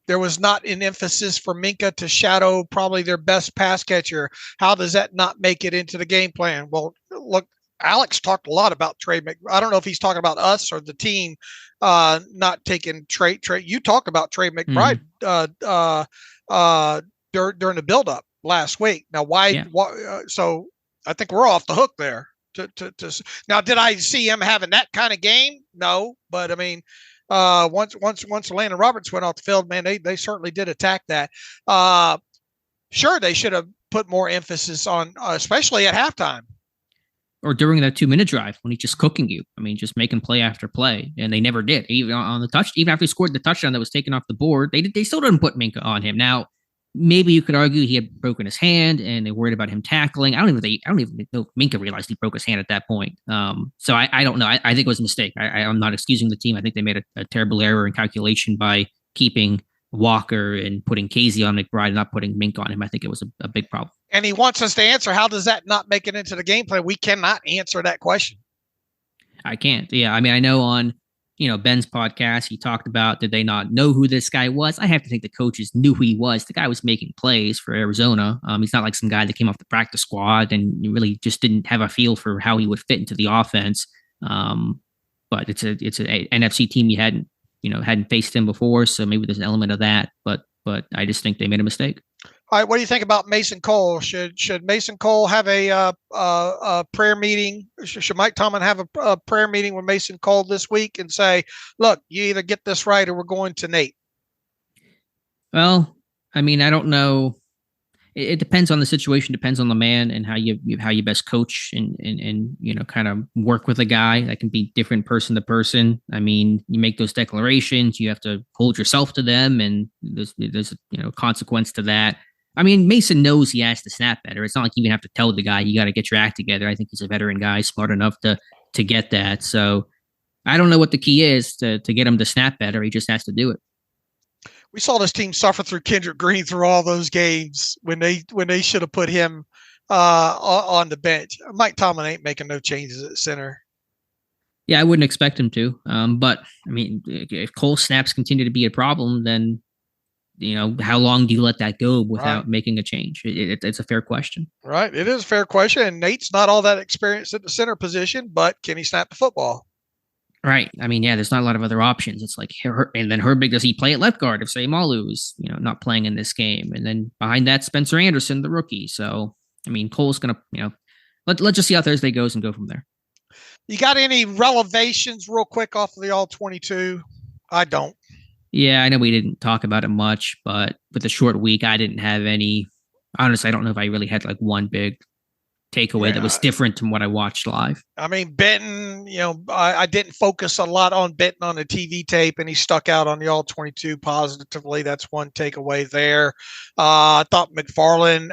there was not an emphasis for Minka to shadow probably their best pass catcher. How does that not make it into the game plan? Well, look, Alex talked a lot about Trey McBride. I don't know if he's talking about us or the team not taking Trey. You talked about Trey McBride during the buildup last week. Now, why? So I think we're off the hook there. Now, did I see him having that kind of game? No, but I mean, once Landon Roberts went off the field, man, they certainly did attack that. Sure, they should have put more emphasis on, especially at halftime. Or during that 2-minute drive when he's just cooking you. I mean, just making play after play. And they never did. Even on the touch, even after he scored the touchdown that was taken off the board, they still didn't put Minka on him. Now, maybe you could argue he had broken his hand and they worried about him tackling. I don't even know if Minka realized he broke his hand at that point. So I don't know. I think it was a mistake. I'm not excusing the team. I think they made a terrible error in calculation by keeping Walker and putting Casey on McBride and not putting Minka on him. I think it was a big problem. And he wants us to answer, how does that not make it into the game plan? We cannot answer that question. I can't. Yeah. I mean, I know on, Ben's podcast, he talked about, did they not know who this guy was? I have to think the coaches knew who he was. The guy was making plays for Arizona. He's not like some guy that came off the practice squad and really just didn't have a feel for how he would fit into the offense. But it's a NFC team you hadn't faced him before. So maybe there's an element of that, but I just think they made a mistake. All right, what do you think about Mason Cole? Should Mason Cole have a prayer meeting? Should Mike Tomlin have a prayer meeting with Mason Cole this week and say, look, you either get this right or we're going to Nate? Well, I mean, I don't know. It depends on the situation, depends on the man and how you best coach and kind of work with a guy. That can be different person to person. I mean, you make those declarations, you have to hold yourself to them, and there's consequence to that. I mean, Mason knows he has to snap better. It's not like you even have to tell the guy, you got to get your act together. I think he's a veteran guy, smart enough to get that. So I don't know what the key is to get him to snap better. He just has to do it. We saw this team suffer through Kendrick Green through all those games when they should have put him on the bench. Mike Tomlin ain't making no changes at center. Yeah, I wouldn't expect him to. But I mean, if Cole snaps continue to be a problem, then how long do you let that go without making a change? It's a fair question. Right, it is a fair question. And Nate's not all that experienced at the center position, but can he snap the football? Right. I mean, yeah, there's not a lot of other options. It's like, and then Herbig, does he play at left guard if Sayamalu is, not playing in this game? And then behind that, Spencer Anderson, the rookie. So, I mean, Cole's going to, let's just see how Thursday goes and go from there. You got any relevations real quick off of the All-22? I don't. Yeah, I know we didn't talk about it much, but with a short week, I didn't have any. Honestly, I don't know if I really had like one big takeaway that was different from what I watched live. I mean, Benton, I didn't focus a lot on Benton on the TV tape, and he stuck out on the All-22 positively. That's one takeaway there. I thought Jalen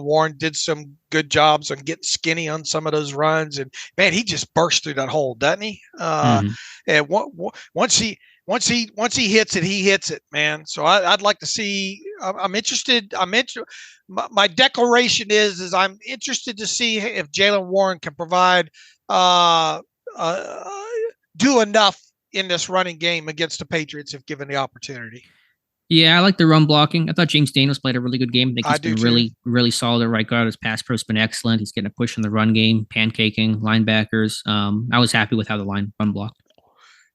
Warren did some good jobs on getting skinny on some of those runs, and man, he just burst through that hole, doesn't he? And once he hits it, he hits it, man. So I'd like to see. I'm interested. My declaration is I'm interested to see if Jalen Warren can provide do enough in this running game against the Patriots if given the opportunity. Yeah, I like the run blocking. I thought James Daniels played a really good game. I think he's been really, really solid at right guard. His pass pro's been excellent. He's getting a push in the run game, pancaking linebackers. I was happy with how the line run blocked.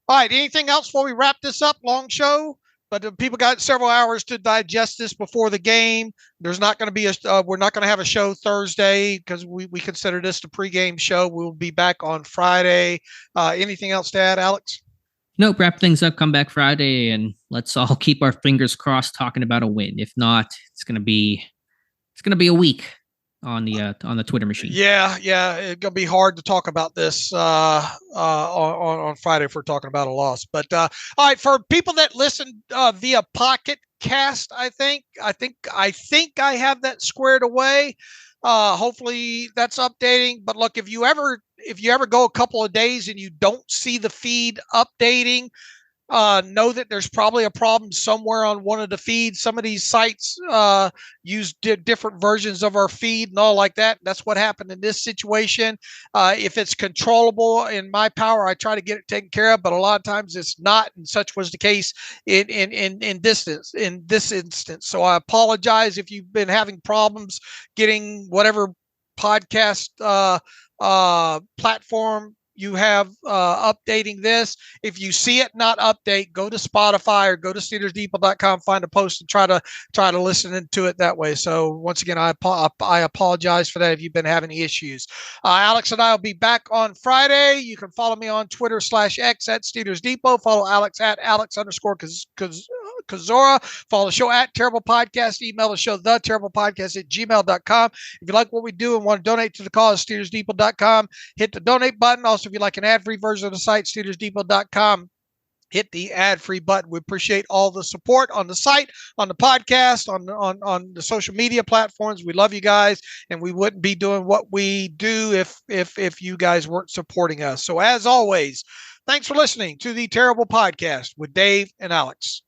All right. Anything else before we wrap this up? Long show, but people got several hours to digest this before the game. There's not going to be we're not going to have a show Thursday because we consider this the pregame show. We'll be back on Friday. Anything else to add, Alex? Nope. Wrap things up. Come back Friday, and let's all keep our fingers crossed talking about a win. If not, it's going to be a week on the Twitter machine. Yeah, it's gonna be hard to talk about this on Friday if we're talking about a loss. But all right, for people that listen via Pocket Cast, I think I have that squared away. Hopefully that's updating. But look, if you ever go a couple of days and you don't see the feed updating, know that there's probably a problem somewhere on one of the feeds. Some of these sites use different versions of our feed and all like that. That's what happened in this situation. If it's controllable in my power, I try to get it taken care of, but a lot of times it's not, and such was the case in this instance. So I apologize if you've been having problems getting whatever podcast platform you have updating this. If you see it not update, go to Spotify or go to SteelersDepot.com, find a post and try to listen to it that way. So once again, I apologize for that if you've been having issues. Alex and I will be back on Friday. You can follow me on Twitter /X at Steelers Depot. Follow Alex at Alex_Kozora. Follow the show at Terrible Podcast. Email the show, theterriblepodcast@gmail.com. If you like what we do and want to donate to the cause, SteelersDepot.com. Hit the donate button. Also, if you like an ad-free version of the site, SteelersDepot.com. Hit the ad-free button. We appreciate all the support on the site, on the podcast, on the social media platforms. We love you guys, and we wouldn't be doing what we do if you guys weren't supporting us. So as always, thanks for listening to the Terrible Podcast with Dave and Alex.